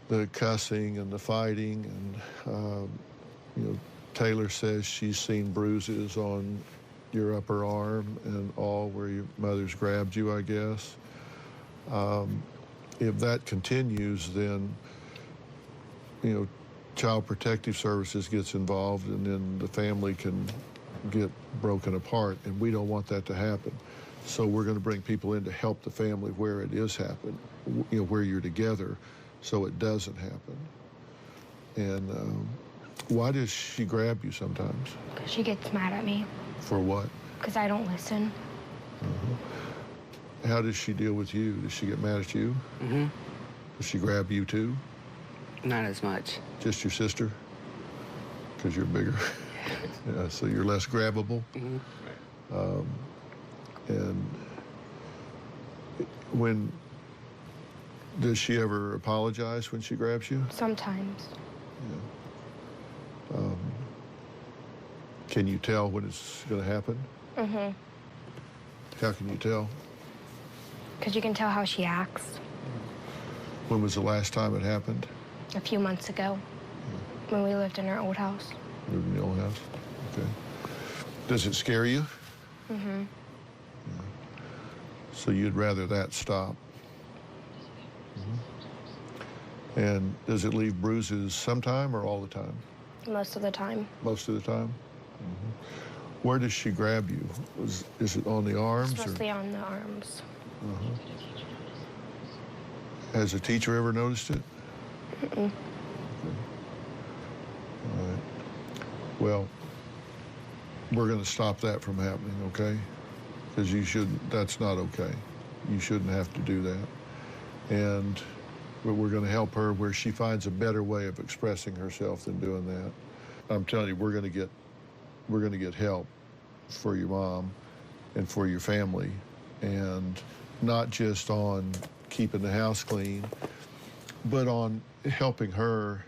the cussing and the fighting, and you know, Taylor says she's seen bruises on your upper arm and all where your mother's grabbed you, I guess. If that continues, then, you know, Child Protective Services gets involved, and then the family can get broken apart, and we don't want that to happen. So we're going to bring people in to help the family where it is happening, you know, where you're together, so it doesn't happen. And why does she grab you sometimes? Because she gets mad at me. For what? Because I don't listen. How does she deal with you? Does she get mad at you? Does she grab you too? Not as much. Just your sister? Because you're bigger? Yeah, so you're less grabbable? And when, does she ever apologize when she grabs you? Sometimes. Yeah. Can you tell when it's going to happen? How can you tell? Because you can tell how she acts. When was the last time it happened? A few months ago, when we lived in our old house. Lived in the old house? Okay. Does it scare you? Mm-hmm. Yeah. So you'd rather that stop? And does it leave bruises sometime or all the time? Most of the time. Most of the time? Where does she grab you? Is it on the arms? It's mostly on the arms. Has a teacher ever noticed it? Mm-mm. All right. Well, we're going to stop that from happening, okay? Because you shouldn't, that's not okay. You shouldn't have to do that. And we're going to help her where she finds a better way of expressing herself than doing that. I'm telling you, we're going to get help for your mom and for your family and not just on keeping the house clean, but on helping her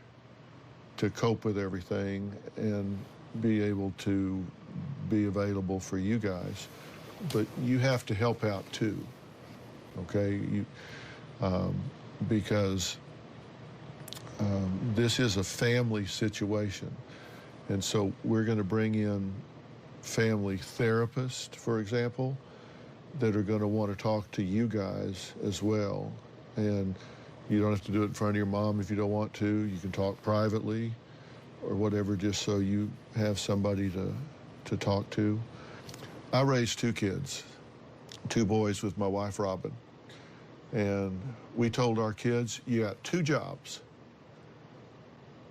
to cope with everything and be able to be available for you guys. But you have to help out too, okay? Because this is a family situation. And so we're going to bring in family therapists, for example, that are going to want to talk to you guys as well. And you don't have to do it in front of your mom if you don't want to. You can talk privately or whatever, just so you have somebody to talk to. I raised 2 kids, 2 boys with my wife, Robin. And we told our kids, you got 2 jobs.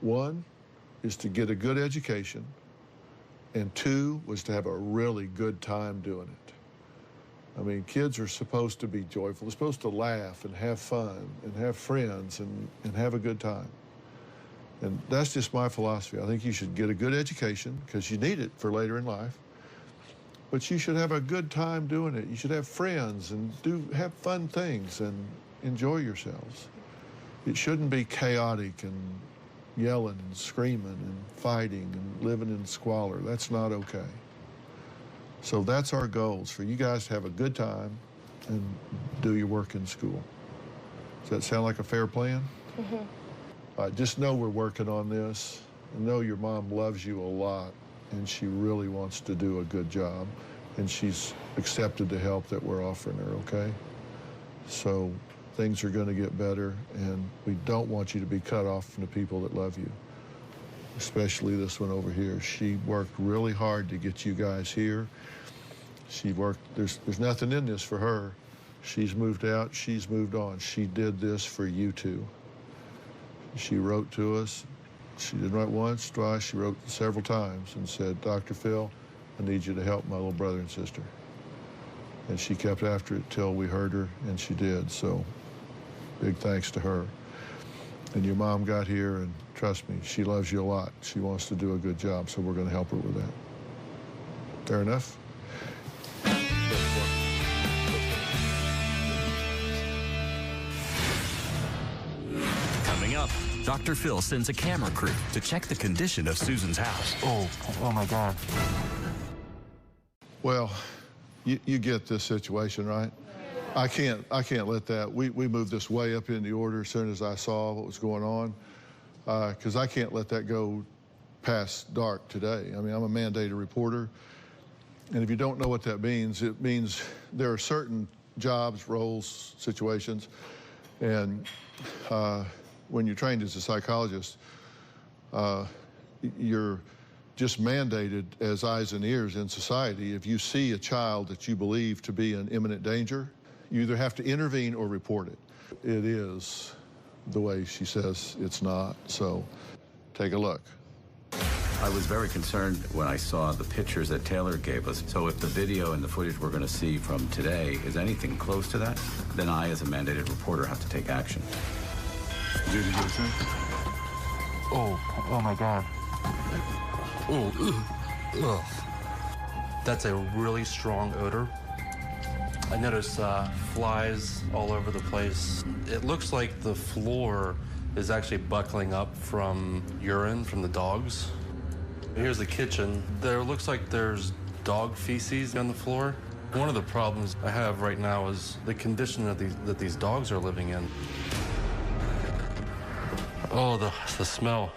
One is to get a good education, and 2 was to have a really good time doing it. I mean, kids are supposed to be joyful. They're supposed to laugh and have fun and have friends and have a good time. And that's just my philosophy. I think you should get a good education because you need it for later in life. But you should have a good time doing it. You should have friends and have fun things and enjoy yourselves. It shouldn't be chaotic and yelling and screaming and fighting and living in squalor. That's not okay. So that's our goals, for you guys to have a good time and do your work in school. Does that sound like a fair plan? Mm-hmm. Just know we're working on this, and know your mom loves you a lot, and she really wants to do a good job, and she's accepted the help that we're offering her, okay? So things are going to get better, and we don't want you to be cut off from the people that love you, especially this one over here. She worked really hard to get you guys here. She worked, there's nothing in this for her. She's moved out, she's moved on. She did this for you two. She wrote to us. She didn't write once, twice, she wrote several times and said, Dr. Phil, I need you to help my little brother and sister. And she kept after it till we heard her, and she did. So big thanks to her. And your mom got here, and trust me, she loves you a lot. She wants to do a good job, so we're going to help her with that. Fair enough? Coming up, Dr. Phil sends a camera crew to check the condition of Susan's house. Oh my God. Well, you get this situation, right? I can't let that. We moved this way up in the order as soon as I saw what was going on, because I can't let that go past dark today. I mean, I'm a mandated reporter, and if you don't know what that means, it means there are certain jobs, roles, situations, and when you're trained as a psychologist, you're just mandated as eyes and ears in society. If you see a child that you believe to be in imminent danger, you either have to intervene or report it. It is the way she says it's not, so take a look. I was very concerned when I saw the pictures that Taylor gave us. So if the video and the footage we're going to see from today is anything close to that, then I, as a mandated reporter, have to take action. Did you get a sense? Oh my God. Ugh. That's a really strong odor. I noticed flies all over the place. It looks like the floor is actually buckling up from urine from the dogs. Here's the kitchen. There looks like there's dog feces on the floor. One of the problems I have right now is the condition that these dogs are living in. Oh, the smell.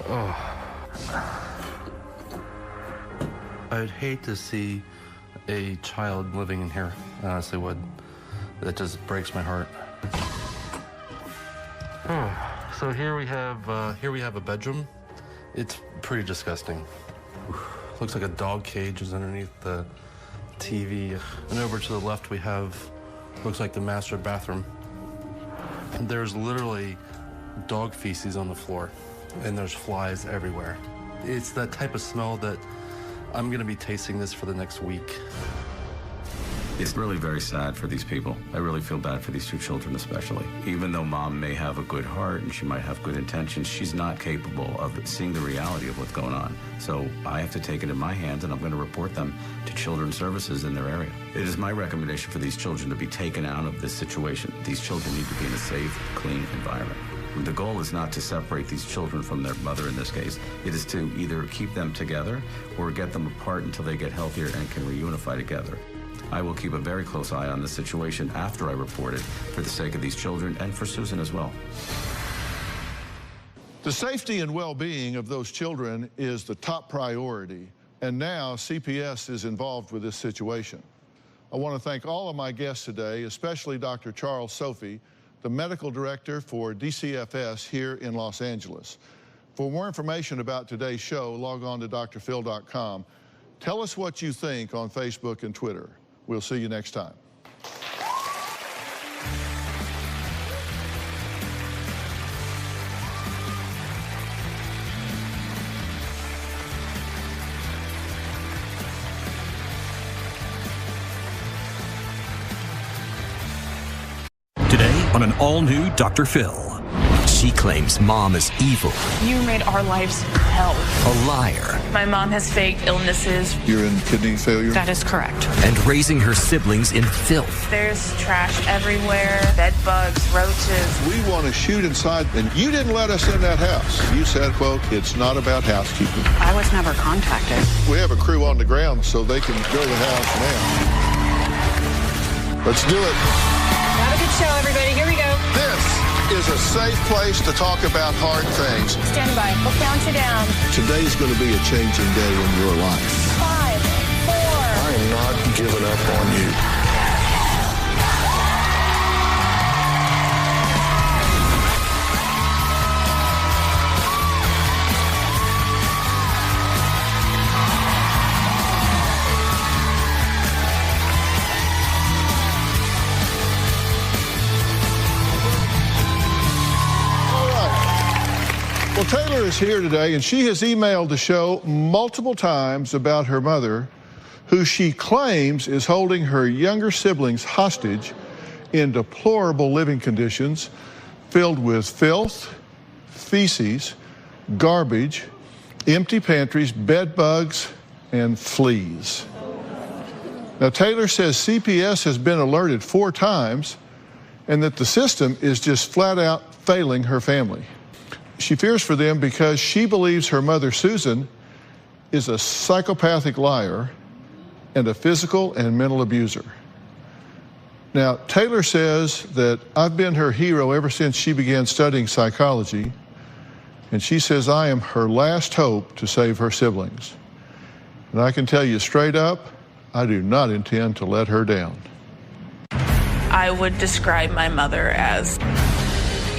Oh. I'd hate to see a child living in here. I honestly would. That just breaks my heart. Oh. So here we have a bedroom. It's pretty disgusting. Looks like a dog cage is underneath the TV. And over to the left we have, looks like the master bathroom. And there's literally dog feces on the floor, and there's flies everywhere. It's that type of smell that I'm gonna be tasting this for the next week. It's really very sad for these people. I really feel bad for these two children especially. Even though mom may have a good heart and she might have good intentions, she's not capable of seeing the reality of what's going on. So I have to take it in my hands, and I'm going to report them to Children's Services in their area. It is my recommendation for these children to be taken out of this situation. These children need to be in a safe, clean environment. The goal is not to separate these children from their mother in this case. It is to either keep them together or get them apart until they get healthier and can reunify together. I will keep a very close eye on this situation after I report it for the sake of these children and for Susan as well. The safety and well-being of those children is the top priority, and now CPS is involved with this situation. I want to thank all of my guests today, especially Dr. Charles Sophie, the medical director for DCFS here in Los Angeles. For more information about today's show, log on to drphil.com. Tell us what you think on Facebook and Twitter. We'll see you next time. Today on an all-new Dr. Phil. She claims mom is evil. You made our lives hell. A liar. My mom has faked illnesses. You're in kidney failure? That is correct. And raising her siblings in filth. There's trash everywhere, bed bugs, roaches. We want to shoot inside, and you didn't let us in that house. You said, quote, it's not about housekeeping. I was never contacted. We have a crew on the ground so they can go to the house now. Let's do it. Have a good show, everybody. Here we go. This is a safe place to talk about hard things. Stand by. We'll count you down. Today's going to be a changing day in your life. 5, 4. I am not giving up on you. Well, Taylor is here today, and she has emailed the show multiple times about her mother, who she claims is holding her younger siblings hostage in deplorable living conditions filled with filth, feces, garbage, empty pantries, bed bugs, and fleas. Now, Taylor says CPS has been alerted 4 times and that the system is just flat out failing her family. She fears for them because she believes her mother, Susan, is a psychopathic liar and a physical and mental abuser. Now, Taylor says that I've been her hero ever since she began studying psychology, and she says I am her last hope to save her siblings. And I can tell you straight up, I do not intend to let her down. I would describe my mother as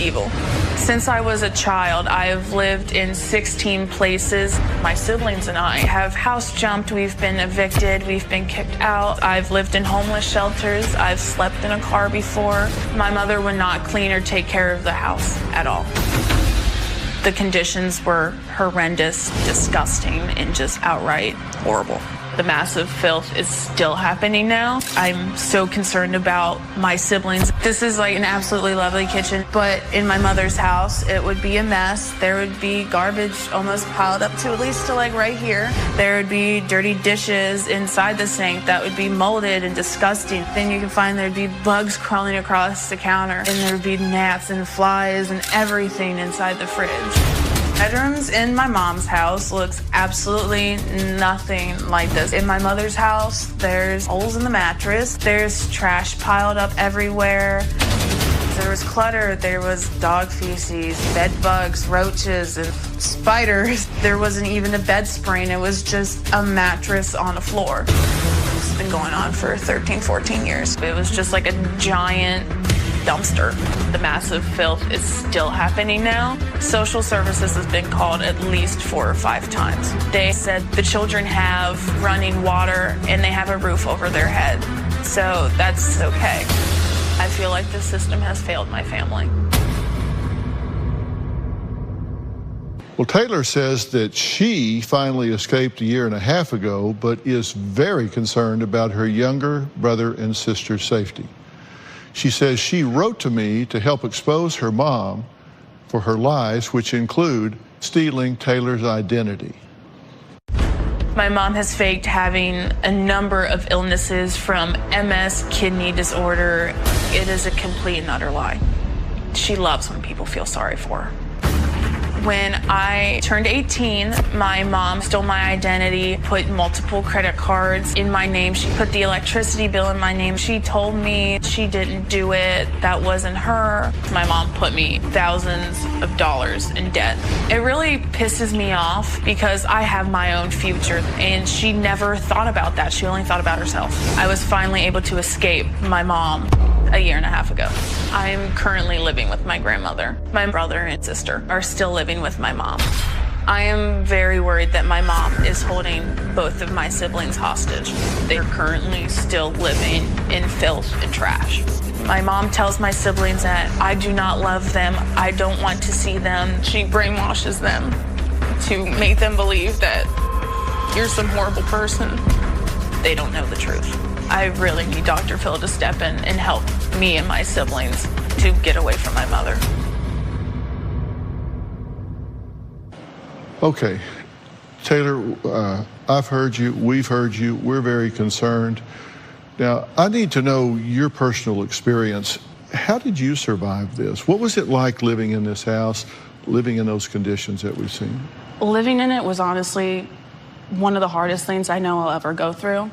evil. Since I was a child, I have lived in 16 places. My siblings and I have house jumped, we've been evicted, we've been kicked out. I've lived in homeless shelters, I've slept in a car before. My mother would not clean or take care of the house at all. The conditions were horrendous, disgusting, and just outright horrible. The massive filth is still happening now. I'm so concerned about my siblings. This is like an absolutely lovely kitchen, but in my mother's house, it would be a mess. There would be garbage almost piled up to at least to like right here. There would be dirty dishes inside the sink that would be molded and disgusting. Then you can find there'd be bugs crawling across the counter, and there would be gnats and flies and everything inside the fridge. Bedrooms in my mom's house looks absolutely nothing like this. In my mother's house, there's holes in the mattress. There's trash piled up everywhere. There was clutter. There was dog feces, bed bugs, roaches, and spiders. There wasn't even a bed spring. It was just a mattress on the floor. It's been going on for 13, 14 years. It was just like a giant dumpster. The massive filth is still happening now. Social services has been called at least 4 or 5 times. They said the children have running water and they have a roof over their head. So that's okay. I feel like the system has failed my family. Well, Taylor says that she finally escaped a year and a half ago, but is very concerned about her younger brother and sister's safety. She says she wrote to me to help expose her mom for her lies, which include stealing Taylor's identity. My mom has faked having a number of illnesses from MS, kidney disorder. It is a complete and utter lie. She loves when people feel sorry for her. When I turned 18, my mom stole my identity, put multiple credit cards in my name. She put the electricity bill in my name. She told me she didn't do it. That wasn't her. My mom put me thousands of dollars in debt. It really pisses me off because I have my own future, and she never thought about that. She only thought about herself. I was finally able to escape my mom a year and a half ago. I'm currently living with my grandmother. My brother and sister are still living with my mom. I am very worried that my mom is holding both of my siblings hostage. They're currently still living in filth and trash. My mom tells my siblings that I do not love them. I don't want to see them. She brainwashes them to make them believe that you're some horrible person. They don't know the truth. I really need Dr. Phil to step in and help me and my siblings to get away from my mother. Okay, Taylor, I've heard you, we've heard you, we're very concerned. Now, I need to know your personal experience. How did you survive this? What was it like living in this house, living in those conditions that we've seen? Living in it was honestly one of the hardest things I know I'll ever go through.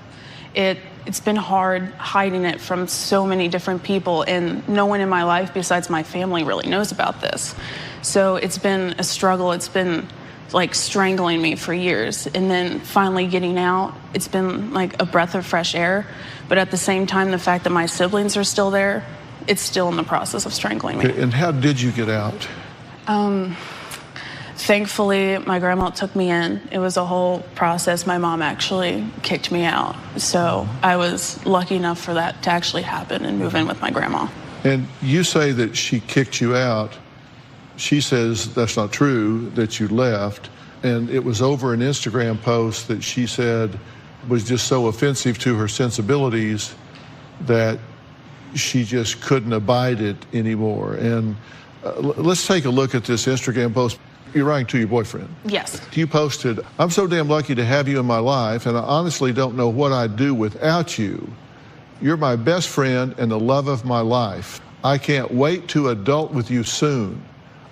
It's been hard hiding it from so many different people, and no one in my life besides my family really knows about this. So it's been a struggle. It's been like strangling me for years, and then finally getting out, it's been like a breath of fresh air. But at the same time, the fact that my siblings are still there, it's still in the process of strangling me. Okay, and how did you get out? Thankfully, my grandma took me in. It was a whole process. My mom actually kicked me out. So I was lucky enough for that to actually happen and move in with my grandma. And you say that she kicked you out. She says that's not true, that you left. And it was over an Instagram post that she said was just so offensive to her sensibilities that she just couldn't abide it anymore. And let's take a look at this Instagram post. You're writing to your boyfriend. Yes. You posted, "I'm so damn lucky to have you in my life, and I honestly don't know what I'd do without you. You're my best friend and the love of my life. I can't wait to adult with you soon.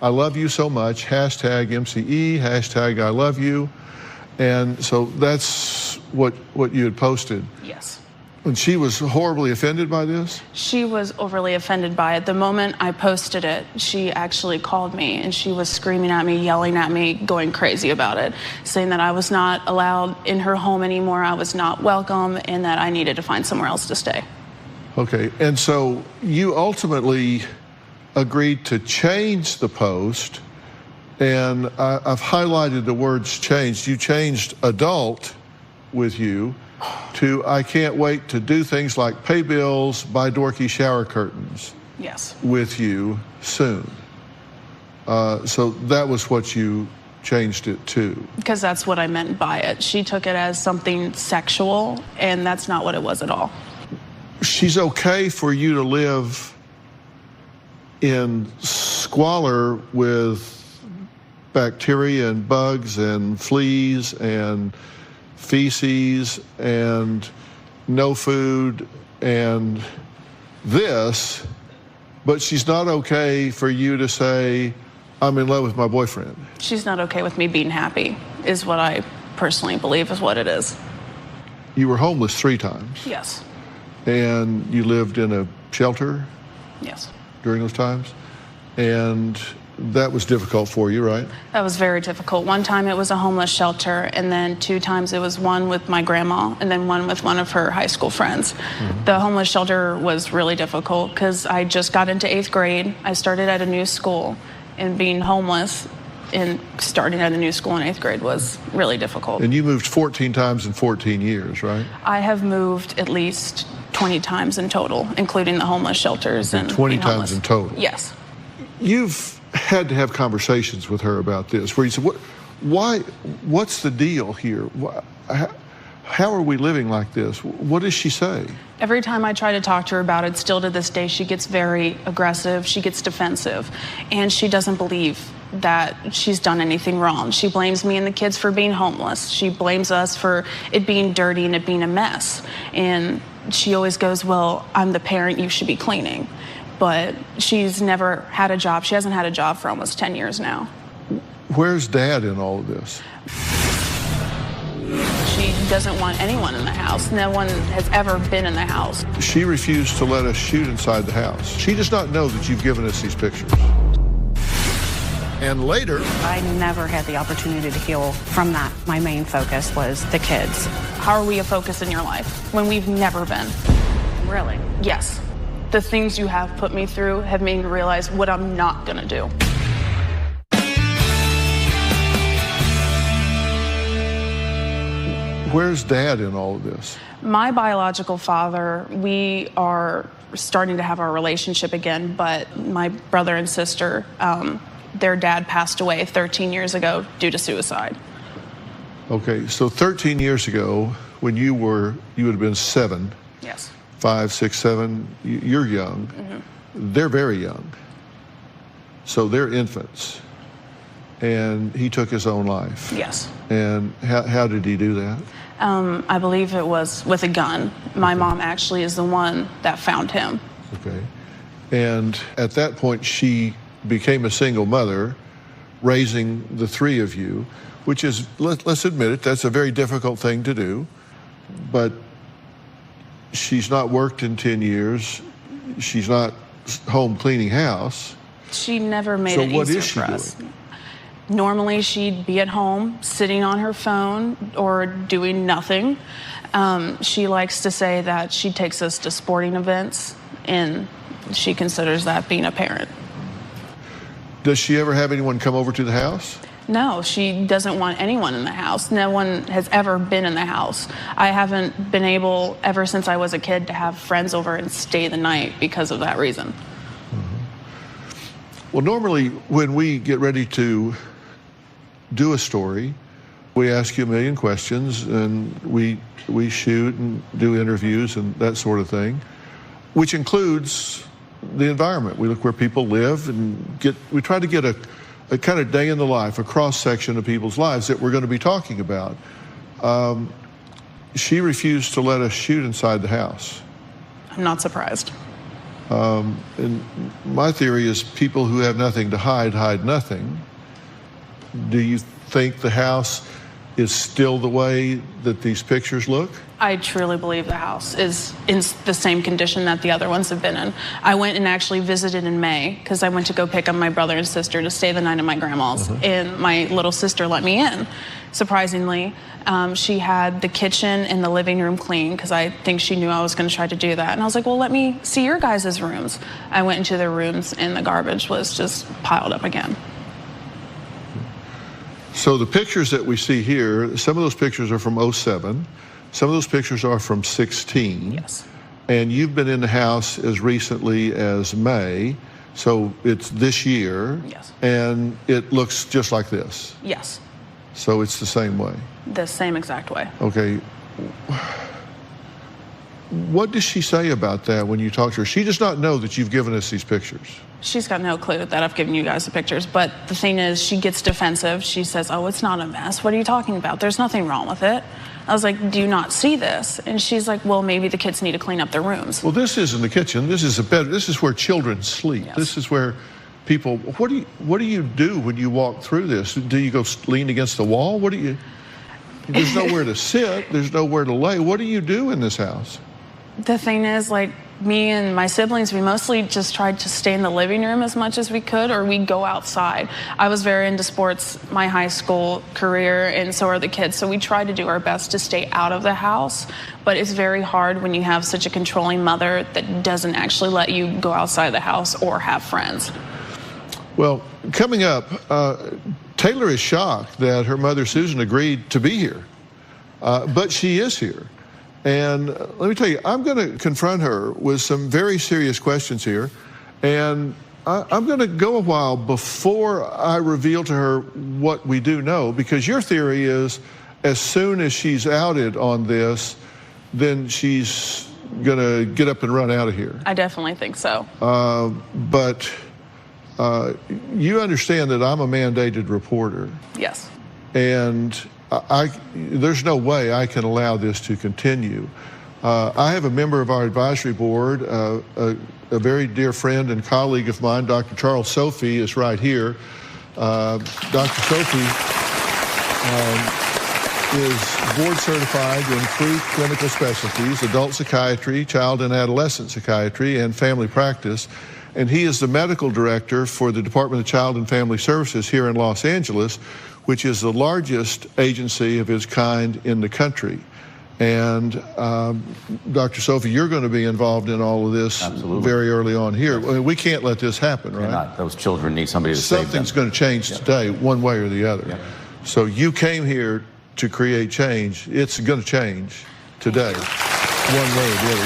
I love you so much. Hashtag MCE, hashtag I love you." And so that's what you had posted. Yes. And she was horribly offended by this? She was overly offended by it. The moment I posted it, she actually called me, and she was screaming at me, yelling at me, going crazy about it, saying that I was not allowed in her home anymore, I was not welcome, and that I needed to find somewhere else to stay. Okay, and so you ultimately agreed to change the post, and I've highlighted the words changed. You changed adult with you to I can't wait to do things like pay bills, buy dorky shower curtains. Yes. With you soon. So that was what you changed it to. Because that's what I meant by it. She took it as something sexual, and that's not what it was at all. She's okay for you to live in squalor with bacteria and bugs and fleas and feces and no food and this, but she's not okay for you to say, I'm in love with my boyfriend. She's not okay with me being happy, is what I personally believe is what it is. You were homeless 3 times. Yes. And you lived in a shelter? Yes. During those times? And that was difficult for you, right? That was very difficult. One time it was a homeless shelter, and then 2 times it was one with my grandma, and then one with one of her high school friends. Mm-hmm. The homeless shelter was really difficult because I just got into 8th grade. I started at a new school, and being homeless and starting at a new school in 8th grade was really difficult. And you moved 14 times in 14 years, right? I have moved at least 20 times in total, including the homeless shelters. And 20 times in total? Yes. You've had to have conversations with her about this, where you said, what's the deal here? How are we living like this? What does she say? Every time I try to talk to her about it, still to this day, she gets very aggressive, she gets defensive, and she doesn't believe that she's done anything wrong. She blames me and the kids for being homeless. She blames us for it being dirty and it being a mess. And she always goes, well, I'm the parent, you should be cleaning. But she's never had a job. She hasn't had a job for almost 10 years now. Where's Dad in all of this? She doesn't want anyone in the house. No one has ever been in the house. She refused to let us shoot inside the house. She does not know that you've given us these pictures. And later, I never had the opportunity to heal from that. My main focus was the kids. How are we a focus in your life when we've never been? Really? Yes. The things you have put me through have made me realize what I'm not gonna do. Where's Dad in all of this? My biological father, we are starting to have our relationship again, but my brother and sister, their dad passed away 13 years ago due to suicide. Okay, so 13 years ago, when you would have been 7. Yes. 5, 6, 7, you're young. Mm-hmm. They're very young. So they're infants. And he took his own life. Yes. And how did he do that? I believe it was with a gun. My mom actually is the one that found him. Okay. And at that point, she became a single mother, raising the 3 of you, which is, let's admit it, that's a very difficult thing to do. But she's not worked in 10 years. She's not home cleaning house. She never made it easier for us. Normally, she'd be at home, sitting on her phone or doing nothing. She likes to say that she takes us to sporting events, and she considers that being a parent. Does she ever have anyone come over to the house? No, she doesn't want anyone in the house. No one has ever been in the house. I haven't been able, ever since I was a kid, to have friends over and stay the night because of that reason. Well, normally when we get ready to do a story, we ask you a million questions, and we shoot and do interviews and that sort of thing, which includes the environment. We look where people live and we try to get a kind of day in the life, a cross-section of people's lives that we're going to be talking about. She refused to let us shoot inside the house. I'm not surprised. And my theory is people who have nothing to hide nothing. Do you think the house is still the way that these pictures look? I truly believe the house is in the same condition that the other ones have been in. I went and actually visited in May because I went to go pick up my brother and sister to stay the night at my grandma's, and my little sister let me in. Surprisingly, she had the kitchen and the living room clean because I think she knew I was going to try to do that. And I was like, well, let me see your guys' rooms. I went into their rooms and the garbage was just piled up again. So the pictures that we see here, some of those pictures are from 07. Some of those pictures are from 16. Yes. And you've been in the house as recently as May, so it's this year. Yes. And it looks just like this. Yes. So it's the same way. The same exact way. Okay. What does she say about that when you talk to her? She does not know that you've given us these pictures. She's got no clue that I've given you guys the pictures, but the thing is, she gets defensive. She says, oh, it's not a mess. What are you talking about? There's nothing wrong with it. I was like, do you not see this? And she's like, well, maybe the kids need to clean up their rooms. Well, this isn't the kitchen. This is a bed. This is where children sleep. Yes. This is where people, what do you do when you walk through this? Do you go lean against the wall? What do you, there's nowhere to sit. There's nowhere to lay. What do you do in this house? The thing is, like, me and my siblings, we mostly just tried to stay in the living room as much as we could, or we'd go outside. I was very into sports my high school career, and so are the kids. So we tried to do our best to stay out of the house, but it's very hard when you have such a controlling mother that doesn't actually let you go outside the house or have friends. Well, coming up, Taylor is shocked that her mother, Susan, agreed to be here, but she is here. And let me tell you, I'm going to confront her with some very serious questions here. And I'm going to go a while before I reveal to her what we do know, because your theory is as soon as she's outed on this, then she's going to get up and run out of here. I definitely think so. But you understand that I'm a mandated reporter. Yes. And there's no way I can allow this to continue. I have a member of our advisory board, a very dear friend and colleague of mine, Dr. Charles Sophie, is right here. Dr. Sophie is board certified in 3 clinical specialties: adult psychiatry, child and adolescent psychiatry, and family practice. And he is the medical director for the Department of Child and Family Services here in Los Angeles, which is the largest agency of its kind in the country. And Dr. Sophie, you're going to be involved in all of this very early on here. I mean, we can't let this happen, right? Those children need somebody to save them. Something's going to change today, one way or the other. So you came here to create change. It's going to change today, one way or the other.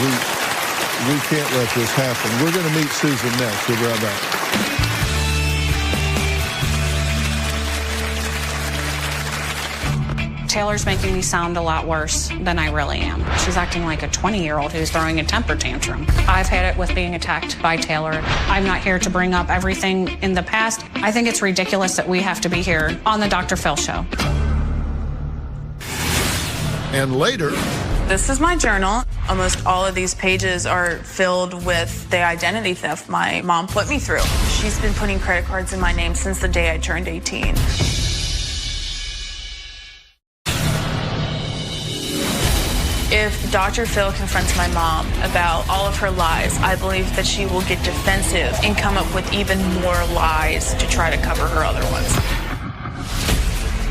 We can't let this happen. We're going to meet Susan next. We'll be right back. Taylor's making me sound a lot worse than I really am. She's acting like a 20-year-old who's throwing a temper tantrum. I've had it with being attacked by Taylor. I'm not here to bring up everything in the past. I think it's ridiculous that we have to be here on the Dr. Phil Show. And later... This is my journal. Almost all of these pages are filled with the identity theft my mom put me through. She's been putting credit cards in my name since the day I turned 18. If Dr. Phil confronts my mom about all of her lies, I believe that she will get defensive and come up with even more lies to try to cover her other ones.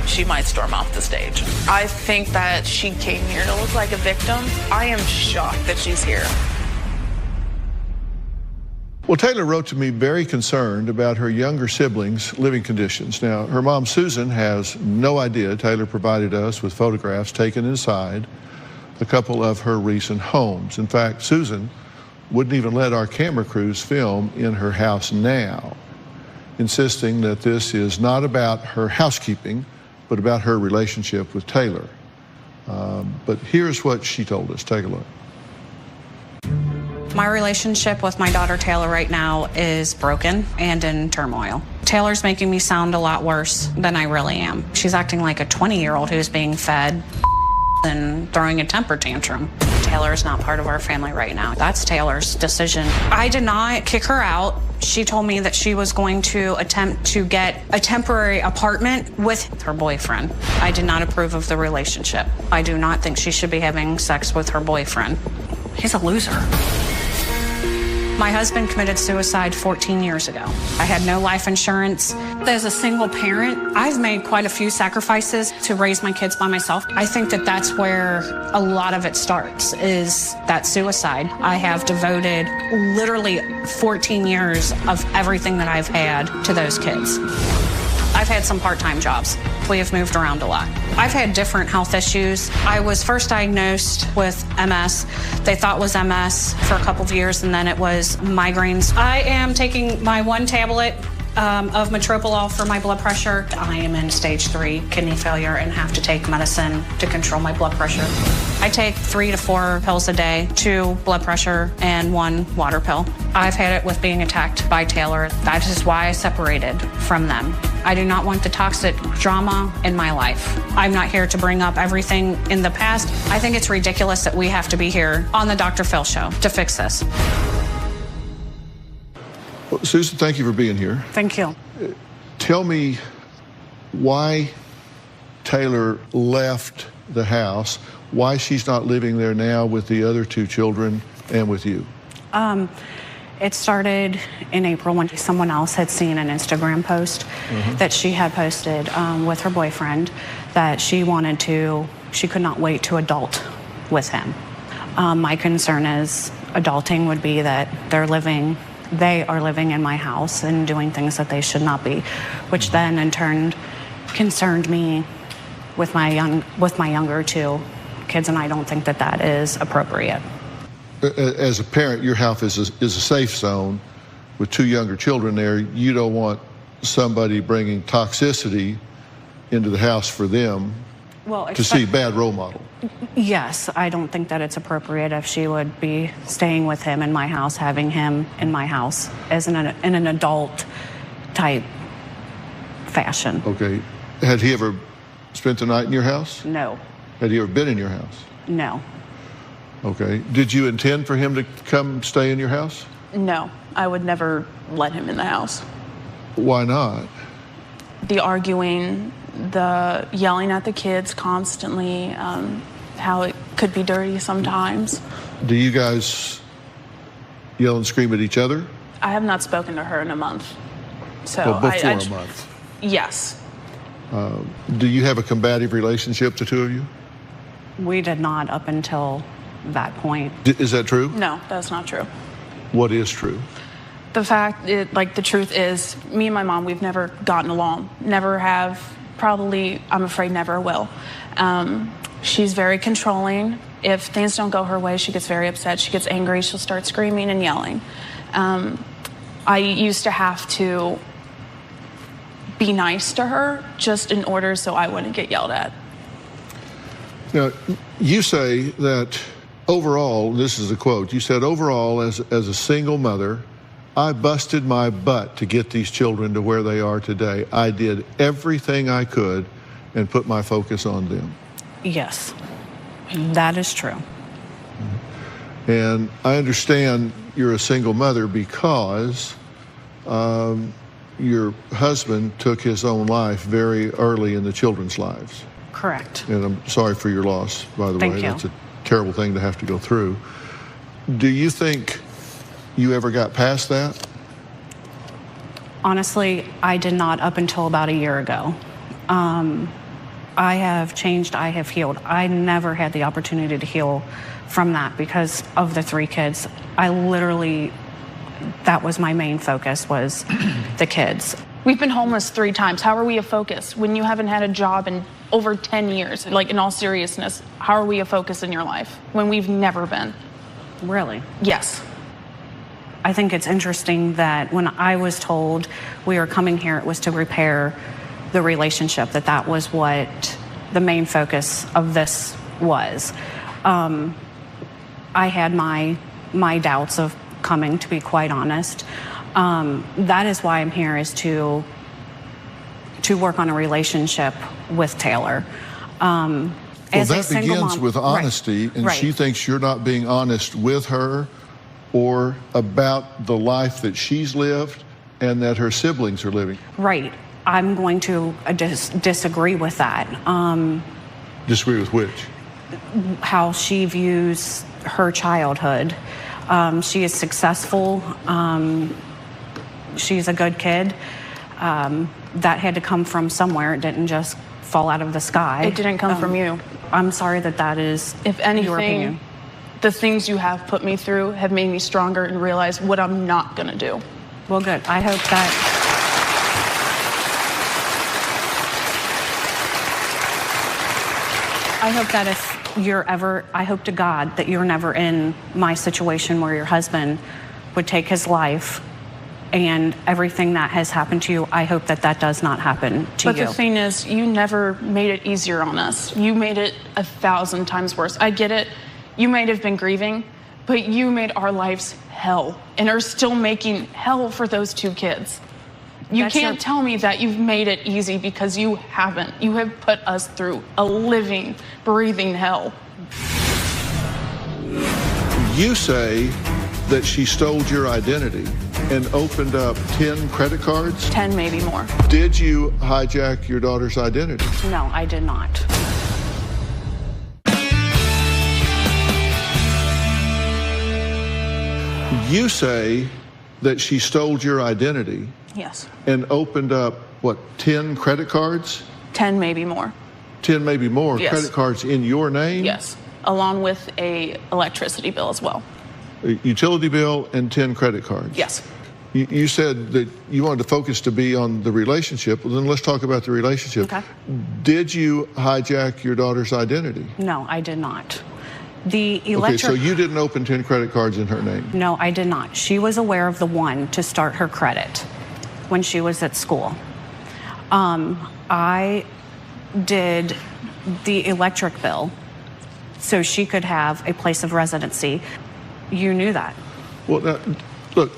She might storm off the stage. I think that she came here to look like a victim. I am shocked that she's here. Well, Taylor wrote to me very concerned about her younger siblings' living conditions. Now, her mom, Susan, has no idea Taylor provided us with photographs taken inside a couple of her recent homes. In fact, Susan wouldn't even let our camera crews film in her house now, insisting that this is not about her housekeeping, but about her relationship with Taylor. But here's what she told us. Take a look. My relationship with my daughter Taylor right now is broken and in turmoil. Taylor's making me sound a lot worse than I really am. She's acting like a 20-year-old who's being fed and throwing a temper tantrum. Taylor is not part of our family right now. That's Taylor's decision. I did not kick her out. She told me that she was going to attempt to get a temporary apartment with her boyfriend. I did not approve of the relationship. I do not think she should be having sex with her boyfriend. He's a loser. My husband committed suicide 14 years ago. I had no life insurance. As a single parent, I've made quite a few sacrifices to raise my kids by myself. I think that that's where a lot of it starts, is that suicide. I have devoted literally 14 years of everything that I've had to those kids. I've had some part-time jobs. We have moved around a lot. I've had different health issues. I was first diagnosed with MS. They thought was MS for a couple of years, and then it was migraines. I am taking my 1 tablet of metoprolol for my blood pressure. I am in stage 3 kidney failure and have to take medicine to control my blood pressure. I take 3 to 4 pills a day, 2 blood pressure and 1 water pill. I've had it with being attacked by Taylor. That is why I separated from them. I do not want the toxic drama in my life. I'm not here to bring up everything in the past. I think it's ridiculous that we have to be here on the Dr. Phil Show to fix this. Well, Susan, thank you for being here. Thank you. Tell me why Taylor left the house, why she's not living there now with the other 2 children and with you. It started in April when someone else had seen an Instagram post that she had posted with her boyfriend that she could not wait to adult with him. My concern is adulting would be that they are living in my house and doing things that they should not be, which then in turn concerned me with my younger 2 kids, and I don't think that that is appropriate. As a parent, your house is a safe zone with 2 younger children there, you don't want somebody bringing toxicity into the house for them to see bad role model. Yes, I don't think that it's appropriate if she would be staying with him in my house, having him in my house as in an adult type fashion. Okay. Had he ever spent the night in your house? No. Had he ever been in your house? No. Okay. Did you intend for him to come stay in your house? No, I would never let him in the house. Why not? The arguing, the yelling at the kids constantly, how it could be dirty sometimes. Do you guys yell and scream at each other? I have not spoken to her in a month. So well, before a month? Yes. Do you have a combative relationship, the 2 of you? We did not up until that point. Is that true? No, that's not true. What is true? The fact, the truth is, me and my mom, we've never gotten along. Never have, probably, I'm afraid never will. She's very controlling. If things don't go her way, she gets very upset. She gets angry. She'll start screaming and yelling. I used to have to be nice to her just in order so I wouldn't get yelled at. Now, you say that overall, this is a quote, you said, overall, as a single mother, I busted my butt to get these children to where they are today. I did everything I could and put my focus on them. Yes, that is true. And I understand you're a single mother because your husband took his own life very early in the children's lives. Correct. And I'm sorry for your loss, by the Thank way. you. That's a terrible thing to have to go through. Do you think you ever got past that? Honestly, I did not up until about a year ago. I have changed, I have healed. I never had the opportunity to heal from that because of the 3 kids. I literally, that was my main focus, was the kids. We've been homeless 3 times. How are we a focus when you haven't had a job in over 10 years? Like, in all seriousness, how are we a focus in your life when we've never been? Really? Yes. I think it's interesting that when I was told we were coming here, it was to repair the relationship, that was what the main focus of this was. I had my doubts of coming, to be quite honest. That is why I'm here, is to work on a relationship with Taylor. Well, that begins with honesty, right. And right. she thinks you're not being honest with her or about the life that she's lived and that her siblings are living. Right. I'm going to disagree with that. Disagree with which? How she views her childhood. She is successful. She's a good kid. That had to come from somewhere. It didn't just fall out of the sky. It didn't come from you. I'm sorry that is, if anything, your opinion. The things you have put me through have made me stronger and realize what I'm not going to do. Well, good. I hope that... I hope that if you're ever, I hope to God that you're never in my situation where your husband would take his life and everything that has happened to you, I hope that does not happen to you. But the thing is, you never made it easier on us. You made it 1,000 times worse. I get it. You might have been grieving, but you made our lives hell and are still making hell for those 2 kids. You can't tell me that you've made it easy, because you haven't. You have put us through a living, breathing hell. You say that she stole your identity and opened up 10 credit cards? 10, maybe more. Did you hijack your daughter's identity? No, I did not. You say that she stole your identity. Yes. And opened up, what, 10 credit cards? 10, maybe more. 10, maybe more. Yes. Credit cards in your name? Yes, along with a electricity bill as well. A utility bill and 10 credit cards? Yes. You said that you wanted the focus to be on the relationship. Well, then let's talk about the relationship. Okay. Did you hijack your daughter's identity? No, I did not. The electric... Okay, so you didn't open 10 credit cards in her name? No, I did not. She was aware of the one to start her credit when she was at school. I did the electric bill so she could have a place of residency. You knew that. Well, now, look,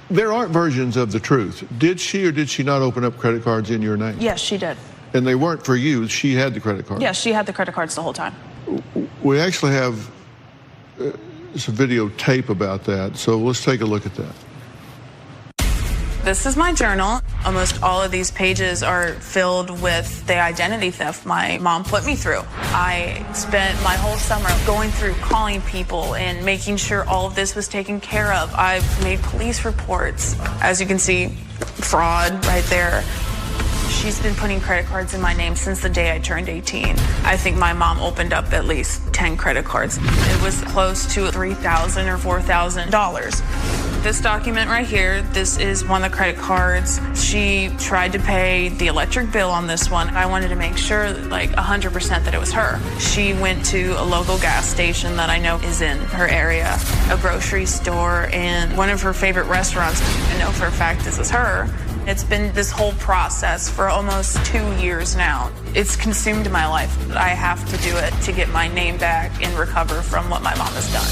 there aren't versions of the truth. Did she or did she not open up credit cards in your name? Yes, she did. And they weren't for you. She had the credit cards. Yes, she had the credit cards the whole time. We actually have some videotape about that, so let's take a look at that. This is my journal. Almost all of these pages are filled with the identity theft my mom put me through. I spent my whole summer going through calling people and making sure all of this was taken care of. I've made police reports. As you can see, fraud right there. She's been putting credit cards in my name since the day I turned 18. I think my mom opened up at least 10 credit cards. It was close to $3,000 or $4,000. This document right here, this is one of the credit cards. She tried to pay the electric bill on this one. I wanted to make sure, like 100% that it was her. She went to a local gas station that I know is in her area, a grocery store, and one of her favorite restaurants. I know for a fact this is her. It's been this whole process for almost 2 years now. It's consumed my life. I have to do it to get my name back and recover from what my mom has done.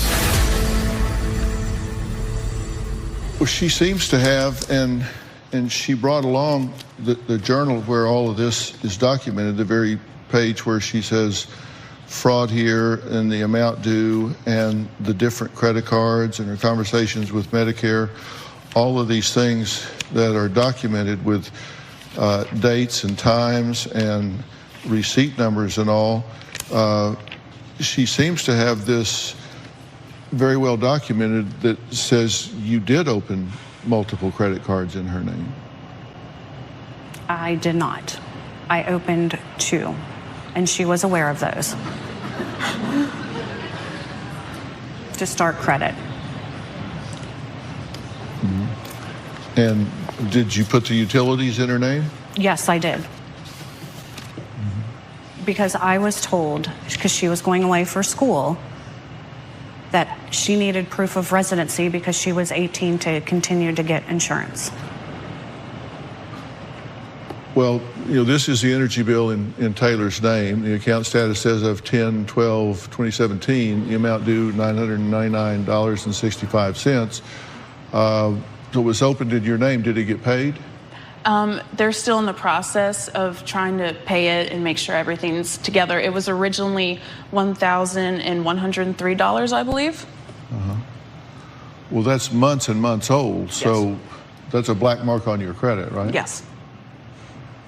Well, she seems to have, and she brought along the journal where all of this is documented, the very page where she says fraud here and the amount due and the different credit cards and her conversations with Medicare. All of these things that are documented with dates and times and receipt numbers and all, she seems to have this very well documented that says you did open multiple credit cards in her name. I did not. I opened 2, and she was aware of those. To start credit. And did you put the utilities in her name? Yes, I did. Because I was told, because she was going away for school, that she needed proof of residency because she was 18 to continue to get insurance. Well, you know, this is the energy bill in Taylor's name. The account status says of 10/12/2017, the amount due $999.65. So it was opened in your name. Did it get paid? They're still in the process of trying to pay it and make sure everything's together. It was originally $1,103, I believe. Well, that's months and months old, so that's a black mark on your credit, right? Yes.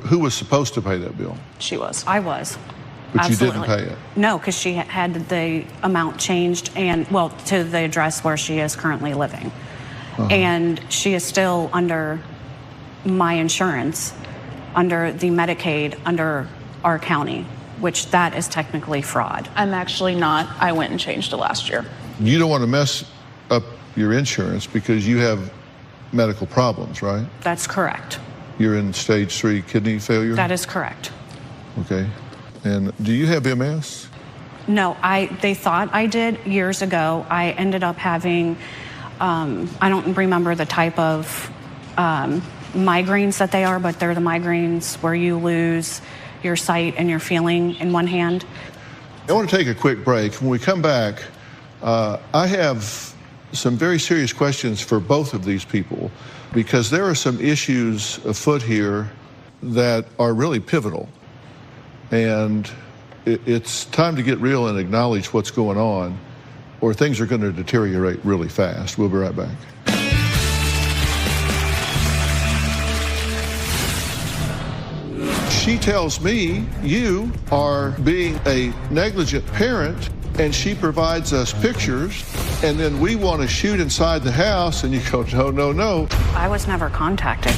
Who was supposed to pay that bill? She was. I was. But Absolutely. You didn't pay it? No, because she had the amount changed and, well, to the address where she is currently living. And she is still under my insurance, under the Medicaid, under our county, which that is technically fraud. I'm actually not. I went and changed it last year. You don't want to mess up your insurance because you have medical problems, right? That's correct. You're in stage 3 kidney failure? That is correct. Okay. And do you have MS? No, they thought I did years ago. I ended up having, I don't remember the type of migraines that they are, but they're the migraines where you lose your sight and your feeling in one hand. I want to take a quick break. When we come back, I have some very serious questions for both of these people because there are some issues afoot here that are really pivotal. And it's time to get real and acknowledge what's going on, or things are going to deteriorate really fast. We'll be right back. She tells me you are being a negligent parent, and she provides us pictures, and then we want to shoot inside the house, and you go, no, no, no. I was never contacted.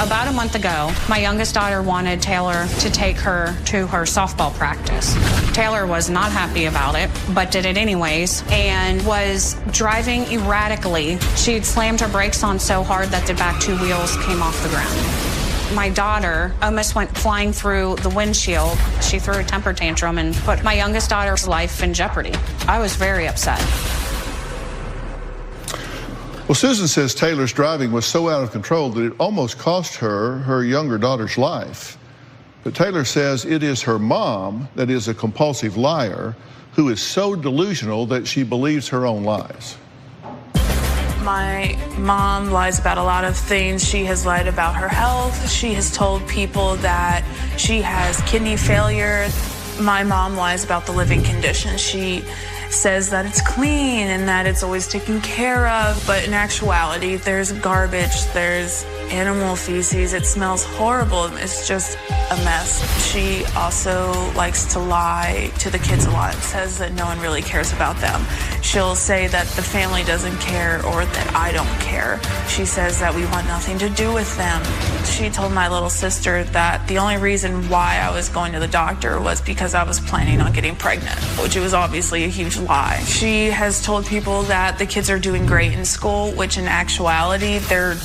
About a month ago, my youngest daughter wanted Taylor to take her to her softball practice. Taylor was not happy about it, but did it anyways, and was driving erratically. She had slammed her brakes on so hard that the back 2 wheels came off the ground. My daughter almost went flying through the windshield. She threw a temper tantrum and put my youngest daughter's life in jeopardy. I was very upset. Well, Susan says Taylor's driving was so out of control that it almost cost her younger daughter's life. But Taylor says it is her mom that is a compulsive liar who is so delusional that she believes her own lies. My mom lies about a lot of things. She has lied about her health. She has told people that she has kidney failure. My mom lies about the living conditions. She says that it's clean and that it's always taken care of, but in actuality, there's garbage, there's animal feces, it smells horrible, it's just a mess. She also likes to lie to the kids a lot, says that no one really cares about them. She'll say that the family doesn't care or that I don't care. She says that we want nothing to do with them. She told my little sister that the only reason why I was going to the doctor was because I was planning on getting pregnant, which was obviously a huge lie. She has told people that the kids are doing great in school, which in actuality, they're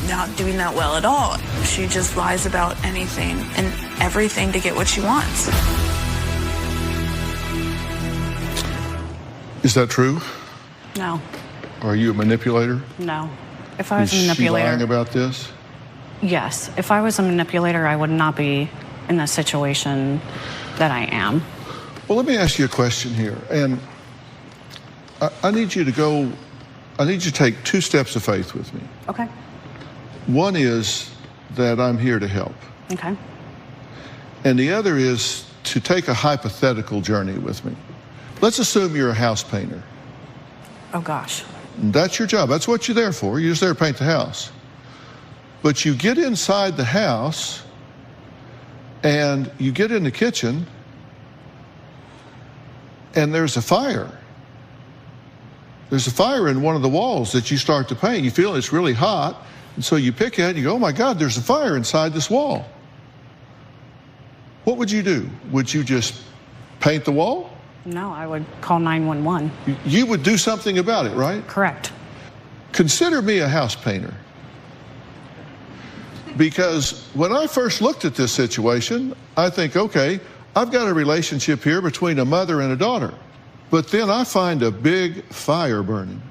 not doing that well at all. She just lies about anything and everything to get what she wants. Is that true? No. Are you a manipulator? No. If I was a Is she manipulator... lying about this? Yes. If I was a manipulator, I would not be in the situation that I am. Well, let me ask you a question here. And I need you to take 2 steps of faith with me. Okay. One is that I'm here to help. Okay. And the other is to take a hypothetical journey with me. Let's assume you're a house painter. Oh, gosh. That's your job. That's what you're there for. You're just there to paint the house. But you get inside the house and you get in the kitchen and there's a fire. There's a fire in one of the walls that you start to paint. You feel it's really hot. And so you pick at it and you go, oh my God, there's a fire inside this wall. What would you do? Would you just paint the wall? No, I would call 911. You would do something about it, right? Correct. Consider me a house painter. Because when I first looked at this situation, I think, okay, I've got a relationship here between a mother and a daughter. But then I find a big fire burning.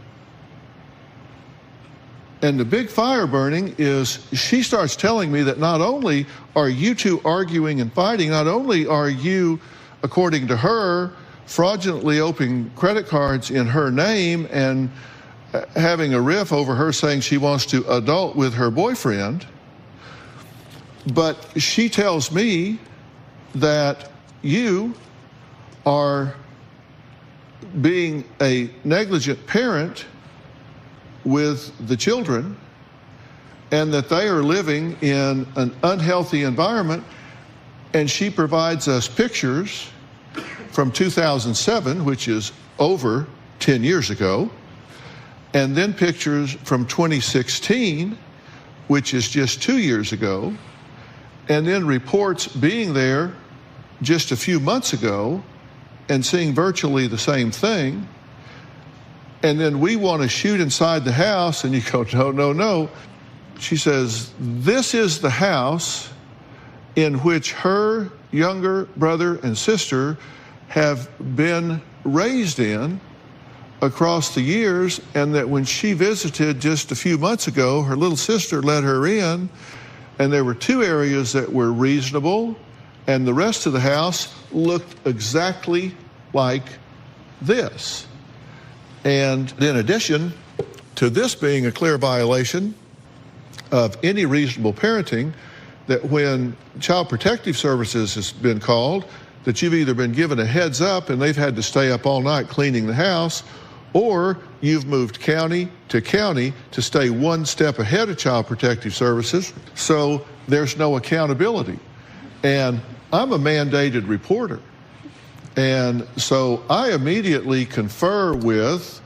And the big fire burning is, she starts telling me that not only are you two arguing and fighting, not only are you, according to her, fraudulently opening credit cards in her name and having a riff over her saying she wants to adult with her boyfriend, but she tells me that you are being a negligent parent with the children and that they are living in an unhealthy environment. And she provides us pictures from 2007, which is over 10 years ago, and then pictures from 2016, which is just 2 years ago, and then reports being there just a few months ago and seeing virtually the same thing. And then we want to shoot inside the house, and you go, no, no, no. She says, this is the house in which her younger brother and sister have been raised in across the years, and that when she visited just a few months ago, her little sister let her in, and there were 2 areas that were reasonable, and the rest of the house looked exactly like this. And in addition to this being a clear violation of any reasonable parenting, that when Child Protective Services has been called, that you've either been given a heads up and they've had to stay up all night cleaning the house, or you've moved county to stay one step ahead of Child Protective Services, so there's no accountability. And I'm a mandated reporter. And so I immediately confer with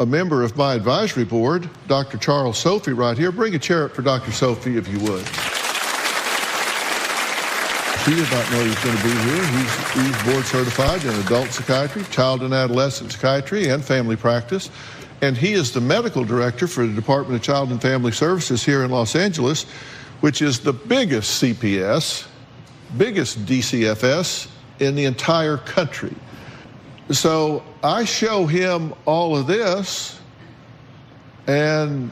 a member of my advisory board, Dr. Charles Sophie, right here. Bring a chair up for Dr. Sophie, if you would. He did not know he was going to be here. He's board certified in adult psychiatry, child and adolescent psychiatry, and family practice. And he is the medical director for the Department of Child and Family Services here in Los Angeles, which is the biggest CPS, biggest DCFS in the entire country. So I show him all of this, and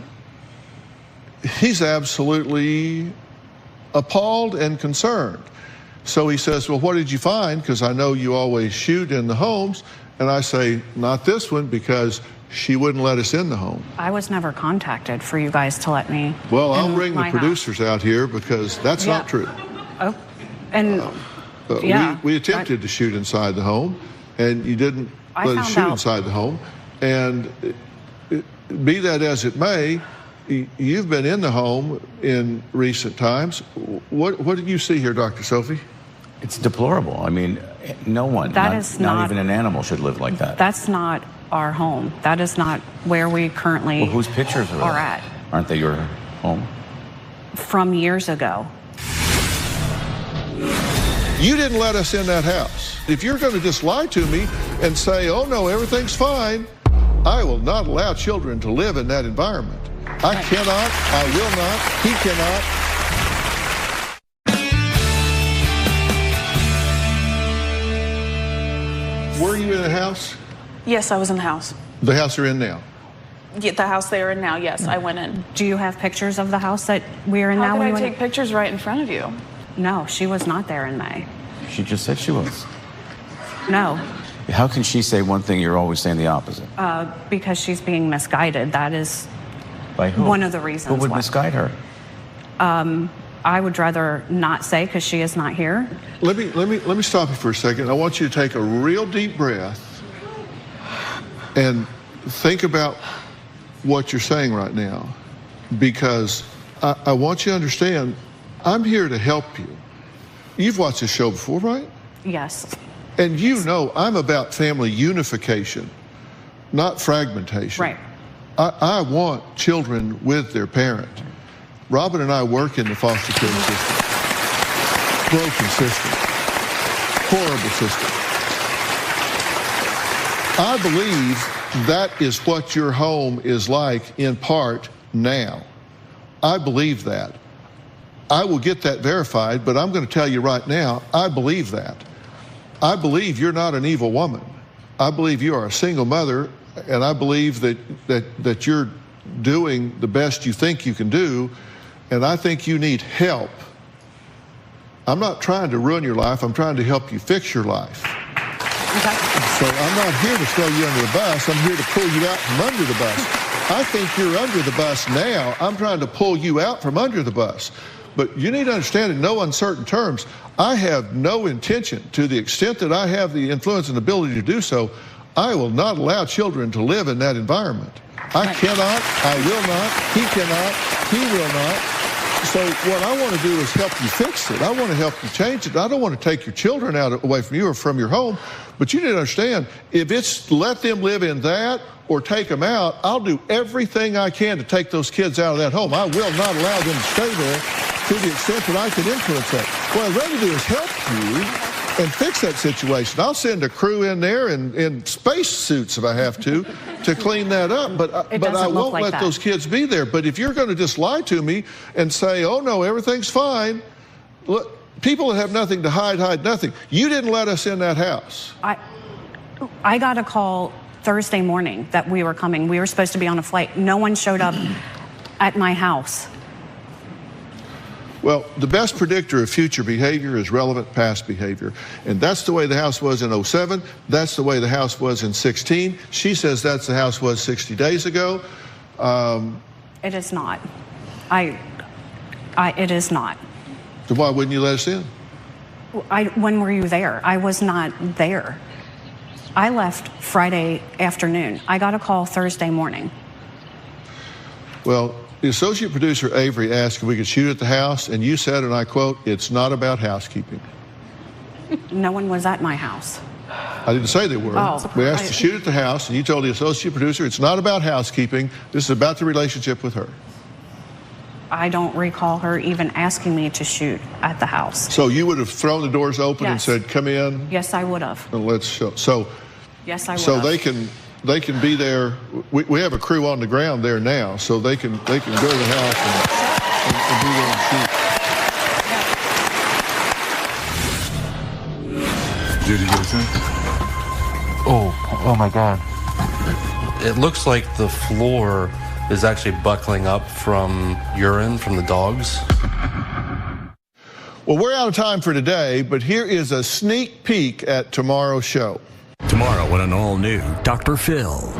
he's absolutely appalled and concerned. So he says, well, what did you find? Because I know you always shoot in the homes. And I say, not this one, because she wouldn't let us in the home. I was never contacted for you guys to let me. Well, I'll bring the producers out here because that's not true. Oh, and yeah. We attempted to shoot inside the home, and you didn't let us shoot inside the home. And be that as it may, you've been in the home in recent times. What did you see here, Dr. Sophie? It's deplorable. I mean, no one, not even an animal, should live like that. That's not our home. That is not where we currently well, whose pictures are at. Aren't they your home? From years ago. You didn't let us in that house. If you're going to just lie to me and say, oh no, everything's fine, I will not allow children to live in that environment. I cannot, I will not, he cannot. Were you in the house? Yes, I was in the house. The house you're in now? Yeah, the house they are in now, yes, I went in. Do you have pictures of the house that we're in now? How could I take pictures right in front of you? No, she was not there in May. She just said she was. No. How can she say one thing, you're always saying the opposite? Because she's being misguided. That is by who? One of the reasons why. Who would misguide her? I would rather not say because she is not here. Let me stop you for a second. I want you to take a real deep breath and think about what you're saying right now, because I want you to understand, I'm here to help you. You've watched this show before, right? Yes. And you know I'm about family unification, not fragmentation. Right. I want children with their parent. Robin and I work in the foster care system. Broken system. Horrible system. I believe that is what your home is like in part now. I believe that. I will get that verified, but I'm going to tell you right now, I believe that. I believe you're not an evil woman. I believe you are a single mother, and I believe that you're doing the best you think you can do, and I think you need help. I'm not trying to ruin your life. I'm trying to help you fix your life. Okay. So I'm not here to throw you under the bus. I'm here to pull you out from under the bus. I think you're under the bus now. I'm trying to pull you out from under the bus. But you need to understand, in no uncertain terms, I have no intention, to the extent that I have the influence and ability to do so, I will not allow children to live in that environment. I cannot, I will not, he cannot, he will not. So what I want to do is help you fix it. I want to help you change it. I don't want to take your children away from you or from your home. But you need to understand, if it's let them live in that or take them out, I'll do everything I can to take those kids out of that home. I will not allow them to stay there to the extent that I can influence that. What I'd rather do is help you and fix that situation. I'll send a crew in there in space suits if I have to clean that up, but I won't let those kids be there. But if you're going to just lie to me and say, oh no, everything's fine, look, people that have nothing to hide nothing. You didn't let us in that house. I got a call Thursday morning that we were coming. We were supposed to be on a flight. No one showed up at my house. Well, the best predictor of future behavior is relevant past behavior. And that's the way the house was in 07. That's the way the house was in 16. She says that's the house was 60 days ago. It is not. It is not. So why wouldn't you let us in? When were you there? I was not there. I left Friday afternoon. I got a call Thursday morning. Well, the associate producer, Avery, asked if we could shoot at the house, and you said, and I quote, it's not about housekeeping. No one was at my house. I didn't say they were. Oh, we asked to shoot at the house, and you told the associate producer it's not about housekeeping. This is about the relationship with her. I don't recall her even asking me to shoot at the house. So you would have thrown the doors open and said, come in? Yes, I would have. And let's show. So, yes, I would so have. they can be there. We have a crew on the ground there now, so they can go to the house. and be there and shoot. Did you get a sense? Oh my God. It looks like the floor is actually buckling up from urine from the dogs. Well, we're out of time for today, but here is a sneak peek at tomorrow's show. Tomorrow on an all-new Dr. Phil.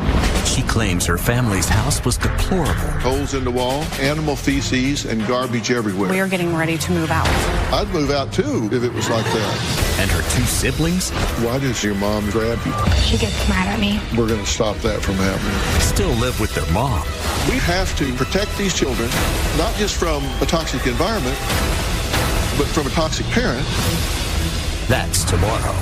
She claims her family's house was deplorable. Holes in the wall, animal feces, and garbage everywhere. We are getting ready to move out. I'd move out too if it was like that. And her two siblings? Why does your mom grab you? She gets mad at me. We're going to stop that from happening. Still live with their mom. We have to protect these children, not just from a toxic environment, but from a toxic parent. That's tomorrow.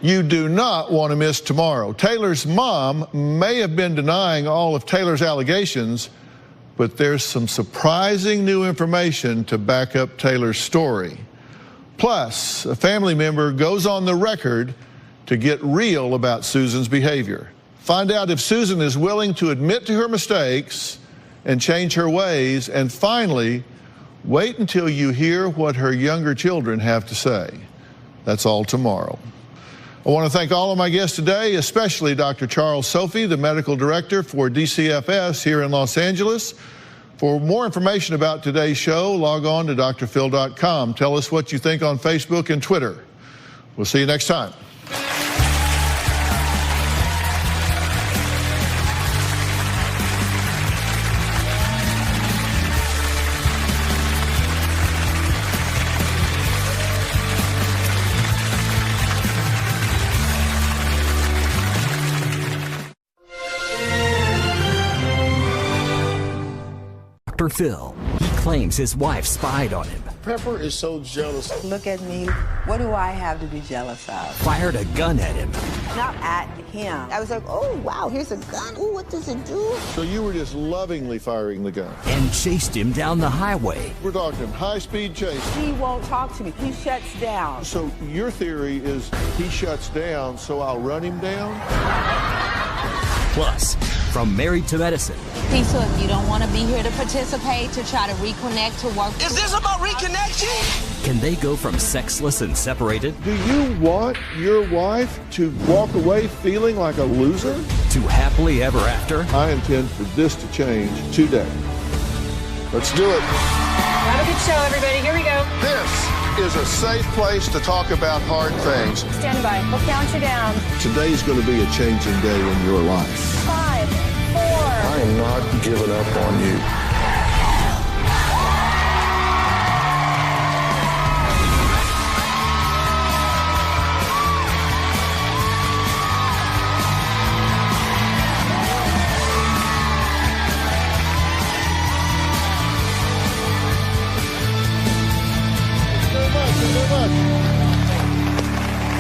You do not want to miss tomorrow. Taylor's mom may have been denying all of Taylor's allegations, but there's some surprising new information to back up Taylor's story. Plus, a family member goes on the record to get real about Susan's behavior. Find out if Susan is willing to admit to her mistakes and change her ways. And finally, wait until you hear what her younger children have to say. That's all tomorrow. I want to thank all of my guests today, especially Dr. Charles Sophie, the medical director for DCFS here in Los Angeles. For more information about today's show, log on to drphil.com. Tell us what you think on Facebook and Twitter. We'll see you next time. Dr. Phil. He claims his wife spied on him. Pepper is so jealous. Look at me. What do I have to be jealous of? Fired a gun at him. Not at him. I was like, oh, wow, here's a gun. Ooh, what does it do? So you were just lovingly firing the gun. And chased him down the highway. We're talking high-speed chase. He won't talk to me. He shuts down. So your theory is he shuts down, so I'll run him down? Plus, from Married to Medicine. So if you don't want to be here to participate, to try to reconnect, to work. Is this about reconnection? Can they go from sexless and separated? Do you want your wife to walk away feeling like a loser? To happily ever after? I intend for this to change today. Let's do it. Have a good show, everybody. Here we go. This is a safe place to talk about hard things. Stand by. We'll count you down. Today's going to be a changing day in your life. 5, 4. I am not giving up on you.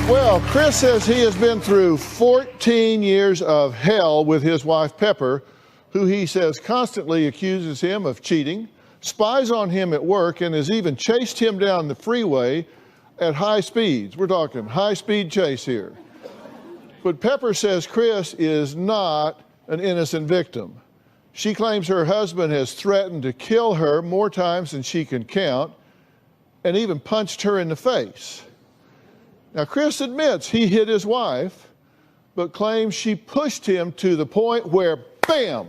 Well, Chris says he has been through 14 years of hell with his wife, Pepper, who he says constantly accuses him of cheating, spies on him at work, and has even chased him down the freeway at high speeds. We're talking high-speed chase here. But Pepper says Chris is not an innocent victim. She claims her husband has threatened to kill her more times than she can count, and even punched her in the face. Now, Chris admits he hit his wife, but claims she pushed him to the point where, bam,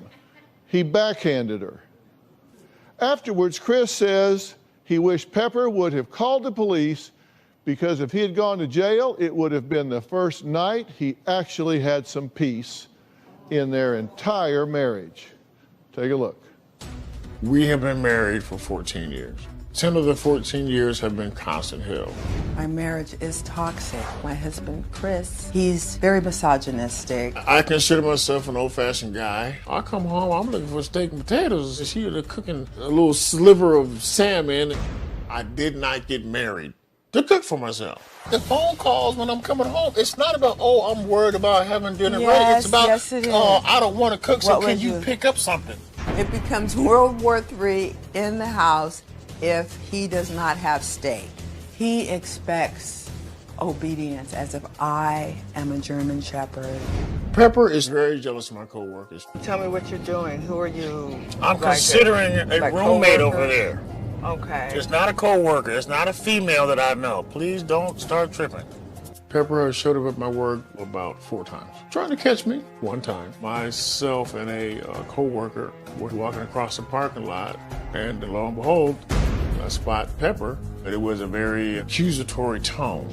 he backhanded her. Afterwards, Chris says he wished Pepper would have called the police because if he had gone to jail, it would have been the first night he actually had some peace in their entire marriage. Take a look. We have been married for 14 years. 10 of the 14 years have been constant hell. My marriage is toxic. My husband, Chris, he's very misogynistic. I consider myself an old-fashioned guy. I come home, I'm looking for steak and potatoes. Is he cooking a little sliver of salmon? I did not get married to cook for myself. The phone calls when I'm coming home, it's not about, oh, I'm worried about having dinner ready. It's about, oh, I don't want to cook, so can you pick up something? It becomes World War III in the house if he does not have steak. He expects obedience as if I am a German Shepherd. Pepper is very jealous of my coworkers. Tell me what you're doing. Who are you? I'm considering a roommate over there. Okay. It's not a coworker. It's not a female that I know. Please don't start tripping. Pepper showed up at my work about 4 times, trying to catch me. One time, myself and a coworker were walking across the parking lot, and lo and behold, I spot Pepper. It was a very accusatory tone.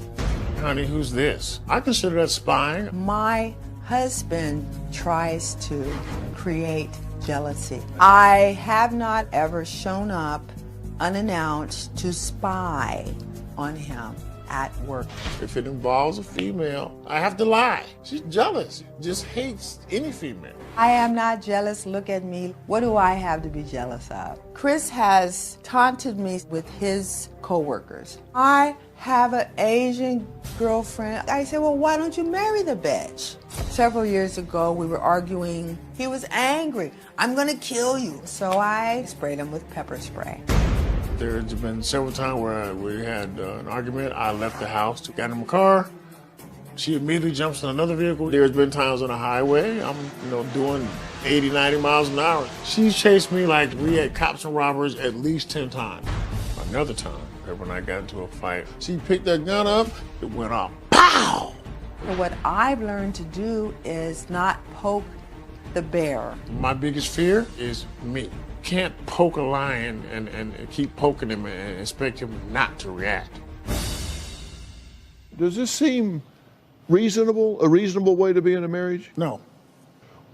Honey, who's this? I consider that spying. My husband tries to create jealousy. I have not ever shown up unannounced to spy on him at work. If it involves a female, I have to lie. She's jealous, just hates any female. I am not jealous. Look at me. What do I have to be jealous of? Chris has taunted me with his coworkers. I have an Asian girlfriend. I said, well, why don't you marry the bitch? Several years ago, we were arguing. He was angry. I'm gonna kill you. So I sprayed him with pepper spray. There's been several times where we had an argument. I left the house, got in my car. She immediately jumps in another vehicle. There's been times on the highway, I'm doing 80, 90 miles an hour. She's chased me like we had cops and robbers at least 10 times. Another time, when I got into a fight, she picked that gun up, it went off. Pow! And what I've learned to do is not poke the bear. My biggest fear is me. Can't poke a lion and keep poking him and expect him not to react. Does this seem reasonable, a reasonable way to be in a marriage? No.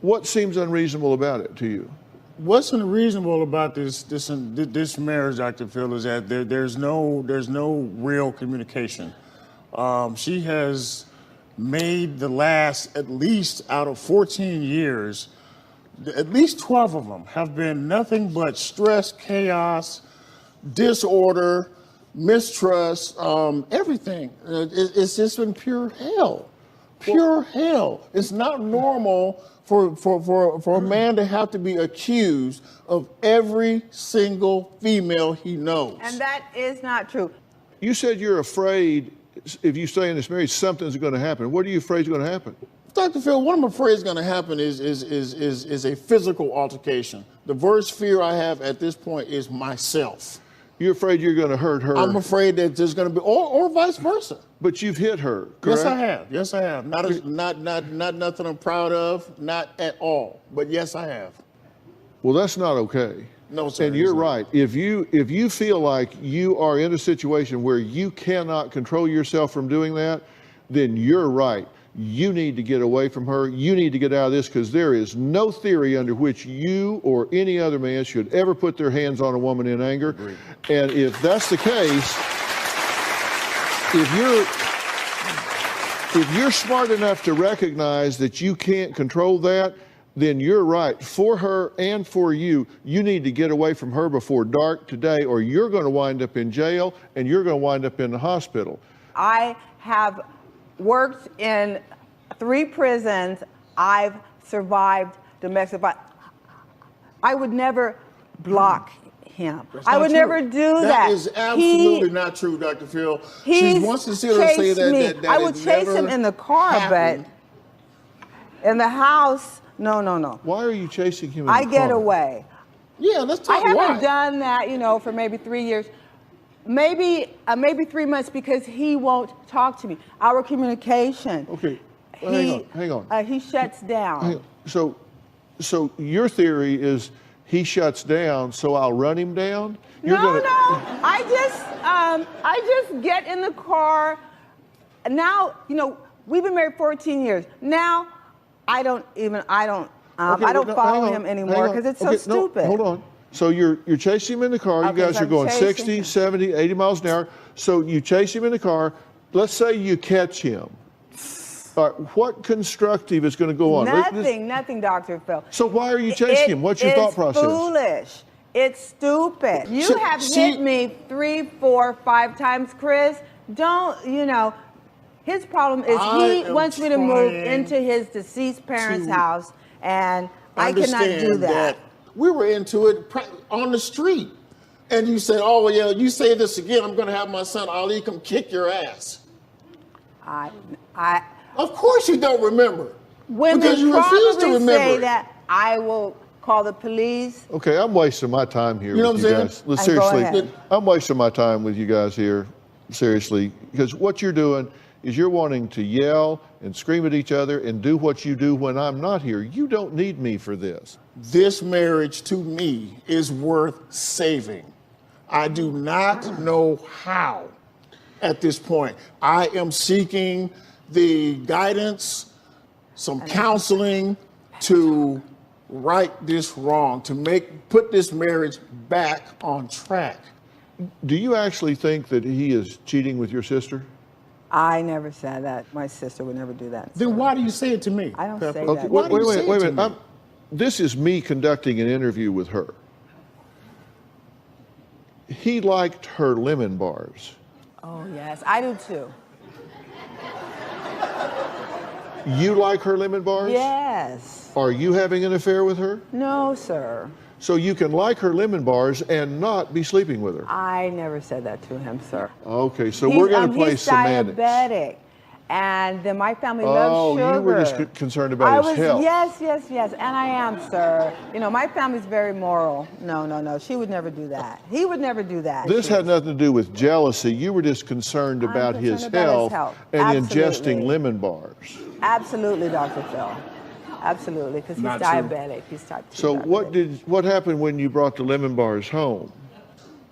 What seems unreasonable about it to you? What's unreasonable about this marriage, Dr. Phil, is that there's no real communication. She has made the last, at least out of 14 years, at least 12 of them have been nothing but stress, chaos, disorder, mistrust, everything. It's just been pure hell. Pure hell. It's not normal for a man to have to be accused of every single female he knows. And that is not true. You said you're afraid if you stay in this marriage, something's going to happen. What are you afraid is going to happen? Dr. Phil, what I'm afraid is going to happen is a physical altercation. The worst fear I have at this point is myself. You're afraid you're going to hurt her? I'm afraid that there's going to be, or vice versa. But you've hit her, correct? Yes, I have. Yes, I have. Not nothing I'm proud of, not at all. But yes, I have. Well, that's not okay. No, sir. And you're right. If you feel like you are in a situation where you cannot control yourself from doing that, then you're right. You need to get away from her. You need to get out of this, because there is no theory under which you or any other man should ever put their hands on a woman in anger. Agreed. And if that's the case, if you're smart enough to recognize that you can't control that, then you're right. For her and for you, you need to get away from her before dark today, or you're going to wind up in jail and you're going to wind up in the hospital. I have worked in 3 prisons. I've survived domestic violence. I would never block him. I would never do that. That is absolutely not true, Dr. Phil. She wants to sit and say that I would chase him in the car, happened. but in the house, no. Why are you chasing him in the car? I get away. Yeah, let's talk I why. haven't done that, for maybe 3 years. Maybe 3 months, because he won't talk to me. Our communication. Okay, well, hang on. He shuts down. So your theory is he shuts down, so I'll run him down? No. I just get in the car. Now, we've been married 14 years. Now, I don't follow him anymore because it's so stupid. No, hold on. So you're chasing him in the car. You guys are going 60, 70, 80 miles an hour. So you chase him in the car. Let's say you catch him. All right, what constructive is going to go on? Nothing, Dr. Phil. So why are you chasing him? What's your thought process? It's foolish. It's stupid. You have hit me 3, 4, 5 times, Chris. His problem is he wants me to move into his deceased parents' house, and I cannot do that. We were into it on the street. And you said, oh, yeah, you say this again, I'm going to have my son Ali come kick your ass. Of course you don't remember. Women because you refuse to probably remember. say that I will call the police. Okay, I'm wasting my time here You know with what you I'm guys. saying? Seriously, Go ahead. I'm wasting my time with you guys here, seriously, because what you're doing is you're wanting to yell and scream at each other and do what you do when I'm not here. You don't need me for this. This marriage to me is worth saving. I do not know how at this point. I am seeking the guidance, some counseling to right this wrong, to put this marriage back on track. Do you actually think that he is cheating with your sister? I never said that. My sister would never do that. Then why do you say it to me? I don't say Okay, that. wait a minute. This is me conducting an interview with her. He liked her lemon bars. Oh, yes, I do too. You like her lemon bars? Yes. Are you having an affair with her? No, sir. So you can like her lemon bars and not be sleeping with her? I never said that to him, sir. Okay, so we're going to play semantics. He's diabetic. And then my family loves sugar. Oh, you were just concerned about his health. Yes. And I am, sir. You know, my family's very moral. No. She would never do that. He would never do that. This had nothing to do with jealousy. You were just concerned about his health and ingesting lemon bars. Absolutely, Dr. Phil. Absolutely, because he's diabetic. He's type 2 So diabetic. what happened when you brought the lemon bars home?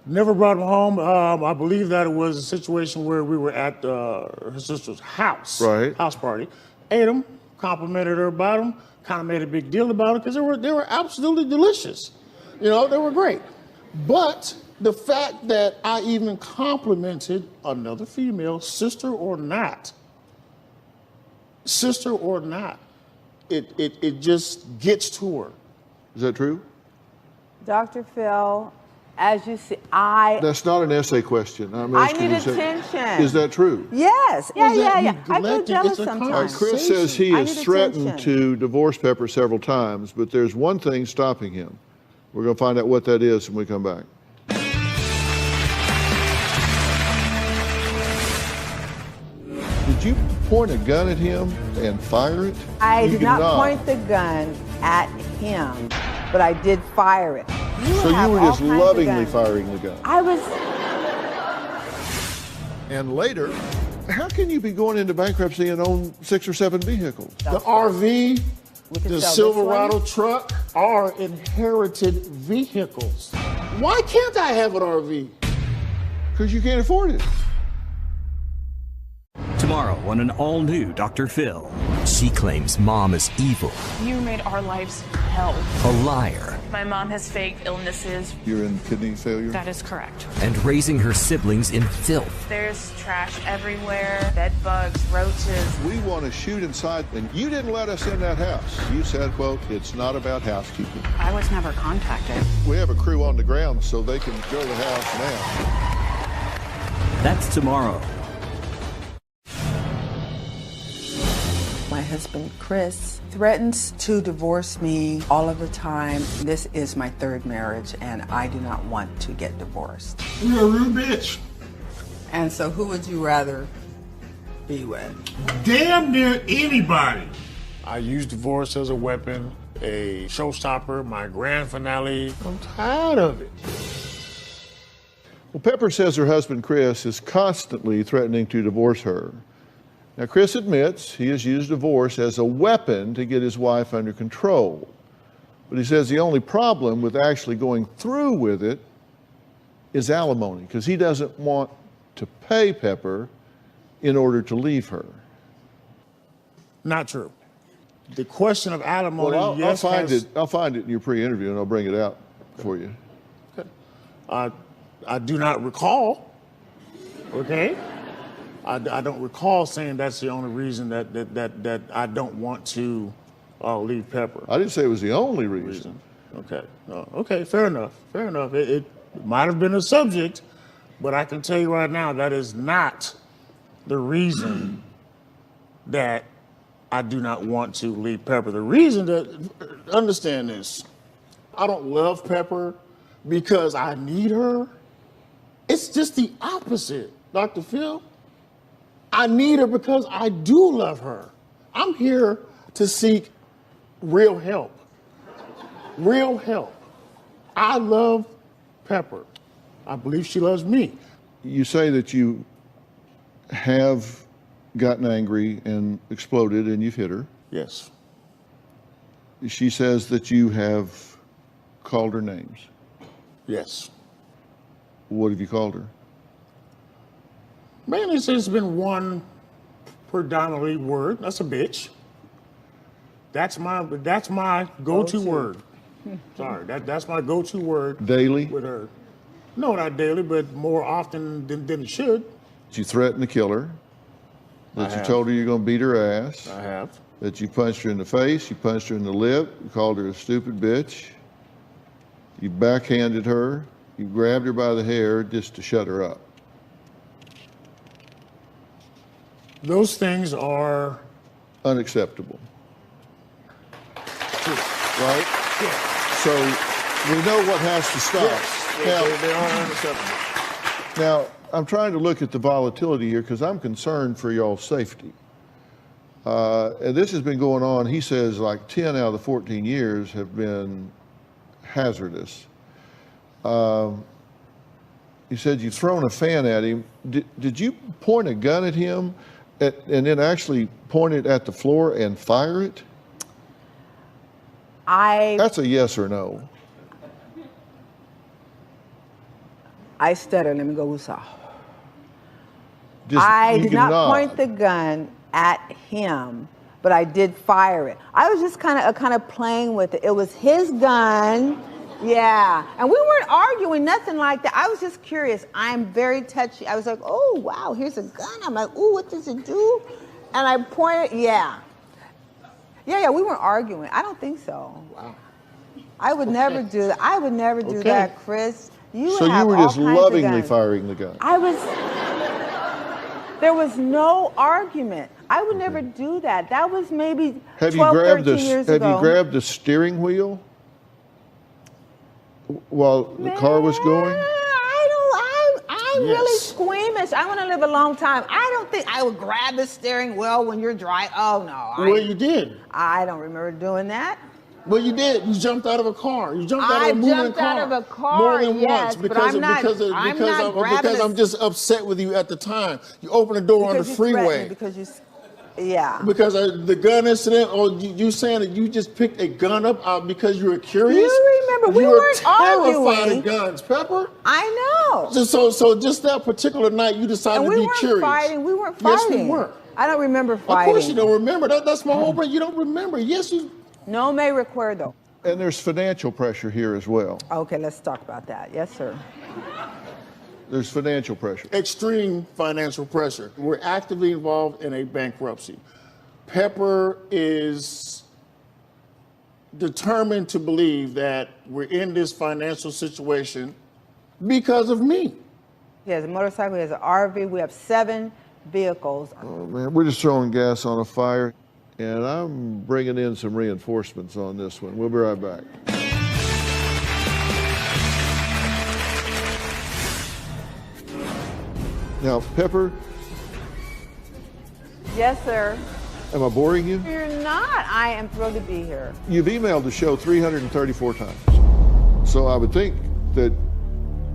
Never brought him home. I believe that it was a situation where we were at her sister's house. Right. House party. Ate them, complimented her about them, kind of made a big deal about it because they were absolutely delicious. You know, they were great. But the fact that I even complimented another female, sister or not, it just gets to her. Is that true? Dr. Phil, as you see, That's not an essay question. I'm I asking need you, attention. Is that true? Yes. Yeah. I feel jealous sometimes. All right, Chris says he has threatened to divorce Pepper several times, but there's one thing stopping him. We're going to find out what that is when we come back. Did you point a gun at him and fire it? I did not point the gun at him, but I did fire it. So you were just lovingly firing the gun? I was. And later, how can you be going into bankruptcy and own 6 or 7 vehicles? The RV, the Silverado truck are inherited vehicles. Why can't I have an RV? Because you can't afford it. Tomorrow on an all-new Dr. Phil. She claims mom is evil, You made our lives hell. a liar, My mom has faked illnesses. You're in kidney failure? That is correct. and raising her siblings in filth. There's trash everywhere, bed bugs, roaches. We want to shoot inside, and you didn't let us in that house. You said, quote, it's not about housekeeping. I was never contacted. We have a crew on the ground so they can go to the house now. That's tomorrow. My husband, Chris, threatens to divorce me all of the time. This is my 3rd marriage, and I do not want to get divorced. You're a rude bitch. And so who would you rather be with? Damn near anybody. I use divorce as a weapon, a showstopper, my grand finale. I'm tired of it. Well, Pepper says her husband, Chris, is constantly threatening to divorce her. Now, Chris admits he has used divorce as a weapon to get his wife under control. But he says the only problem with actually going through with it is alimony, because he doesn't want to pay Pepper in order to leave her. Not true. The question of alimony, Well, yes, I'll find it in your pre-interview, and I'll bring it out for you. Okay. I do not recall, okay? I don't recall saying that's the only reason that I don't want to leave Pepper. I didn't say it was the only reason. Okay. Okay, fair enough. It might have been a subject, but I can tell you right now that is not the reason that I do not want to leave Pepper. The reason that, understand this, I don't love Pepper because I need her. It's just the opposite, Dr. Phil. I need her because I do love her. I'm here to seek real help. Real help. I love Pepper. I believe she loves me. You say that you have gotten angry and exploded and you've hit her. Yes. She says that you have called her names. Yes. What have you called her? Mainly it's been one predominantly word. That's a bitch. That's my go-to word. Sorry, that's my go-to word. Daily? With her. No, not daily, but more often than it should. That you threatened to kill her. That you told her you're going to beat her ass. I have. That you punched her in the face, you punched her in the lip, you called her a stupid bitch. You backhanded her, you grabbed her by the hair just to shut her up. Those things are unacceptable. Right? Yes. So we know what has to stop. Yes, they are unacceptable. Now, I'm trying to look at the volatility here because I'm concerned for y'all's safety. And this has been going on, he says, like 10 out of the 14 years have been hazardous. He said you've thrown a fan at him. Did you point a gun at him and then actually point it at the floor and fire it? That's a yes or no. I stuttered. Let me go woosah. I did not point the gun at him, but I did fire it. I was just kind of playing with it. It was his gun. Yeah, and we weren't arguing, nothing like that. I was just curious. I'm very touchy. I was like, oh, wow, here's a gun. I'm like, ooh, what does it do? And I pointed, yeah, we weren't arguing. I don't think so. Wow. I would never do that. I would never do that, Chris. So you were just lovingly firing the gun? There was no argument. I would never do that. That was maybe 12, 13 years ago. Have you grabbed the steering wheel while the car was going? I'm really squeamish. I want to live a long time. I don't think I would grab the steering wheel when you're driving. Oh, no. Well, you did. I don't remember doing that. Well, you did. You jumped out of a car. You jumped out of a moving car. I jumped out of a car, more than yes, once because I'm just upset with you at the time. You opened the door on the freeway. Because you the gun incident, or you saying that you just picked a gun up because you were curious? You remember, we weren't arguing. Terrified of guns, Pepper. I know. So just that particular night, you decided to be curious. We weren't fighting. Yes, we were. I don't remember fighting. Of course you don't remember. That's my whole point. You don't remember. Yes, you. No me recuerdo. And there's financial pressure here as well. Okay, let's talk about that. Yes, sir. There's financial pressure. Extreme financial pressure. We're actively involved in a bankruptcy. Pepper is determined to believe that we're in this financial situation because of me. He has a motorcycle, he has an RV, we have 7 vehicles. Oh, man, we're just throwing gas on a fire. And I'm bringing in some reinforcements on this one. We'll be right back. Now, Pepper. Yes, sir. Am I boring you? You're not. I am thrilled to be here. You've emailed the show 334 times. So I would think that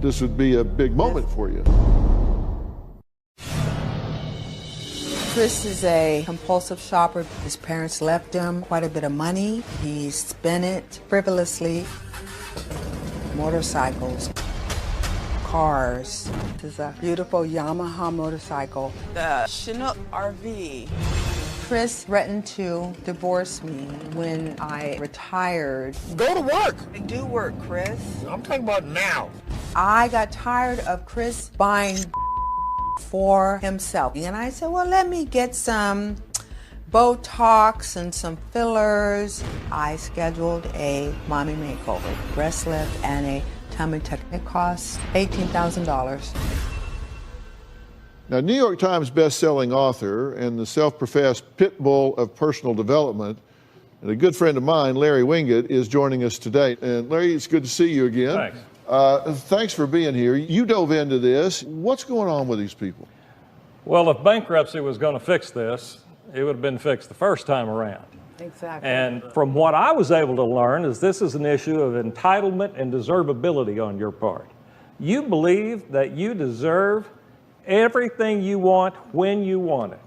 this would be a big moment for you. Chris is a compulsive shopper. His parents left him quite a bit of money. He spent it frivolously. Motorcycles, cars. This is a beautiful Yamaha motorcycle. The Chinook RV. Chris threatened to divorce me when I retired. Go to work. I do work, Chris. I'm talking about now. I got tired of Chris buying for himself. And I said, well, let me get some Botox and some fillers. I scheduled a mommy makeover, breast lift, and a tummy tuck. It cost $18,000. Now, New York Times best-selling author and the self-professed pit bull of personal development, and a good friend of mine, Larry Winget, is joining us today. And Larry, it's good to see you again. Thanks. Thanks for being here. You dove into this. What's going on with these people? Well, if bankruptcy was going to fix this, it would have been fixed the first time around. Exactly. And from what I was able to learn is this is an issue of entitlement and deservability on your part. You believe that you deserve everything you want when you want it.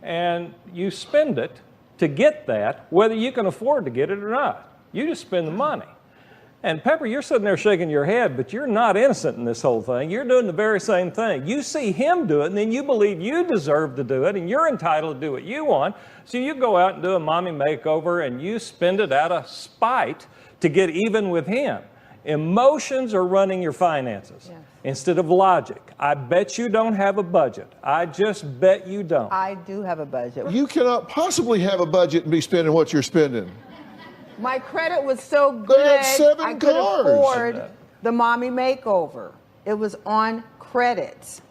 And you spend it to get that, whether you can afford to get it or not. You just spend the money. And Pepper, you're sitting there shaking your head, but you're not innocent in this whole thing. You're doing the very same thing. You see him do it, and then you believe you deserve to do it, and you're entitled to do what you want. So you go out and do a mommy makeover, and you spend it out of spite to get even with him. Emotions are running your finances instead of logic. I bet you don't have a budget. I just bet you don't. I do have a budget. You cannot possibly have a budget and be spending what you're spending. My credit was so good, had 7 I could cars. afford the mommy makeover. It was on credits.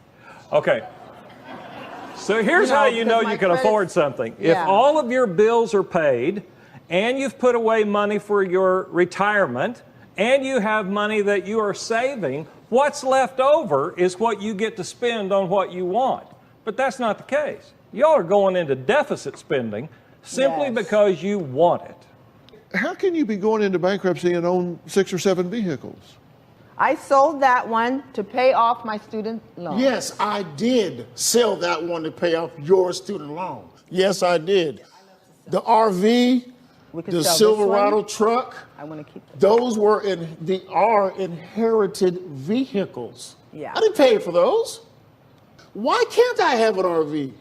Okay. So here's how you know you can afford something. If all of your bills are paid, and you've put away money for your retirement, and you have money that you are saving, what's left over is what you get to spend on what you want. But that's not the case. Y'all are going into deficit spending simply because you want it. How can you be going into bankruptcy and own 6 or 7 vehicles? I sold that one to pay off my student loan. Yes, I did sell that one to pay off your student loan. Yes, I did. The RV, the Silverado truck, I want to keep those were inherited vehicles. Yeah. I didn't pay for those. Why can't I have an RV?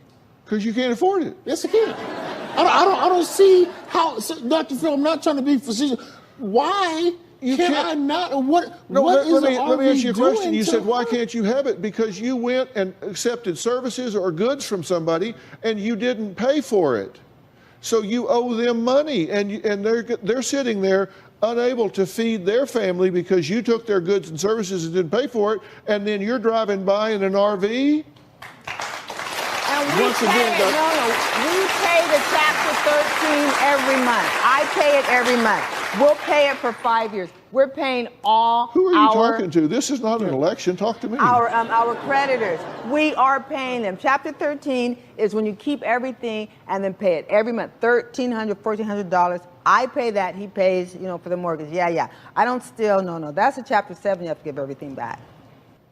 Because you can't afford it. Yes, I can. I don't see how, Dr. Phil, I'm not trying to be facetious. Why can I not? Let me ask you a question. You said, why can't you have it? Because you went and accepted services or goods from somebody and you didn't pay for it. So you owe them money, and they're sitting there unable to feed their family because you took their goods and services and didn't pay for it, and then you're driving by in an RV? And we pay the Chapter 13 every month. I pay it every month. We'll pay it for 5 years. We're paying all Who are you talking to? This is not an election. Talk to me. Our creditors. We are paying them. Chapter 13 is when you keep everything and then pay it every month. $1,300, $1,400. I pay that. He pays, for the mortgage. Yeah. I don't steal. No. That's a Chapter 7. You have to give everything back.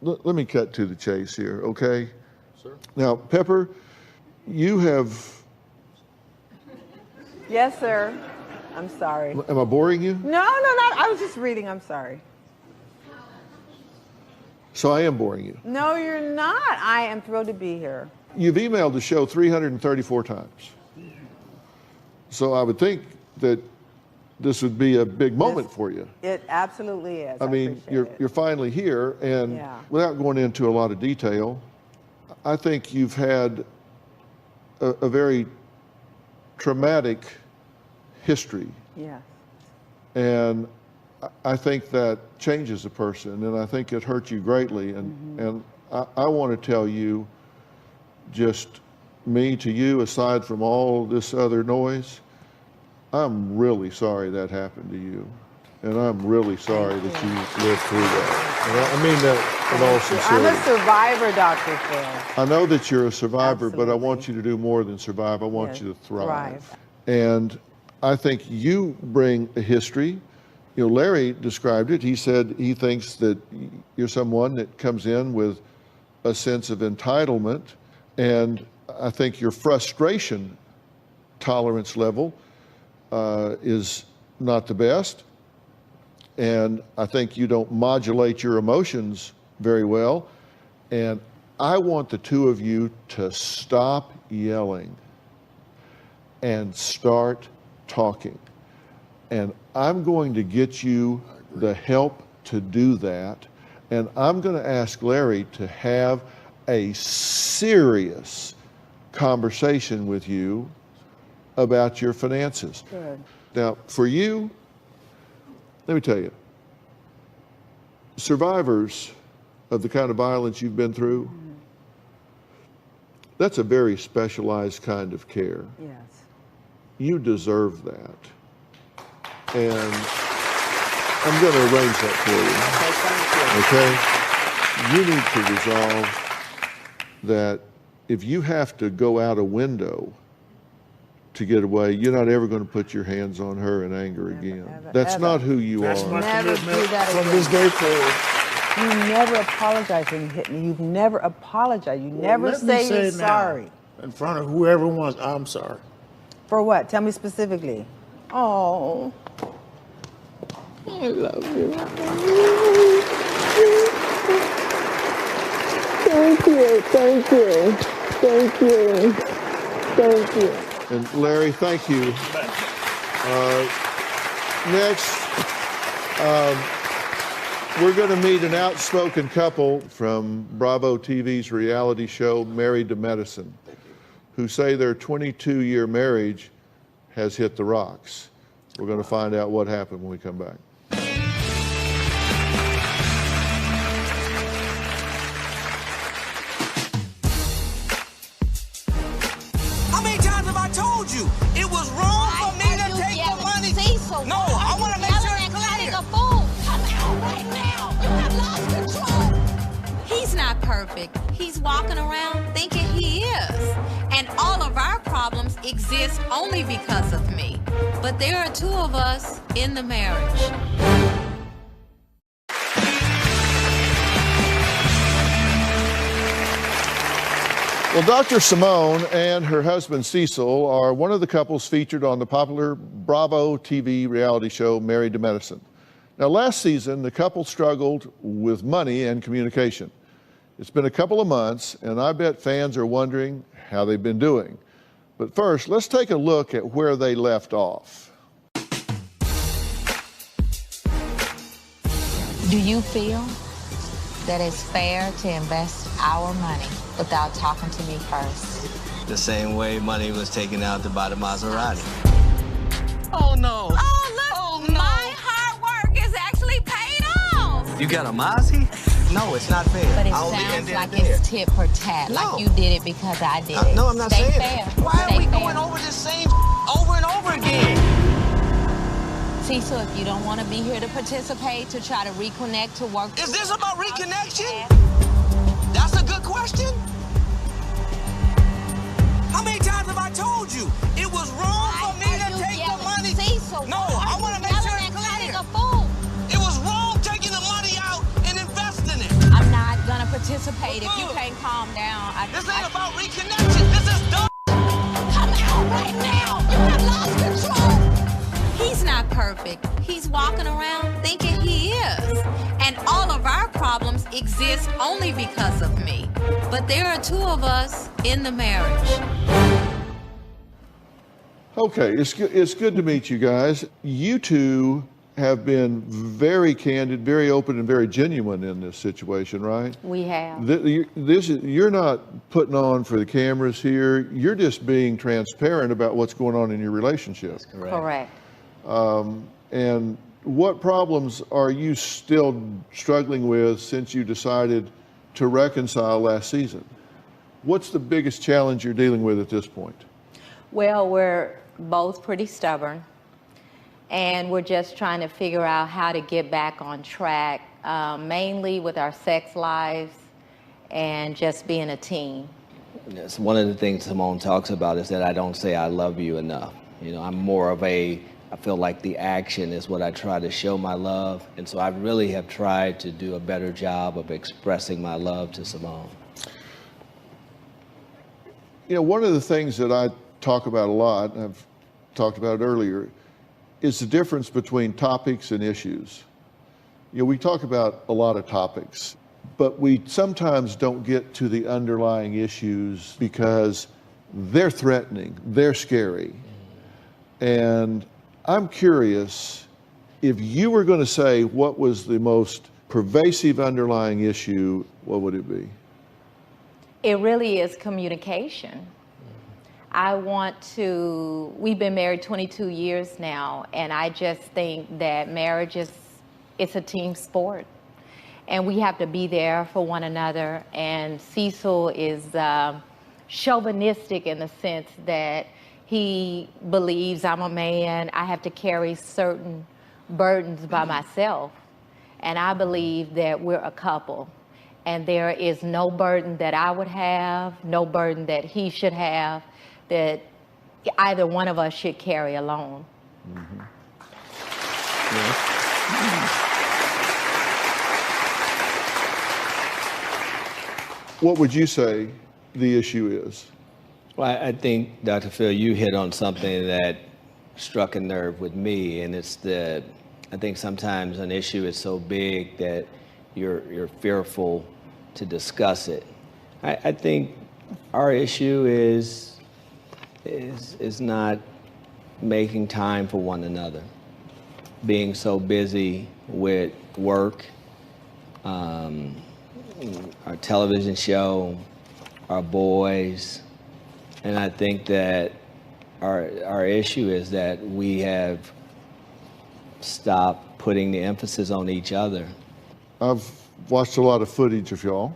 Let me cut to the chase here, okay? Sir. Now, Pepper, you have... Yes, sir. I'm sorry. Am I boring you? No, not. I was just reading. I'm sorry. So I am boring you. No, you're not. I am thrilled to be here. You've emailed the show 334 times. So I would think that this would be a big moment for you. It absolutely is. I mean, you're finally here, and without going into a lot of detail, I think you've had a very traumatic history. Yeah. And I think that changes a person, and I think it hurt you greatly. And I want to tell you, just me to you, aside from all this other noise, I'm really sorry that happened to you. And I'm really sorry that you lived through that. And I mean that in all sincerity. I'm a survivor, Dr. Phil. I know that you're a survivor, but I want you to do more than survive. I want you to thrive. And I think you bring a history. Larry described it. He said he thinks that you're someone that comes in with a sense of entitlement, and I think your frustration tolerance level is not the best. And I think you don't modulate your emotions very well. And I want the two of you to stop yelling and start talking. And I'm going to get you the help to do that. And I'm going to ask Larry to have a serious conversation with you about your finances. Good. Now, for you, let me tell you, survivors of the kind of violence you've been through, that's a very specialized kind of care. Yes. You deserve that. And I'm going to arrange that for you. Okay? You need to resolve that if you have to go out a window to get away, you're not ever going to put your hands on her in anger again. That's not who you That's are. my Never commitment do that from again. this day forward. You never apologize when you hit me. You've never apologized. You never Let me say you're it now, sorry. in front of whoever wants, I'm sorry. For what? Tell me specifically. Oh. I love you. Thank you, thank you, thank you, thank you. And Larry, thank you. Next, we're going to meet an outspoken couple from Bravo TV's reality show, Married to Medicine, who say their 22-year marriage has hit the rocks. We're going to find out what happened when we come back. How many times have I told you it was wrong for me to take the money? No, I want to make sure it's clear. Right now, you have lost control. He's not perfect. He's walking around thinking he is. And all of our problems exist only because of me. But there are two of us in the marriage. Well, Dr. Simone and her husband Cecil are one of the couples featured on the popular Bravo TV reality show, Married to Medicine. Now, last season, the couple struggled with money and communication. It's been a couple of months, and I bet fans are wondering how they've been doing. But first, let's take a look at where they left off. Do you feel that it's fair to invest our money without talking to me first? The same way money was taken out to buy the Maserati. Oh, no. Oh, look, my hard work is actually paid off. You got a Mazzy? No, it's not fair. But it I only sounds ended like there. it's tit for tat, No. like you did it because I did it. No, I'm not Stay saying fair. that. Why Stay are we fair. going over the same over and over again? Cecil, if you don't want to be here to participate, to try to reconnect, to work... Is this about reconnection? That's a good question. How many times have I told you it was wrong for me to take the money? Cecil, no, I want to make sure it's clear. It was wrong taking the money out and investing it. I'm not going to participate if you can't calm down. This ain't about reconnection. This is dumb. Come out right now. You have lost control. He's not perfect. He's walking around thinking he is. And all of our problems exist only because of me. But there are two of us in the marriage. Okay, it's good to meet you guys. You two have been very candid, very open, and very genuine in this situation, right? We have. You're not putting on for the cameras here. You're just being transparent about what's going on in your relationship. Correct. And what problems are you still struggling with since you decided to reconcile last season? What's the biggest challenge you're dealing with at this point? Well, we're both pretty stubborn, and we're just trying to figure out how to get back on track, mainly with our sex lives and just being a team. Yes, one of the things Simone talks about is that I don't say I love you enough. You know, I'm more of I feel like the action is what I try to show my love. And so I really have tried to do a better job of expressing my love to Simone. You know, one of the things that I talk about a lot, and I've talked about it earlier, is the difference between topics and issues. You know, we talk about a lot of topics, but we sometimes don't get to the underlying issues because they're threatening, they're scary. And I'm curious, if you were going to say what was the most pervasive underlying issue, what would it be? It really is communication. We've been married 22 years now, and I just think that marriage it's a team sport. And we have to be there for one another. And Cecil is chauvinistic in the sense that he believes I'm a man, I have to carry certain burdens by myself. And I believe that we're a couple. And there is no burden that I would have, no burden that he should have, that either one of us should carry alone. Mm-hmm. Yes. What would you say the issue is? Well, I think, Dr. Phil, you hit on something that struck a nerve with me, and it's I think sometimes an issue is so big that you're fearful to discuss it. I think our issue is not making time for one another, being so busy with work, our television show, our boys, and I think that our issue is that we have stopped putting the emphasis on each other. I've watched a lot of footage of y'all.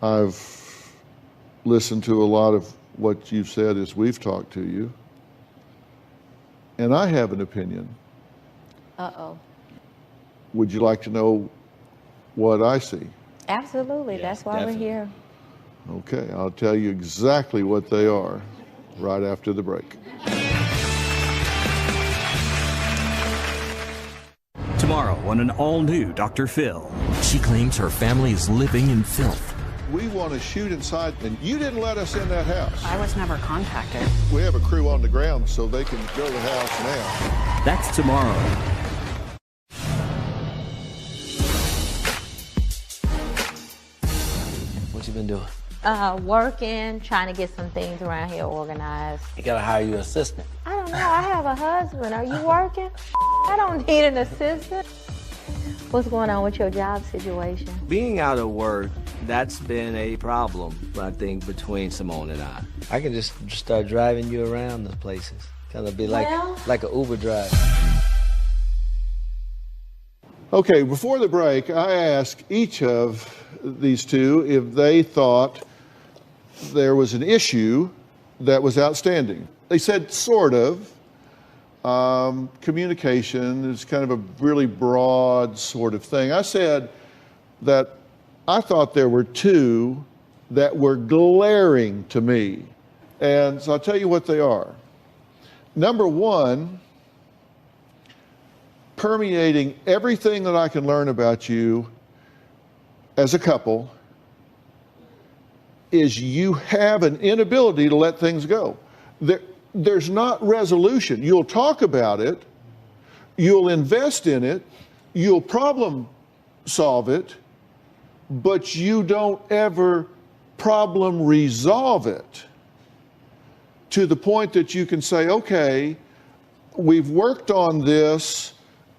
I've listened to a lot of what you've said as we've talked to you. And I have an opinion. Uh-oh. Would you like to know what I see? Absolutely. That's why definitely. we're here. Okay, I'll tell you exactly what they are right after the break. Tomorrow on an all-new Dr. Phil. She claims her family is living in filth. We want to shoot inside, and you didn't let us in that house. I was never contacted. We have a crew on the ground so they can go to the house now. That's tomorrow. What you been doing? Working, trying to get some things around here organized. You gotta hire you an assistant. I don't know. I have a husband. Are you working? I don't need an assistant. What's going on with your job situation? Being out of work, that's been a problem, I think, between Simone and I. I can just start driving you around the places. Kind of be like an Uber driver. Okay, before the break, I asked each of these two if they thought there was an issue that was outstanding. They said sort of. Communication is kind of a really broad sort of thing. I said that I thought there were two that were glaring to me. And so I'll tell you what they are. Number one, permeating everything that I can learn about you as a couple is you have an inability to let things go. There's not resolution. You'll talk about it, you'll invest in it, you'll problem solve it, but you don't ever problem resolve it to the point that you can say, okay, we've worked on this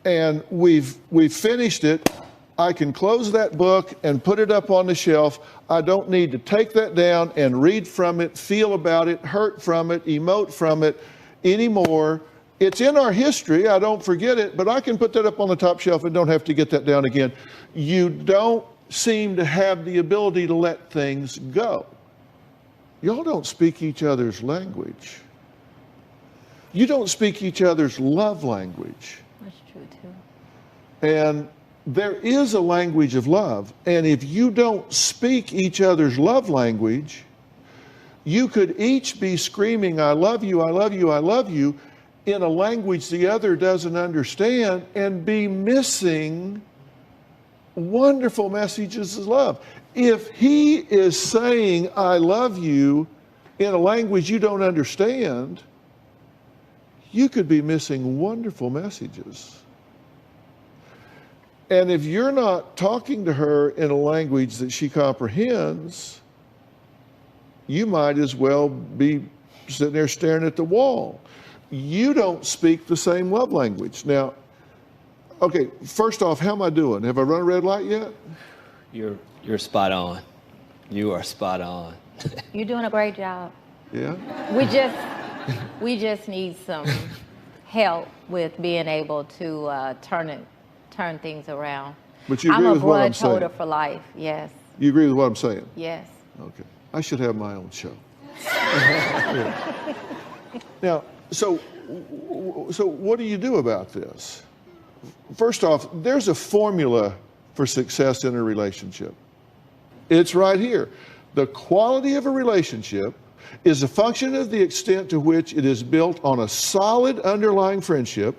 and we've finished it. I can close that book and put it up on the shelf. I don't need to take that down and read from it, feel about it, hurt from it, emote from it anymore. It's in our history. I don't forget it, but I can put that up on the top shelf and don't have to get that down again. You don't seem to have the ability to let things go. Y'all don't speak each other's language. You don't speak each other's love language. That's true, too. And there is a language of love, and if you don't speak each other's love language, you could each be screaming, I love you, I love you, I love you, in a language the other doesn't understand, and be missing wonderful messages of love. If he is saying, I love you, in a language you don't understand, you could be missing wonderful messages. And if you're not talking to her in a language that she comprehends, you might as well be sitting there staring at the wall. You don't speak the same love language. Now, okay, first off, how am I doing? Have I run a red light yet? You're spot on. You are spot on. You're doing a great job. Yeah? We just need some help with being able to turn things around. But you agree with what I'm saying? I'm a grudge holder for life, yes. You agree with what I'm saying? Yes. Okay. I should have my own show. Yeah. Now, so what do you do about this? First off, there's a formula for success in a relationship. It's right here. The quality of a relationship is a function of the extent to which it is built on a solid underlying friendship,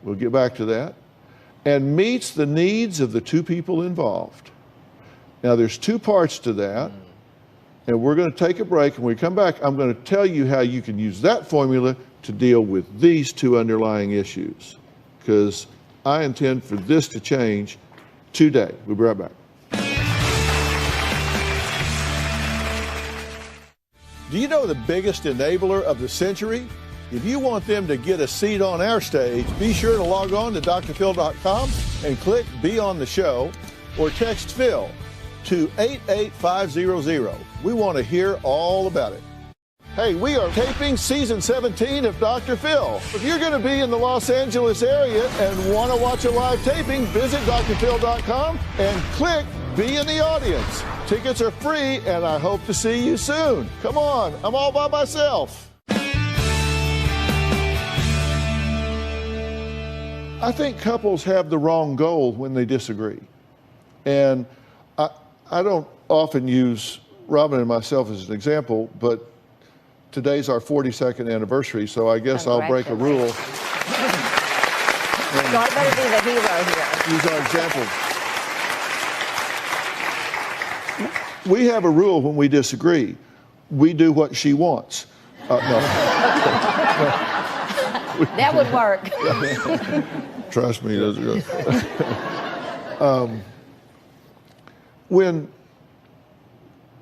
we'll get back to that, and meets the needs of the two people involved. Now, there's two parts to that, and we're going to take a break. And when we come back, I'm going to tell you how you can use that formula to deal with these two underlying issues, because I intend for this to change today. We'll be right back. Do you know the biggest enabler of the century? If you want them to get a seat on our stage, be sure to log on to drphil.com and click Be on the Show, or text Phil to 88500. We want to hear all about it. Hey, we are taping season 17 of Dr. Phil. If you're going to be in the Los Angeles area and want to watch a live taping, visit drphil.com and click Be in the Audience. Tickets are free, and I hope to see you soon. Come on, I'm all by myself. I think couples have the wrong goal when they disagree. And I don't often use Robin and myself as an example, but today's our 42nd anniversary, so I guess I'll break a rule. So I better be the hero here. Use our example. We have a rule when we disagree. We do what she wants. No. That would work. Trust me, that's good.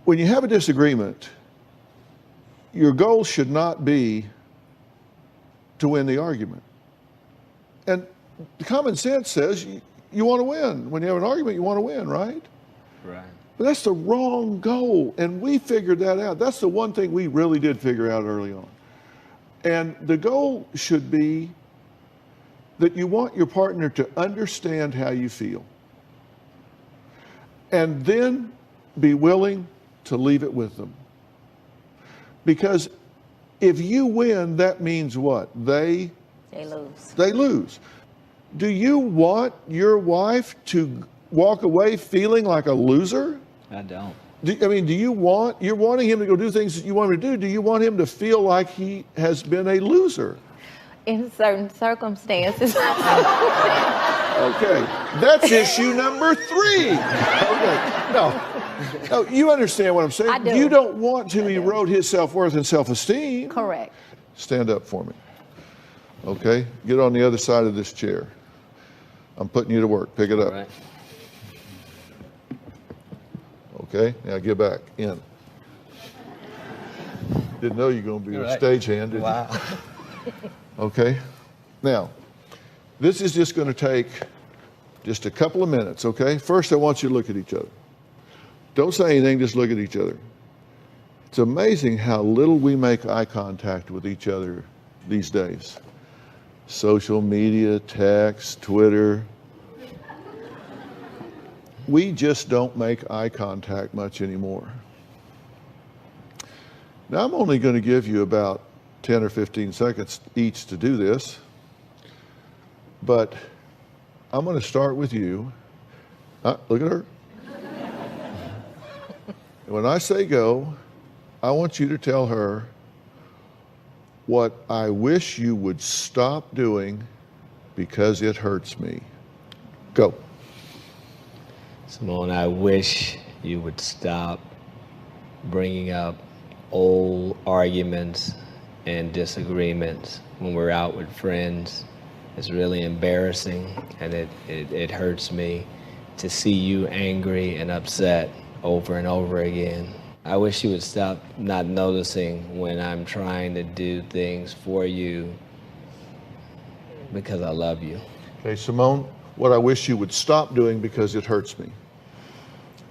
When you have a disagreement, your goal should not be to win the argument. And common sense says you want to win. When you have an argument, you want to win, right? Right. But that's the wrong goal, and we figured that out. That's the one thing we really did figure out early on. And the goal should be that you want your partner to understand how you feel, and then be willing to leave it with them. Because if you win, that means what? They lose. They lose. Do you want your wife to walk away feeling like a loser? I don't. You're wanting him to go do things that you want him to do. Do you want him to feel like he has been a loser? In certain circumstances. Okay, that's issue number 3. Okay, no, you understand what I'm saying? I do. You don't want to erode his self-worth and self-esteem. Correct. Stand up for me. Okay, get on the other side of this chair. I'm putting you to work. Pick it up. Right. Okay, now get back in. Didn't know you were going to be a stagehand, did you? Okay, now, this is just going to take just a couple of minutes, okay? First, I want you to look at each other. Don't say anything, just look at each other. It's amazing how little we make eye contact with each other these days. Social media, text, Twitter. We just don't make eye contact much anymore. Now, I'm only going to give you about 10 or 15 seconds each to do this, but I'm going to start with you. Look at her. When I say go, I want you to tell her what I wish you would stop doing because it hurts me. Go. Simone, I wish you would stop bringing up old arguments and disagreements when we're out with friends. It's really embarrassing, and it hurts me to see you angry and upset over and over again. I wish you would stop not noticing when I'm trying to do things for you because I love you. Okay, Simone, what I wish you would stop doing because it hurts me.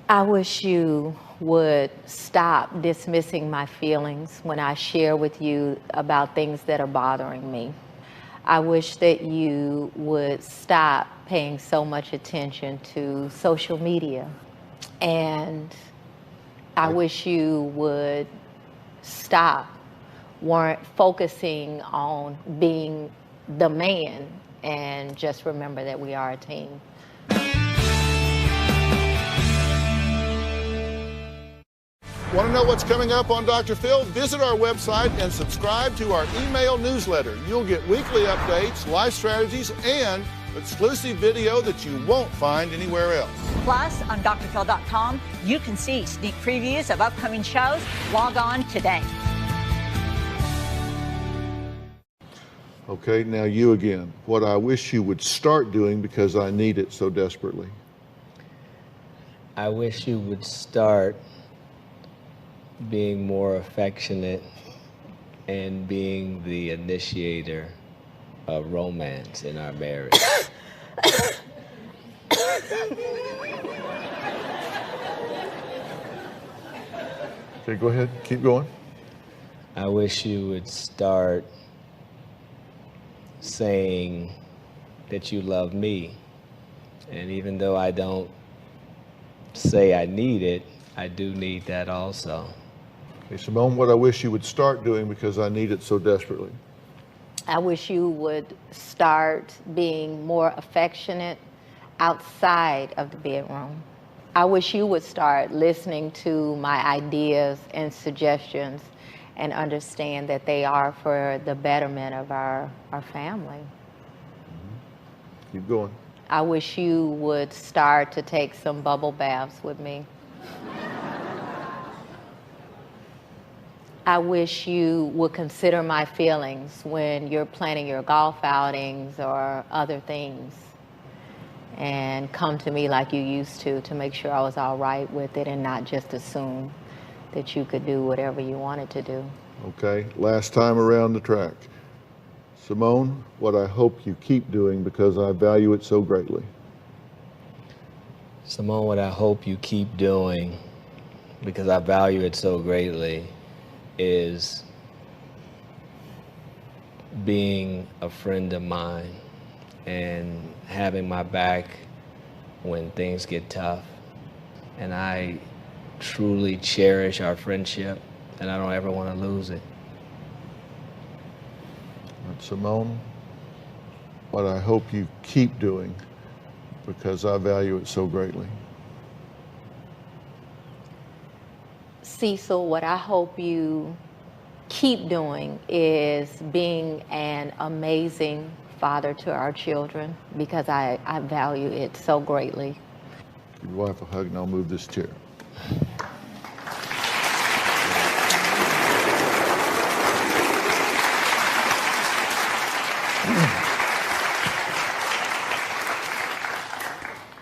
I wish you would stop dismissing my feelings when I share with you about things that are bothering me. I wish that you would stop paying so much attention to social media. And I wish you would stop focusing on being the man and just remember that we are a team. Want to know what's coming up on Dr. Phil? Visit our website and subscribe to our email newsletter. You'll get weekly updates, life strategies, and exclusive video that you won't find anywhere else. Plus, on drphil.com, you can see sneak previews of upcoming shows. Log on today. Okay, now you again. What I wish you would start doing because I need it so desperately. I wish you would start being more affectionate and being the initiator of romance in our marriage. Okay, go ahead. Keep going. I wish you would start saying that you love me. And even though I don't say I need it, I do need that also. Hey, Simone, what I wish you would start doing because I need it so desperately. I wish you would start being more affectionate outside of the bedroom. I wish you would start listening to my ideas and suggestions and understand that they are for the betterment of our family. Keep going. I wish you would start to take some bubble baths with me. I wish you would consider my feelings when you're planning your golf outings or other things, and come to me like you used to make sure I was all right with it and not just assume that you could do whatever you wanted to do. Okay, last time around the track. Simone, what I hope you keep doing because I value it so greatly. Simone, what I hope you keep doing because I value it so greatly is being a friend of mine and having my back when things get tough. And I truly cherish our friendship, and I don't ever want to lose it. And Simone, what I hope you keep doing because I value it so greatly. Cecil, what I hope you keep doing is being an amazing father to our children because I value it so greatly. Give your wife a hug and I'll move this chair.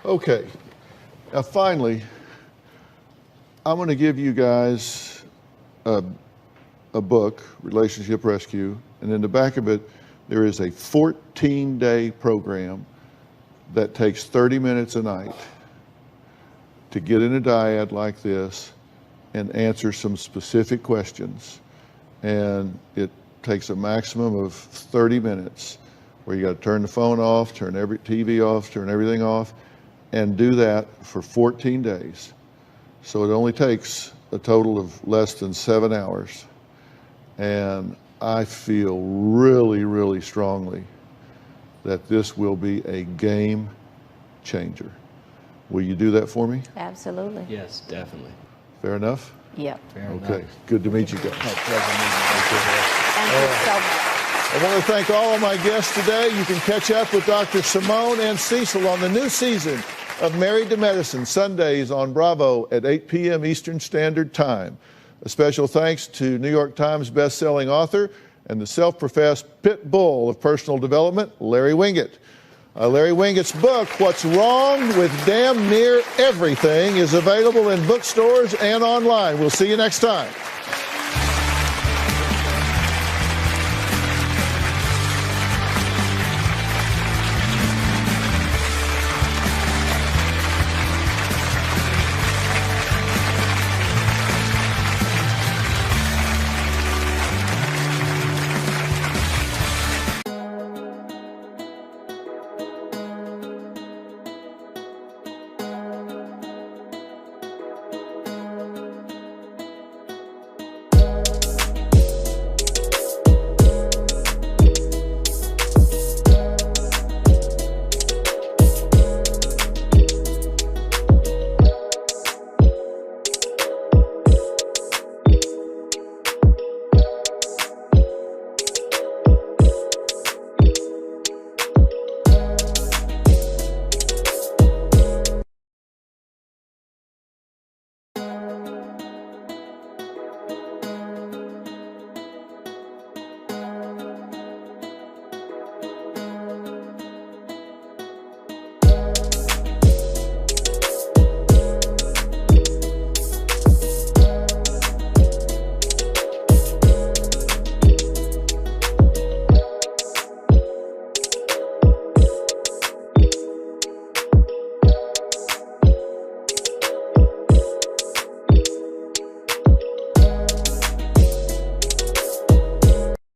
Okay, now finally, I'm going to give you guys a book, Relationship Rescue, and in the back of it, there is a 14-day program that takes 30 minutes a night to get in a dyad like this and answer some specific questions. And it takes a maximum of 30 minutes where you got to turn the phone off, turn every TV off, turn everything off, and do that for 14 days. So it only takes a total of less than 7 hours. And I feel really, really strongly that this will be a game changer. Will you do that for me? Absolutely. Yes, definitely. Fair enough? Yep. Fair Okay, enough. good to meet you guys. Thank you so much. I want to thank all of my guests today. You can catch up with Dr. Simone and Cecil on the new season of Married to Medicine, Sundays on Bravo at 8 p.m. Eastern Standard Time. A special thanks to New York Times bestselling author and the self-professed pit bull of personal development, Larry Winget. Larry Winget's book, What's Wrong with Damn Near Everything, is available in bookstores and online. We'll see you next time.